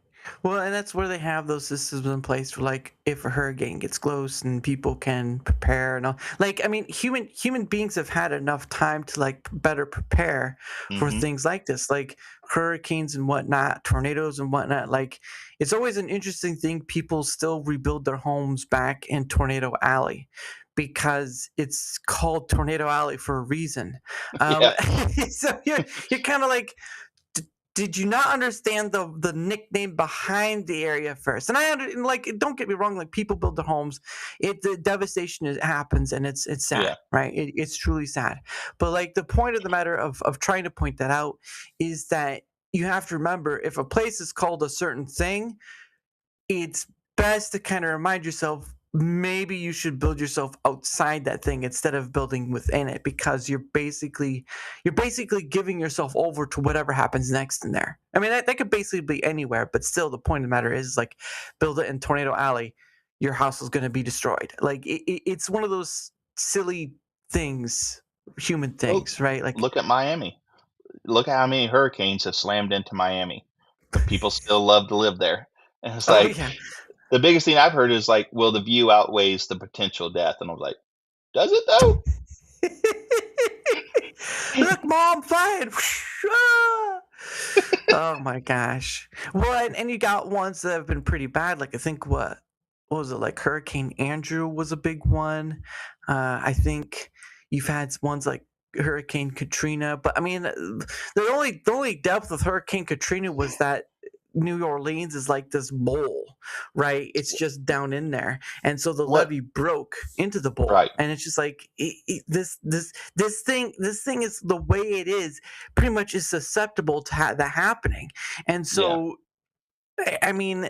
Well, and that's where they have those systems in place for like if a hurricane gets close and people can prepare and all. Like, I mean, human beings have had enough time to like better prepare for Hmm. things like this, like hurricanes and whatnot, tornadoes and whatnot. Like, it's always an interesting thing. People still rebuild their homes back in Tornado Alley because it's called Tornado Alley for a reason. Um, Yeah, so you're kind of like, did you not understand the nickname behind the area first? And like, don't get me wrong, like people build their homes, the devastation happens, and it's sad, yeah. right? It's truly sad. But like the point of the matter of trying to point that out is that you have to remember if a place is called a certain thing, it's best to kind of remind yourself maybe you should build yourself outside that thing instead of building within it because you're basically giving yourself over to whatever happens next in there. I mean that could basically be anywhere, but still the point of the matter is like build it in Tornado Alley, your house is going to be destroyed. Like it's one of those silly things, human Well, things, right? Like, look at Miami. Look at how many hurricanes have slammed into Miami, but people still love to live there. And it's oh like yeah. the biggest thing I've heard is like, "Well, the view outweighs the potential death," and I was like, "Does it though?" Look, mom, flying. Ah! Oh my gosh. Well, and you got ones that have been pretty bad. Like I think what was it, like Hurricane Andrew was a big one. I think you've had ones like Hurricane Katrina, but I mean, the only depth of Hurricane Katrina was that New Orleans is like this bowl, right? It's just down in there, and so the What? levee broke into the bowl, Right. and it's just like this thing is the way it is. Pretty much is susceptible to that happening, and Yeah. so I mean,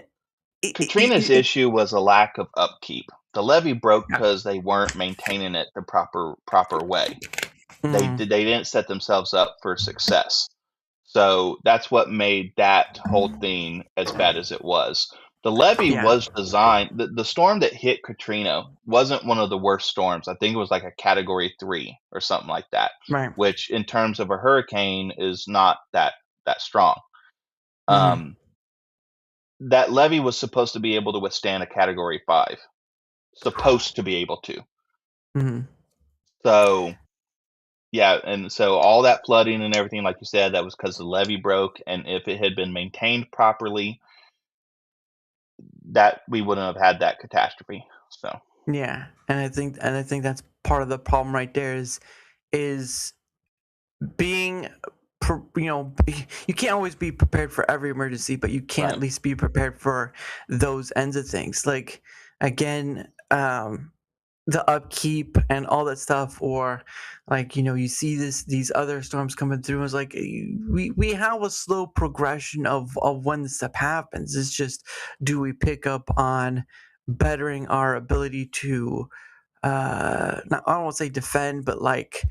Katrina's issue was a lack of upkeep. The levee broke yeah. because they weren't maintaining it the proper way. Mhm. They didn't set themselves up for success. So that's what made that whole thing as bad as it was. The levee Yeah. was designed the storm that hit Katrina wasn't one of the worst storms. I think it was like a category 3 or something like that, Right. which in terms of a hurricane is not that strong. Mhm. Um, that levee was supposed to be able to withstand a category 5. Supposed to be able to. Mhm. So, yeah, and so all that flooding and everything, like you said, that was because the levee broke, and if it had been maintained properly, that we wouldn't have had that catastrophe. So, Yeah, and I think that's part of the problem right there is being you can't always be prepared for every emergency, but you can at right. least be prepared for those ends of things. Like again, the upkeep and all that stuff, or like you see these other storms coming through, and it's like we have a slow progression of when this stuff happens. It's just, do we pick up on bettering our ability to not, I don't want to say defend, but like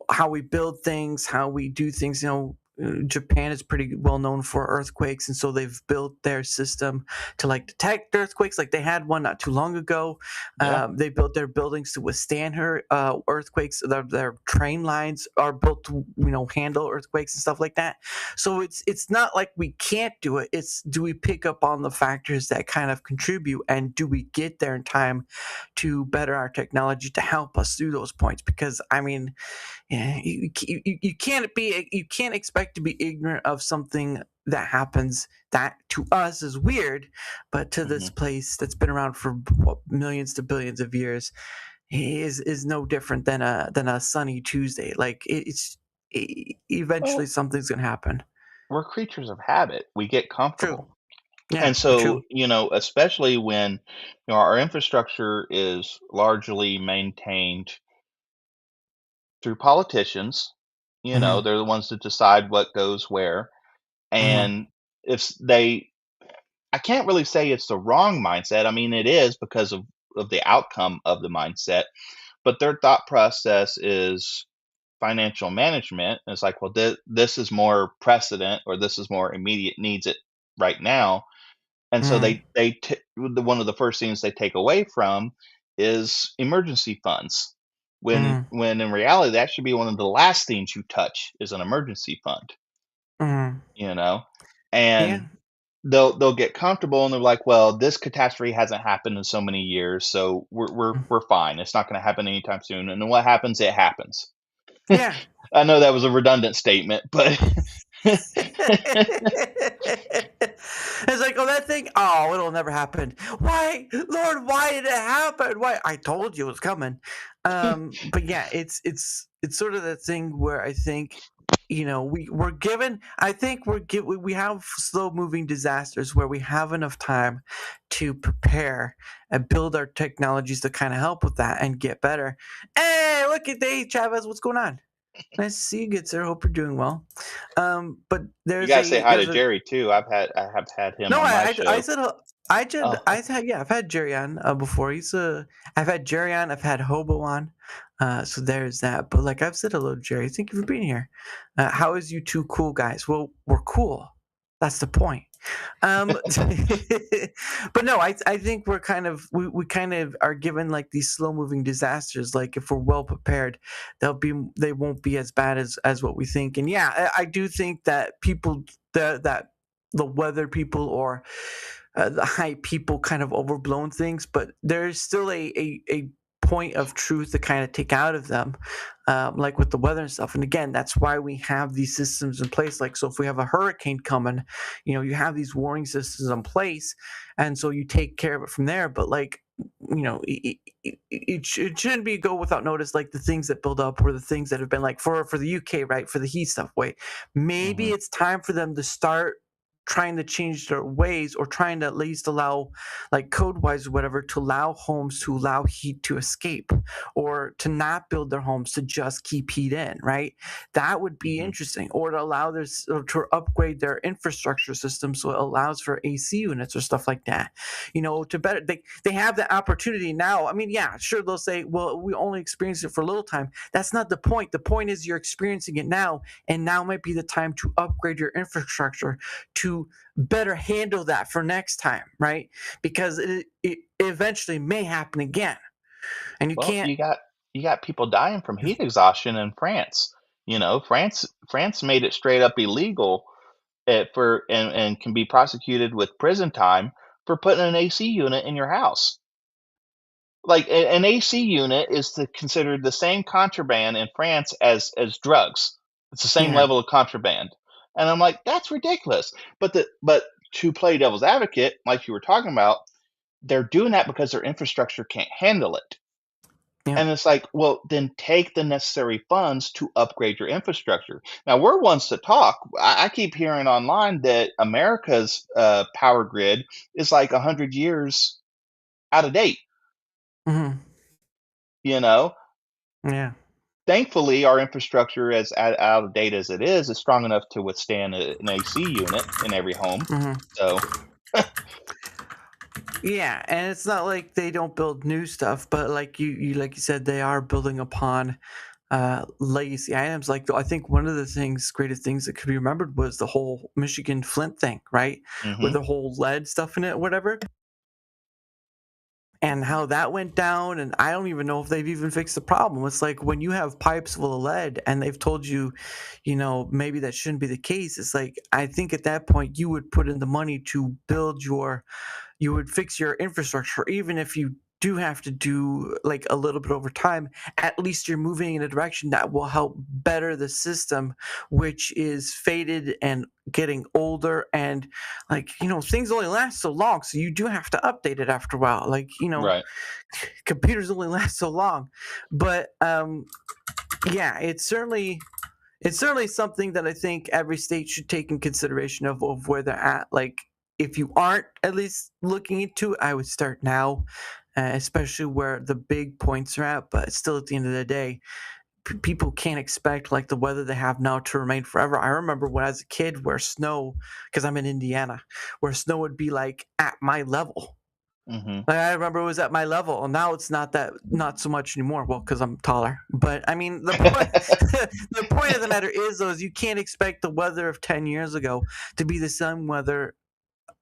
how we build things, how we do things, Japan is pretty well known for earthquakes, and so they've built their system to like detect earthquakes. Like they had one not too long ago. Yeah. They built their buildings to withstand earthquakes. Their train lines are built to handle earthquakes and stuff like that. So it's not like we can't do it. It's, do we pick up on the factors that kind of contribute, and do we get there in time to better our technology to help us through those points? Because I mean, yeah, you can't expect to be ignorant of something that happens that to us is weird, but to this Hmm. place that's been around for what, millions to billions of years is no different than a sunny Tuesday. Like eventually Well, something's gonna happen. we're creatures of habit. We get True. comfortable. Yeah. And so, True. especially when, our infrastructure is largely maintained through politicians, Hmm. they're the ones that decide what goes where. Hmm. And if they, I can't really say it's the wrong mindset. I mean, it is because of the outcome of the mindset, but their thought process is financial management. And it's like, well, this is more precedent, or this is more immediate needs it right now. And so Hmm. one of the first things they take away from is emergency funds. Hmm. When in reality that should be one of the last things you touch is an emergency fund, Hmm. you know? Yeah. And they'll get comfortable and they're like, well, this catastrophe hasn't happened in so many years, so we're fine. It's not going to happen anytime soon. And then what happens? It happens. Yeah. I know that was a redundant statement, but It's like, oh, that thing, oh, it'll never happen. Why, Lord? Why did it happen? Why? I told you it was coming. But yeah, it's sort of the thing where I think, we're given. I think we have slow moving disasters where we have enough time to prepare and build our technologies to kind of help with that and get better. Hey, look at Dave Chavez. What's going on? Nice to see you, good sir. Hope you're doing well. But you gotta say hi to there's a Jerry too. I have had him no. on my I show. said Oh, I said yeah. I've had Jerry on before. I've had Jerry on. I've had Hobo on. So there's that. But like I've said hello, to Jerry. Thank you for being here. How is you two cool guys? Well, we're cool. That's the point. Um, but no, I think we kind of are given like these slow moving disasters. Like if we're well prepared, they won't be as bad as what we think. And yeah, I do think that that the weather people or the hype people kind of overblown things, but there's still a point of truth to kind of take out of them, like with the weather and stuff. And again, that's why we have these systems in place. Like, so if we have a hurricane coming, you have these warning systems in place, and so you take care of it from there. But like, it shouldn't be go without notice. Like the things that build up, or the things that have been like for the UK, right, for the heat stuff. Wait, maybe hmm. it's time for them to start trying to change their ways, or trying to at least allow, like code wise or whatever, to allow homes to allow heat to escape, or to not build their homes to just keep heat in, right? That would be Hmm. interesting. Or to allow or to upgrade their infrastructure system so it allows for AC units or stuff like that. To better, they have the opportunity now. I mean, yeah, sure, they'll say, well, we only experienced it for a little time. That's not the point. The point is you're experiencing it now, and now might be the time to upgrade your infrastructure to better handle that for next time, right? Because it eventually may happen again, and you Well, can't. you got people dying from heat exhaustion in France. France made it straight up illegal for and can be prosecuted with prison time for putting an AC unit in your house. Like an AC unit is considered the same contraband in France as drugs. It's the same Yeah. level of contraband, and I'm like, that's ridiculous. But to play devil's advocate, like you were talking about, they're doing that because their infrastructure can't handle it. Yeah. And it's like, well, then take the necessary funds to upgrade your infrastructure. Now, we're ones to talk. I keep hearing online that America's power grid is like 100 years out of date. Hmm. You know, Yeah. thankfully, our infrastructure, as out of date as it is strong enough to withstand an AC unit in every home. Hmm. So, Yeah, and it's not like they don't build new stuff, but like you said, they are building upon legacy items. Like I think one of the greatest things that could be remembered was the whole Michigan Flint thing, right, with Hmm. the whole lead stuff in it, whatever, and how that went down. And I don't even know if they've even fixed the problem. It's like when you have pipes full of lead and they've told you, maybe that shouldn't be the case. It's like I think at that point you would put in the money to you would fix your infrastructure, even if you do have to do like a little bit over time. At least you're moving in a direction that will help better the system, which is faded and getting older. And like, things only last so long, so you do have to update it after a while. Like, Right. computers only last so long. But yeah, it's certainly something that I think every state should take in consideration of where they're at. Like, if you aren't at least looking into it, I would start now, especially where the big points are at. But still, at the end of the day, people can't expect like the weather they have now to remain forever. I remember when I was a kid, where snow, because I'm in Indiana, where snow would be like at my level. Hmm. Like, I remember it was at my level, and now it's not so much anymore. Well, because I'm taller. But I mean, the point the point of the matter is, though, is you can't expect the weather of 10 years ago to be the same weather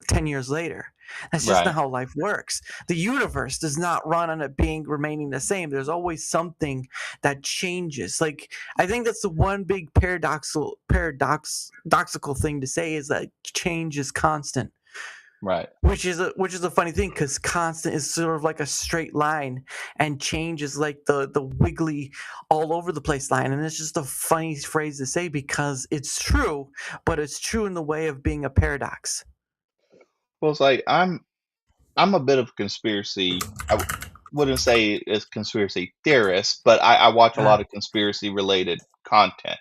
10 years later. That's just not Right. how life works. The universe does not run on it remaining the same. There's always something that changes. Like, I think that's the one big paradoxical thing to say, is that change is constant. Right. Which is a funny thing, because constant is sort of like a straight line, and change is like the wiggly, all over the place line. And it's just a funny phrase to say because it's true, but it's true in the way of being a paradox. Well, it's like I'm a bit of a conspiracy. Wouldn't say it's conspiracy theorist, but I watch a Uh, lot of conspiracy related content,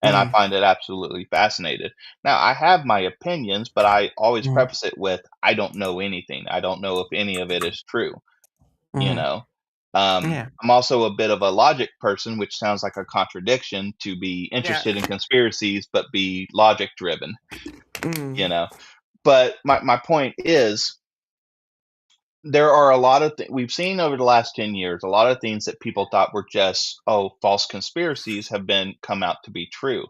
and I mm, find it absolutely fascinating. Now, I have my opinions, but I always mm, preface it with I don't know anything. I don't know if any of it is true. You mm, know, yeah, I'm also a bit of a logic person, which sounds like a contradiction to be yeah, interested in conspiracies but be logic driven. mm, You know, but my point is there are a lot of we've seen over the last 10 years, a lot of things that people thought were just false conspiracies have been come out to be true,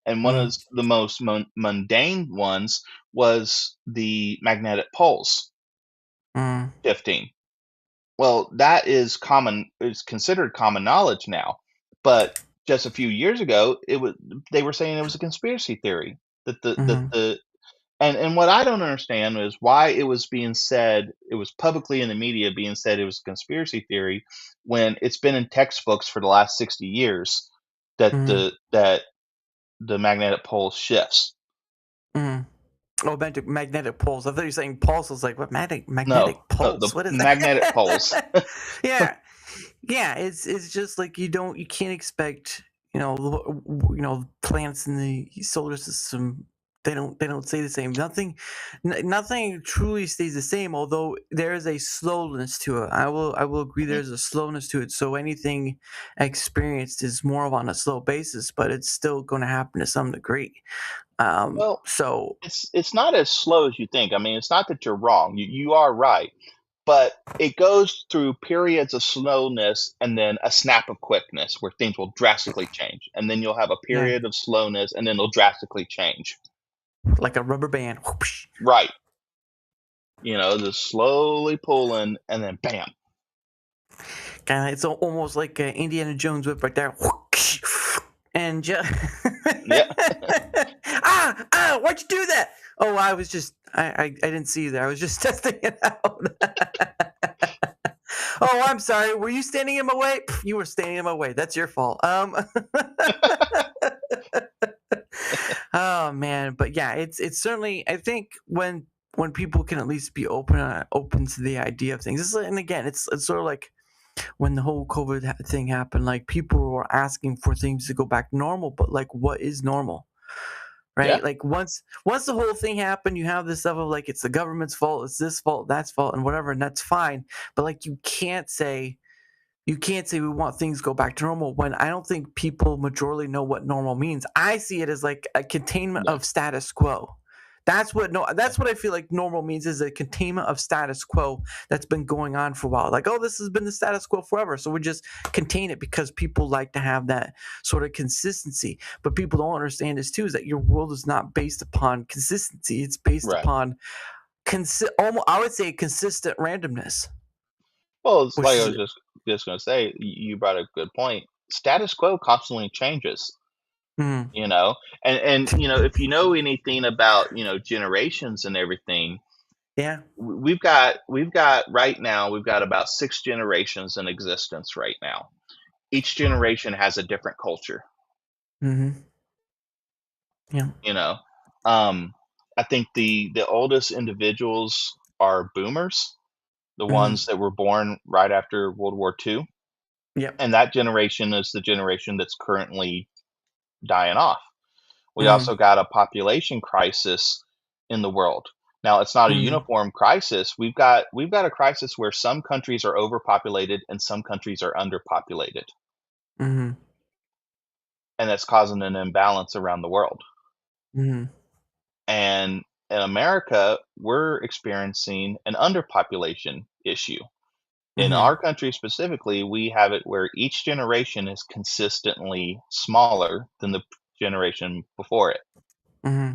and one of mm, the most mundane ones was the magnetic poles mm, shifting. Well, that is considered common knowledge now, but just a few years ago they were saying it was a conspiracy theory, mm, the and what I don't understand is why it was being said, it was publicly in the media being said it was a conspiracy theory when it's been in textbooks for the last 60 years that mm, the magnetic pole shifts. mm. Oh, magnetic poles. I thought you were saying pulse. I was like, what, No, magnetic no, the pulse? What is magnetic poles. that? Yeah, yeah. It's just like you can't expect, planets in the solar system. They don't stay the same. Nothing truly stays the same. Although there is a slowness to it. I will agree. Mhm. There's a slowness to it. So anything experienced is more of on a slow basis, but it's still going to happen to some degree. Well, So it's not as slow as you think. I mean, it's not that you're wrong. You are right, but it goes through periods of slowness and then a snap of quickness where things will drastically change. And then you'll have a yeah, period of slowness and then they'll drastically change. like a rubber band. Whoosh. Right. Just slowly pulling and then bam. Kind of, it's almost like Indiana Jones whip right there. Whoosh. And just Yeah. why'd you do that? Oh, I was just I didn't see you there. I was just testing it out. Oh, I'm sorry. Were you standing in my way? Pff, you were standing in my way. That's your fault. Oh man, but yeah, it's certainly, I think, when people can at least be open to the idea of things. And again, it's sort of like when the whole COVID thing happened. Like, people were asking for things to go back to normal, but like, what is normal? Yeah. Right? Like, once the whole thing happened, you have this stuff of like, it's the government's fault, it's this fault, that's fault, and whatever, and that's fine. But like, you can't say we want things to go back to normal, when I don't think people majorly know what normal means. I see it as like a containment Yeah. of status quo. That's what I feel like normal means, is a containment of status quo that's been going on for a while. Like, oh, this has been the status quo forever, so we just contain it because people like to have that sort of consistency. But people don't understand this too, is that your world is not based upon consistency. It's based Right. upon almost, I would say, consistent randomness, Well, it's which like I is was just gonna say, you brought a good point. Status quo constantly changes, mm, you know? And, if you know anything about, generations and everything, yeah. we've got right now, we've got about 6 generations in existence right now. Each generation has a different culture, Hmm. Yeah. you know? Um, I think the oldest individuals are boomers, the Hmm. ones that were born right after World War II, Yep. and that generation is the generation that's currently dying off. We Hmm. also got a population crisis in the world. Now, it's not a Hmm. uniform crisis. We've got a crisis where some countries are overpopulated and some countries are underpopulated, Hmm. and that's causing an imbalance around the world. Hmm. And in America, we're experiencing an underpopulation issue. In Hmm. our country specifically, we have it where each generation is consistently smaller than the generation before it. Hmm.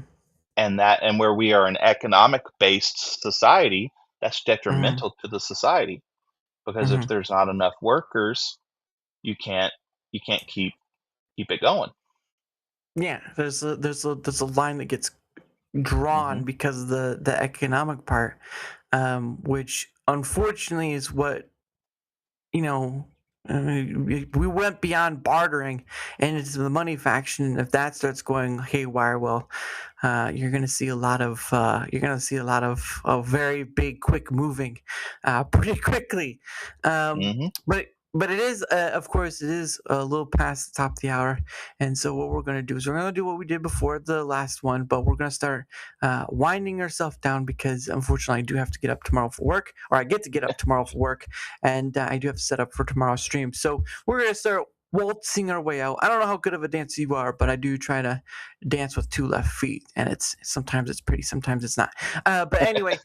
And where we are an economic based society, that's Hmm. detrimental to the society, because if Hmm. there's not enough workers, you can't keep it going. Yeah, there's a line that gets drawn Hmm. because of the economic part, which unfortunately is what, you know, we went beyond bartering and into the money faction. And if that starts going haywire, well, you're gonna see a lot of very big, quick moving, pretty quickly. Hmm. But it is, of course, it is a little past the top of the hour, and so what we're gonna do is we're gonna do what we did before the last one, but we're gonna start winding ourselves down because unfortunately I do have to get up tomorrow for work, or I get to get up tomorrow for work, and I do have to set up for tomorrow's stream. So we're gonna start waltzing our way out. I don't know how good of a dancer you are, but I do try to dance with two left feet, and it's sometimes it's pretty, sometimes it's not. But anyway,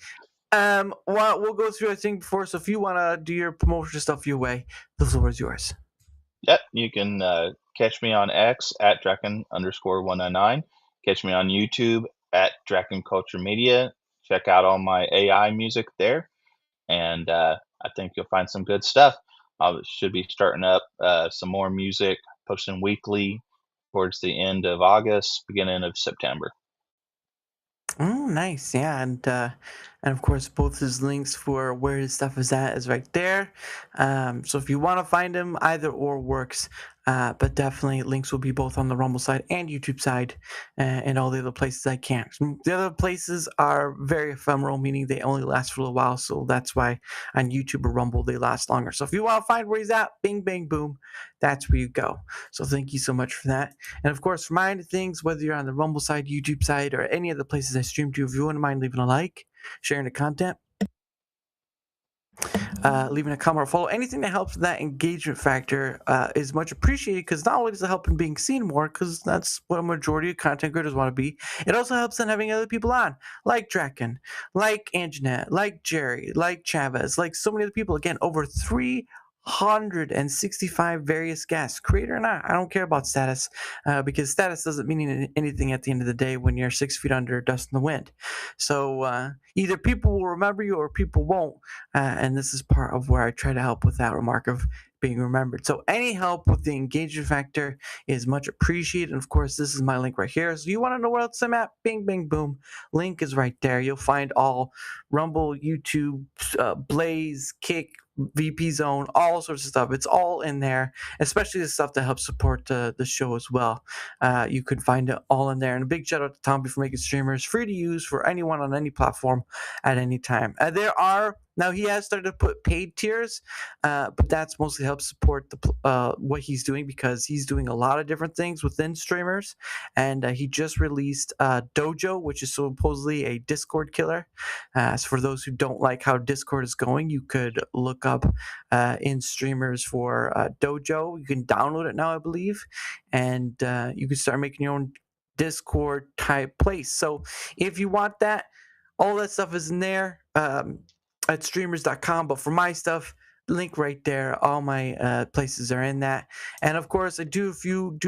we'll go through, I think, before. So if you wanna do your promotion stuff your way, the floor is yours. Yep, you can catch me on X at Draken_199. Catch me on YouTube at Draken Culture Media. Check out all my AI music there, and I think you'll find some good stuff. I should be starting up some more music, posting weekly towards the end of August, beginning of September. Oh, nice. Yeah, and of course, both his links for where his stuff is at is right there. So if you want to find him, either or works. But definitely, links will be both on the Rumble side and YouTube side, and all the other places I can. The other places are very ephemeral, meaning they only last for a little while. So that's why on YouTube or Rumble they last longer. So if you want to find where he's at, bing, bang, boom, that's where you go. So thank you so much for that. And of course, for my end of things, whether you're on the Rumble side, YouTube side, or any of the places I stream to, if you wouldn't mind leaving a like, sharing the content, leaving a comment or follow, anything that helps that engagement factor is much appreciated, because not only does it help in being seen more, because that's what a majority of content creators want to be, it also helps in having other people on, like Draken, like Anjanette, like Jerry, like Chavez, like so many other people. Again, over 365 various guests, creator or not. I don't care about status, because status doesn't mean anything at the end of the day when you're 6 feet under, dust in the wind. So either people will remember you or people won't. And this is part of where I try to help with that remark of being remembered. So any help with the engagement factor is much appreciated. And of course, this is my link right here. So you want to know where else I'm at? Bing, bing, boom. Link is right there. You'll find all Rumble, YouTube, Blaze, Kick, VP Zone, all sorts of stuff. It's all in there, especially the stuff that helps support the show as well. You can find it all in there. And a big shout out to Tomby for making streamers free to use for anyone on any platform at any time. There are now, he has started to put paid tiers, but that's mostly help support what he's doing, because he's doing a lot of different things within streamers, and he just released Dojo, which is supposedly a Discord killer. So for those who don't like how Discord is going, you could look up in streamers for Dojo. You can download it now, I believe, and you can start making your own Discord type place. So if you want that, all that stuff is in there at streamers.com. But for my stuff, link right there. All my places are in that. And of course, I do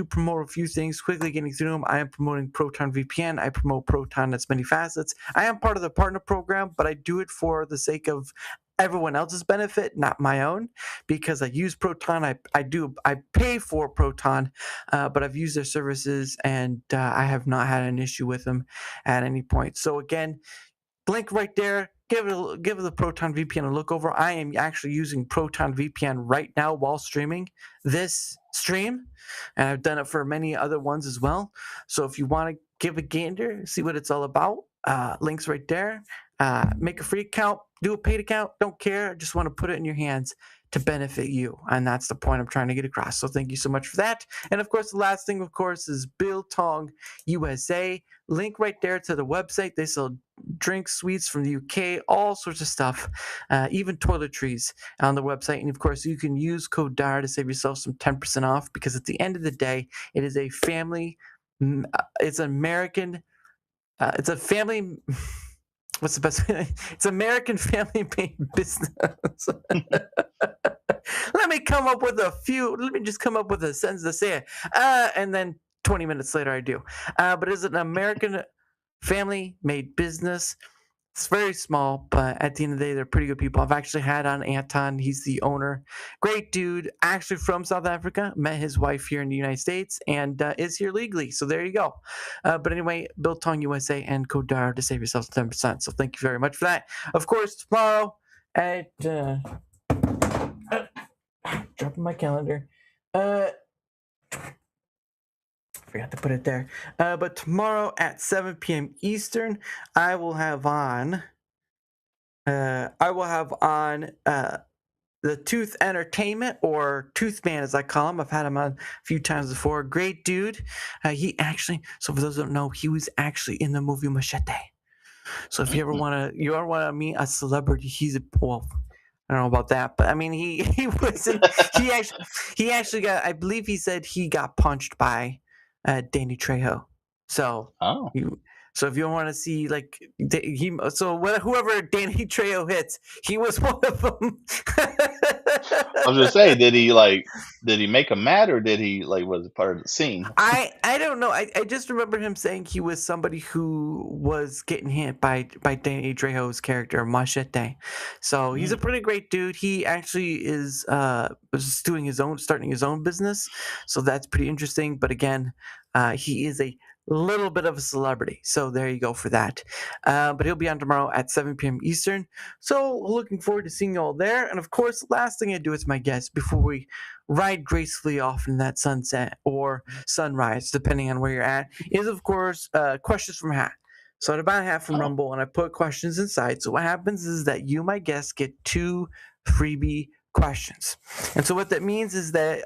promote a few things. Quickly getting through them. I am promoting Proton VPN. I promote Proton its many facets. I am part of the partner program, but I do it for the sake of everyone else's benefit, not my own, because I use Proton. I pay for Proton, but I've used their services and I have not had an issue with them at any point. So again, link right there. Give the Proton VPN a look over. I am actually using Proton VPN right now while streaming this stream, and I've done it for many other ones as well. So if you want to give a gander, see what it's all about, links right there. Make a free account, do a paid account. Don't care. I just want to put it in your hands to benefit you, and that's the point I'm trying to get across. So thank you so much for that. And of course, the last thing, of course, is Biltong USA. Link right there to the website. They sell drinks, sweets from the UK, all sorts of stuff, even toiletries on the website. And of course, you can use code DAR to save yourself some 10% off, because at the end of the day, it is a family. It's American. It's a family. What's the best way? It's American family-made business. Let me just come up with a sentence to say it. And then 20 minutes later, I do. But it's an American family-made business. It's very small, but at the end of the day, they're pretty good people. I've actually had on Anton. He's the owner. Great dude. Actually from South Africa. Met his wife here in the United States and is here legally. So there you go. But anyway, Biltong USA and code DAR to save yourself 10%. So thank you very much for that. Of course, tomorrow at... dropping my calendar. Forgot to put it there. But tomorrow at 7 p.m. Eastern, I will have on the Tooth Entertainment, or Tooth Man as I call him. I've had him on a few times before. Great dude. He actually, so for those who don't know, he was actually in the movie Machete. So if you ever want to meet a celebrity, he's a, well, I don't know about that, but I mean, he wasn't. He actually got. I believe he said he got punched by Danny Trejo. So Oh, so if you want to see like whoever Danny Trejo hits, he was one of them. I was gonna say, did he make him mad, or did he was it part of the scene? I don't know. I just remember him saying he was somebody who was getting hit by Danny Trejo's character Machete. So he's a pretty great dude. He actually is starting his own business. So that's pretty interesting. But again, he is a little bit of a celebrity. So there you go for that. But he'll be on tomorrow at 7 p.m. Eastern. So looking forward to seeing you all there. And of course, last thing I do with my guests before we ride gracefully off in that sunset or sunrise, depending on where you're at, is of course questions from hat. So I buy a hat from Rumble and I put questions inside. So what happens is that you, my guests, get 2 freebie questions. And so what that means is that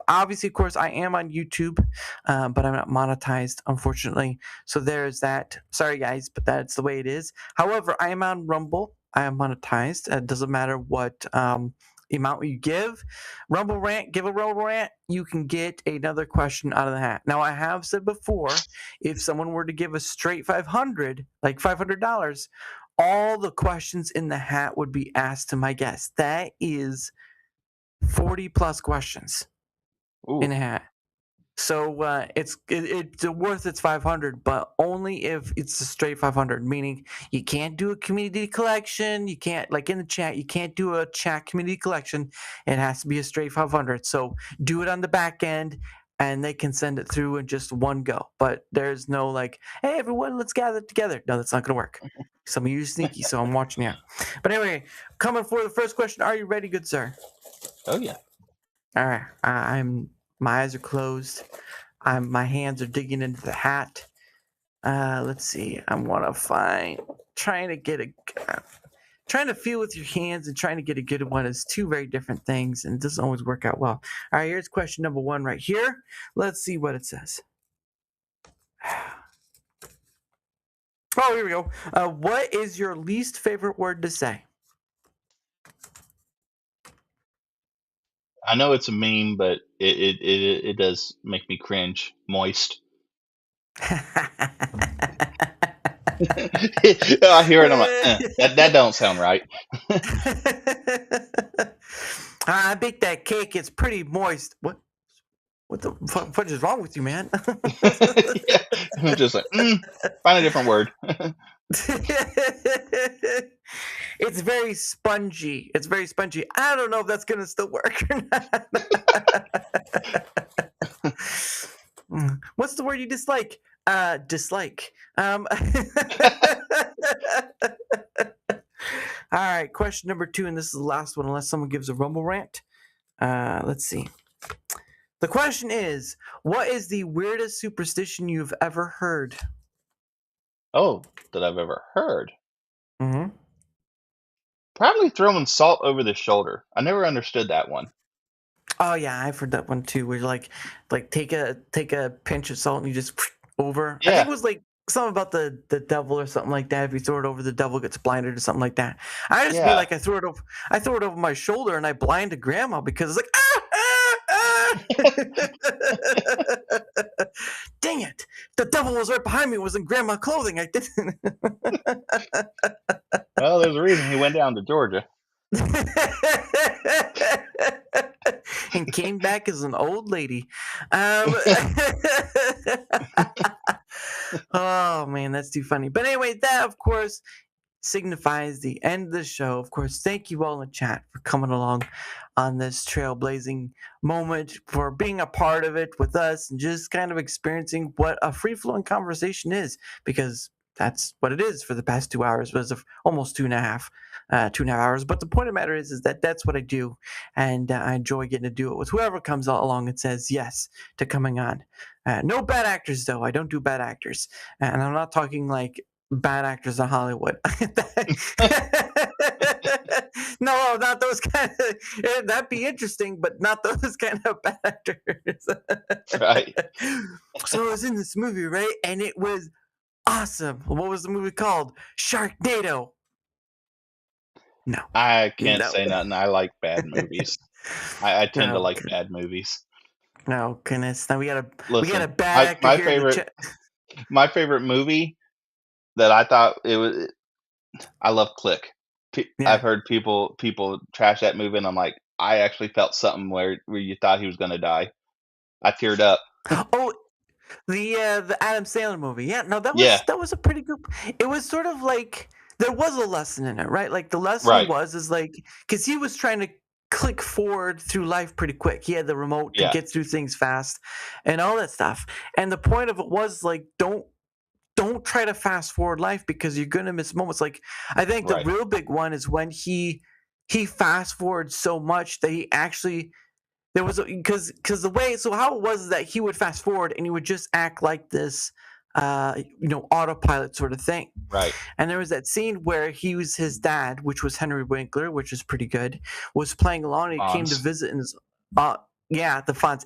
obviously, of course, I am on YouTube, but I'm not monetized, unfortunately. So there's that. Sorry, guys, but that's the way it is. However, I am on Rumble. I am monetized. It doesn't matter what amount you give. Rumble Rant, give a Rumble Rant, you can get another question out of the hat. Now, I have said before, if someone were to give a straight 500, like $500, all the questions in the hat would be asked to my guests. That is 40 plus questions in a hat. So it's worth its 500, but only if it's a straight 500. Meaning you can't do a community collection. You can't, like in the chat, you can't do a chat community collection. It has to be a straight 500. So do it on the back end, and they can send it through in just one go. But there's no like, hey everyone, let's gather together. No, that's not gonna work. Some of you are sneaky, so I'm watching you. But anyway, coming for the first question. Are you ready, good sir? Oh yeah. All right. My eyes are closed. My hands are digging into the hat. Let's see. I want to trying to feel with your hands and trying to get a good one is 2 very different things, and it doesn't always work out well. All right, here's question number 1 right here. Let's see what it says. Oh, here we go. What is your least favorite word to say? I know it's a meme, but it does make me cringe. Moist. I hear it. I'm like, that don't sound right. I baked that cake. It's pretty moist. What? What the fuck is wrong with you, man? Yeah. I'm just like, find a different word. It's very spongy. It's very spongy. I don't know if that's gonna still work or not. What's the word you dislike? Dislike. All right, question number 2, and this is the last one, unless someone gives a rumble rant. Let's see. The question is, what is the weirdest superstition you've ever heard? Oh, that I've ever heard. Mm-hmm. Probably throwing salt over the shoulder. I never understood that one. Oh yeah, I've heard that one too. Where you're like take a pinch of salt and you just over. I think Yeah. it was like something about the devil or something like that. If you throw it over, the devil gets blinded or something like that. I just be Yeah. like, I throw it over my shoulder and I blinded grandma because it's like dang it, the devil was right behind me. It was in grandma's clothing. I didn't. Well, there's a reason he went down to Georgia. And came back as an old lady. Oh man, that's too funny. But anyway, that of course signifies the end of the show. Of course, thank you all in chat for coming along on this trailblazing moment, for being a part of it with us and just kind of experiencing what a free-flowing conversation is, because that's what it is for the past 2 hours, was almost 2.5 hours. But the point of the matter is that that's what I do, and I enjoy getting to do it with whoever comes along and says yes to coming on. No bad actors, though. I don't do bad actors, and I'm not talking like bad actors in Hollywood. No, not those kind of. That'd be interesting, but not those kind of bad actors. Right. So I was in this movie, right? And it was awesome. What was the movie called? Sharknado. No. I can't No. say nothing. I like bad movies. I tend to No, like bad movies. no, goodness. Now we got a Listen, bad actor my here in the chat. favorite movie that I thought it was. I love Click. Yeah. I've heard people trash that movie, and I'm like, I actually felt something where you thought he was gonna die. I teared up. Oh, the Adam Sandler movie. Yeah, no, Yeah. that was a pretty good. It was sort of like there was a lesson in it, right? Like the lesson Right. is like, because he was trying to click forward through life pretty quick. He had the remote to Yeah. get through things fast and all that stuff. And the point of it was like, don't try to fast forward life, because you're gonna miss moments. Like I think the Right. real big one is when he fast forwards so much that he actually. There was because the way, so how it was is that he would fast forward and he would just act like this autopilot sort of thing. Right. And there was that scene where his dad, which was Henry Winkler, which was pretty good, was playing along, and he came to Fonz. visit, and the Fonz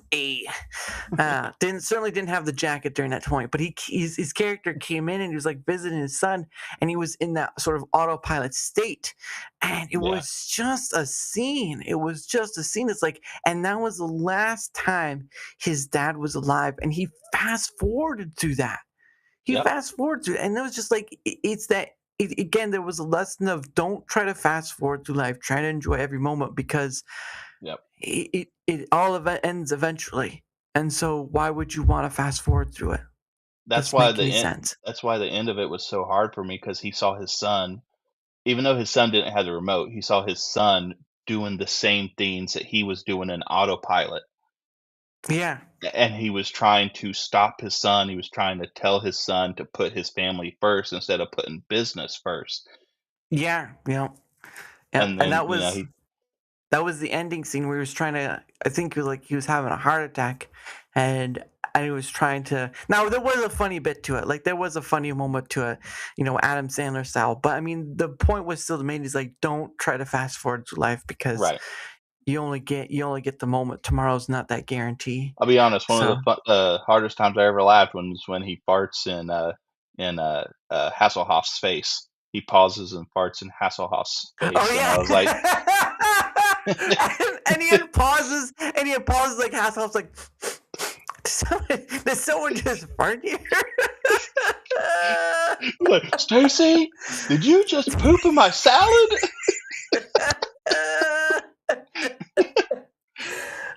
certainly didn't have the jacket during that point, but his character came in and he was like visiting his son, and he was in that sort of autopilot state, and it was just a scene. It was just a scene. It's like, and that was the last time his dad was alive, and he fast forwarded through that. He Yep. fast forward through, and it was just like it's that. Again, there was a lesson of don't try to fast forward through life. Try to enjoy every moment, because Yep. it all ends eventually. And so why would you want to fast forward through it? That's Doesn't why make the any end. sense. That's why the end of it was so hard for me, because he saw his son, even though his son didn't have the remote, he saw his son doing the same things that he was doing in autopilot. Yeah. And he was trying to stop his son. He was trying to tell his son to put his family first instead of putting business first. Yeah. Yeah. And then, that was the ending scene where he was trying to, I think he was having a heart attack, and he was trying to. Now there was a funny bit to it, like there was a funny moment to it, Adam Sandler style. But I mean, the point was still made. He's like, don't try to fast forward through life, because right. you only get the moment. Tomorrow's not that guarantee. I'll be honest. One of the hardest times I ever laughed was when he farts in Hasselhoff's face. He pauses and farts in Hasselhoff's face. Oh yeah. And I was like, and he had pauses, like Hasselhoff's like, Did someone just fart here? Like, Stacy, did you just poop in my salad?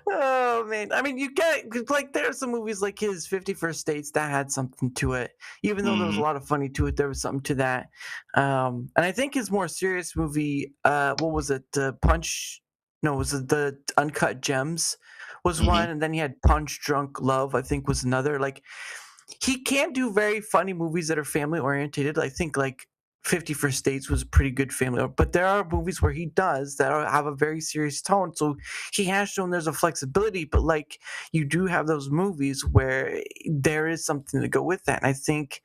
Oh man, I mean, you get like there are some movies like his 51st Dates that had something to it. Even though there was a Mhm. lot of funny to it, there was something to that. And I think his more serious movie, what was it? Punch? No, was it the Uncut Gems? Was Mhm. one, and then he had Punch Drunk Love. I think was another. Like he can't do very funny movies that are family orientated. I think like 51st Dates was a pretty good family, but there are movies where he does that have a very serious tone. So he has shown there's a flexibility, but like you do have those movies where there is something to go with that. And I think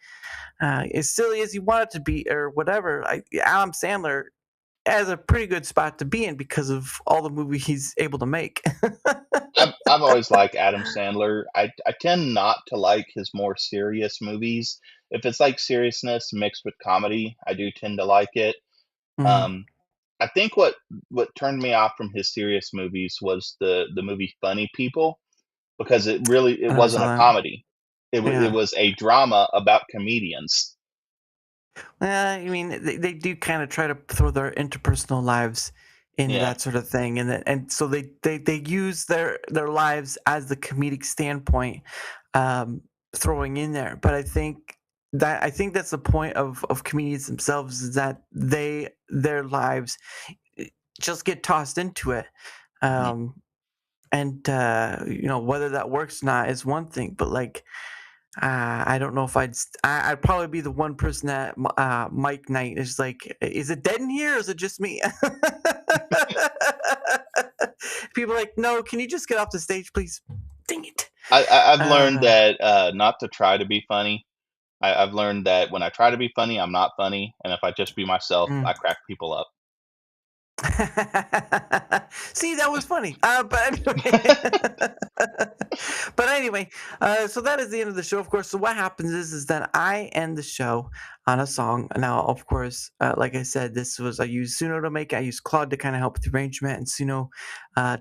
as silly as you want it to be or whatever, Adam Sandler has a pretty good spot to be in because of all the movies he's able to make. I've always liked Adam Sandler. I tend not to like his more serious movies. If it's like seriousness mixed with comedy, I do tend to like it. Mm, Um, I think what turned me off from his serious movies was the movie Funny People, because it I never wasn't saw a that. comedy. It Yeah. was a drama about comedians. I mean, they do kind of try to throw their interpersonal lives into Yeah. that sort of thing, and so they use their lives as the comedic standpoint, um, throwing in there. But I think that's the point of comedians themselves is that their lives eh, just get tossed into it. Mhm. Um, and whether that works or not is one thing, but like I don't know if I'd probably be the one person that Mike Knight is like, is it dead in here or is it just me? People are like, no, can you just get off the stage, please? Dang it. I've learned Uh, that not to try to be funny. I've learned that when I try to be funny, I'm not funny, and if I just be myself, mm. I crack people up. See, that was funny. But anyway, so that is the end of the show, of course. So what happens is that I end the show on a song. Now, of course, like I said, I used Suno to make it. I used Claude to kind of help with the arrangement and Suno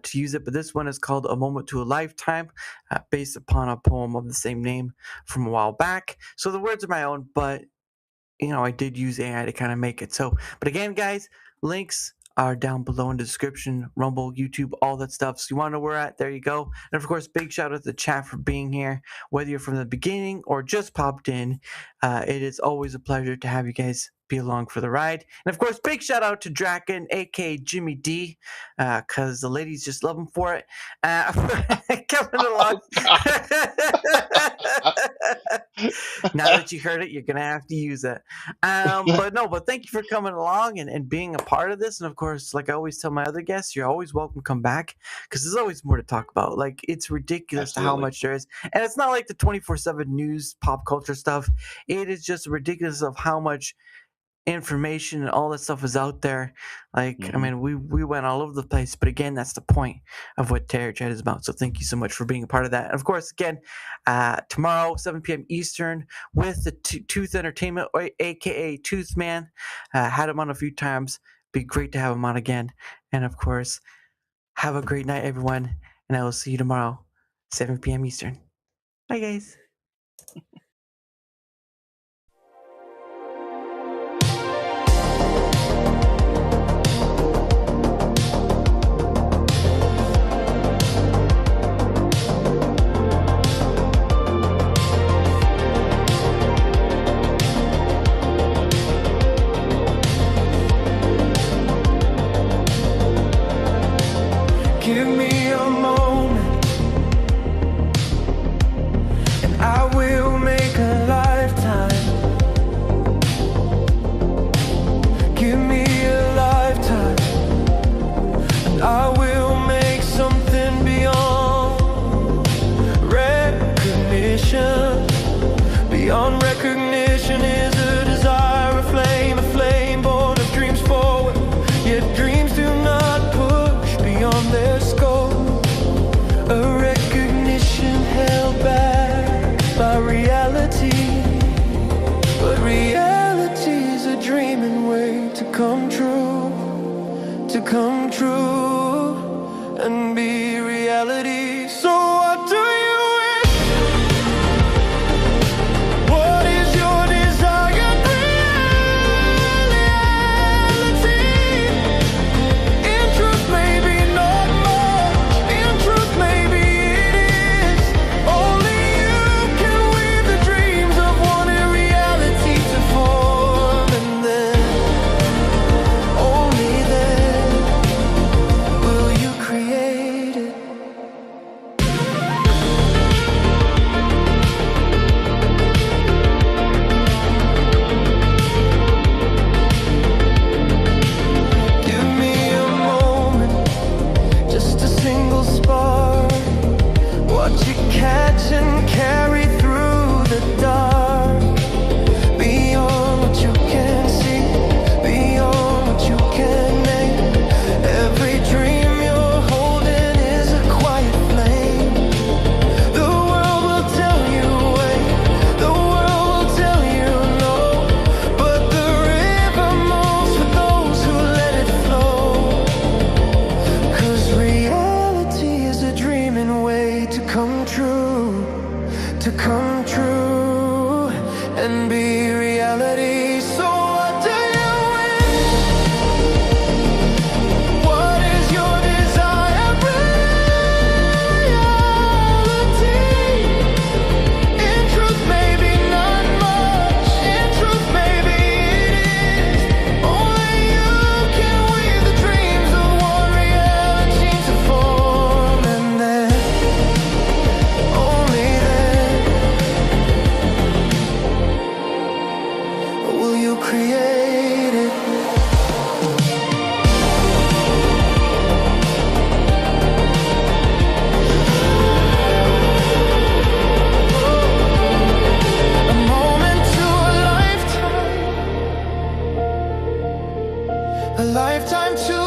to use it. But this one is called "A Moment to a Lifetime," based upon a poem of the same name from a while back. So the words are my own, but I did use AI to kind of make it. So, but again, guys, links are down below in the description, Rumble, YouTube, all that stuff. So you want to know where we're at, there you go. And of course, big shout out to the chat for being here, whether you're from the beginning or just popped in. It is always a pleasure to have you guys be along for the ride. And of course, big shout out to Draken, aka Jimmy D, because the ladies just love him for it. Coming along. Oh God. Now that you heard it, you're gonna have to use it. But thank you for coming along and being a part of this. And of course, like I always tell my other guests, you're always welcome to come back because there's always more to talk about. Like it's ridiculous to how Absolutely. much there is, and it's not like the 24/7 news, pop culture stuff. It is just ridiculous of how much information and all that stuff is out there. Like, I Mhm. mean, we went all over the place, but again, that's the point of what DaraChat is about. So thank you so much for being a part of that. And of course, again, tomorrow, 7 p.m. Eastern, with the Tooth Entertainment, aka Tooth Man. Had him on a few times. Be great to have him on again. And of course, have a great night, everyone. And I will see you tomorrow, 7 p.m. Eastern. Bye, guys. Give me a moment, and I will make a lifetime. Give me a lifetime, and I will make something beyond recognition. Beyond recognition is a desire, a flame born of dreams forward. Yet dreams do not push beyond their scope. A recognition held back by reality. But reality's a dreaming way to come true, and be reality. So what do you wish A lifetime to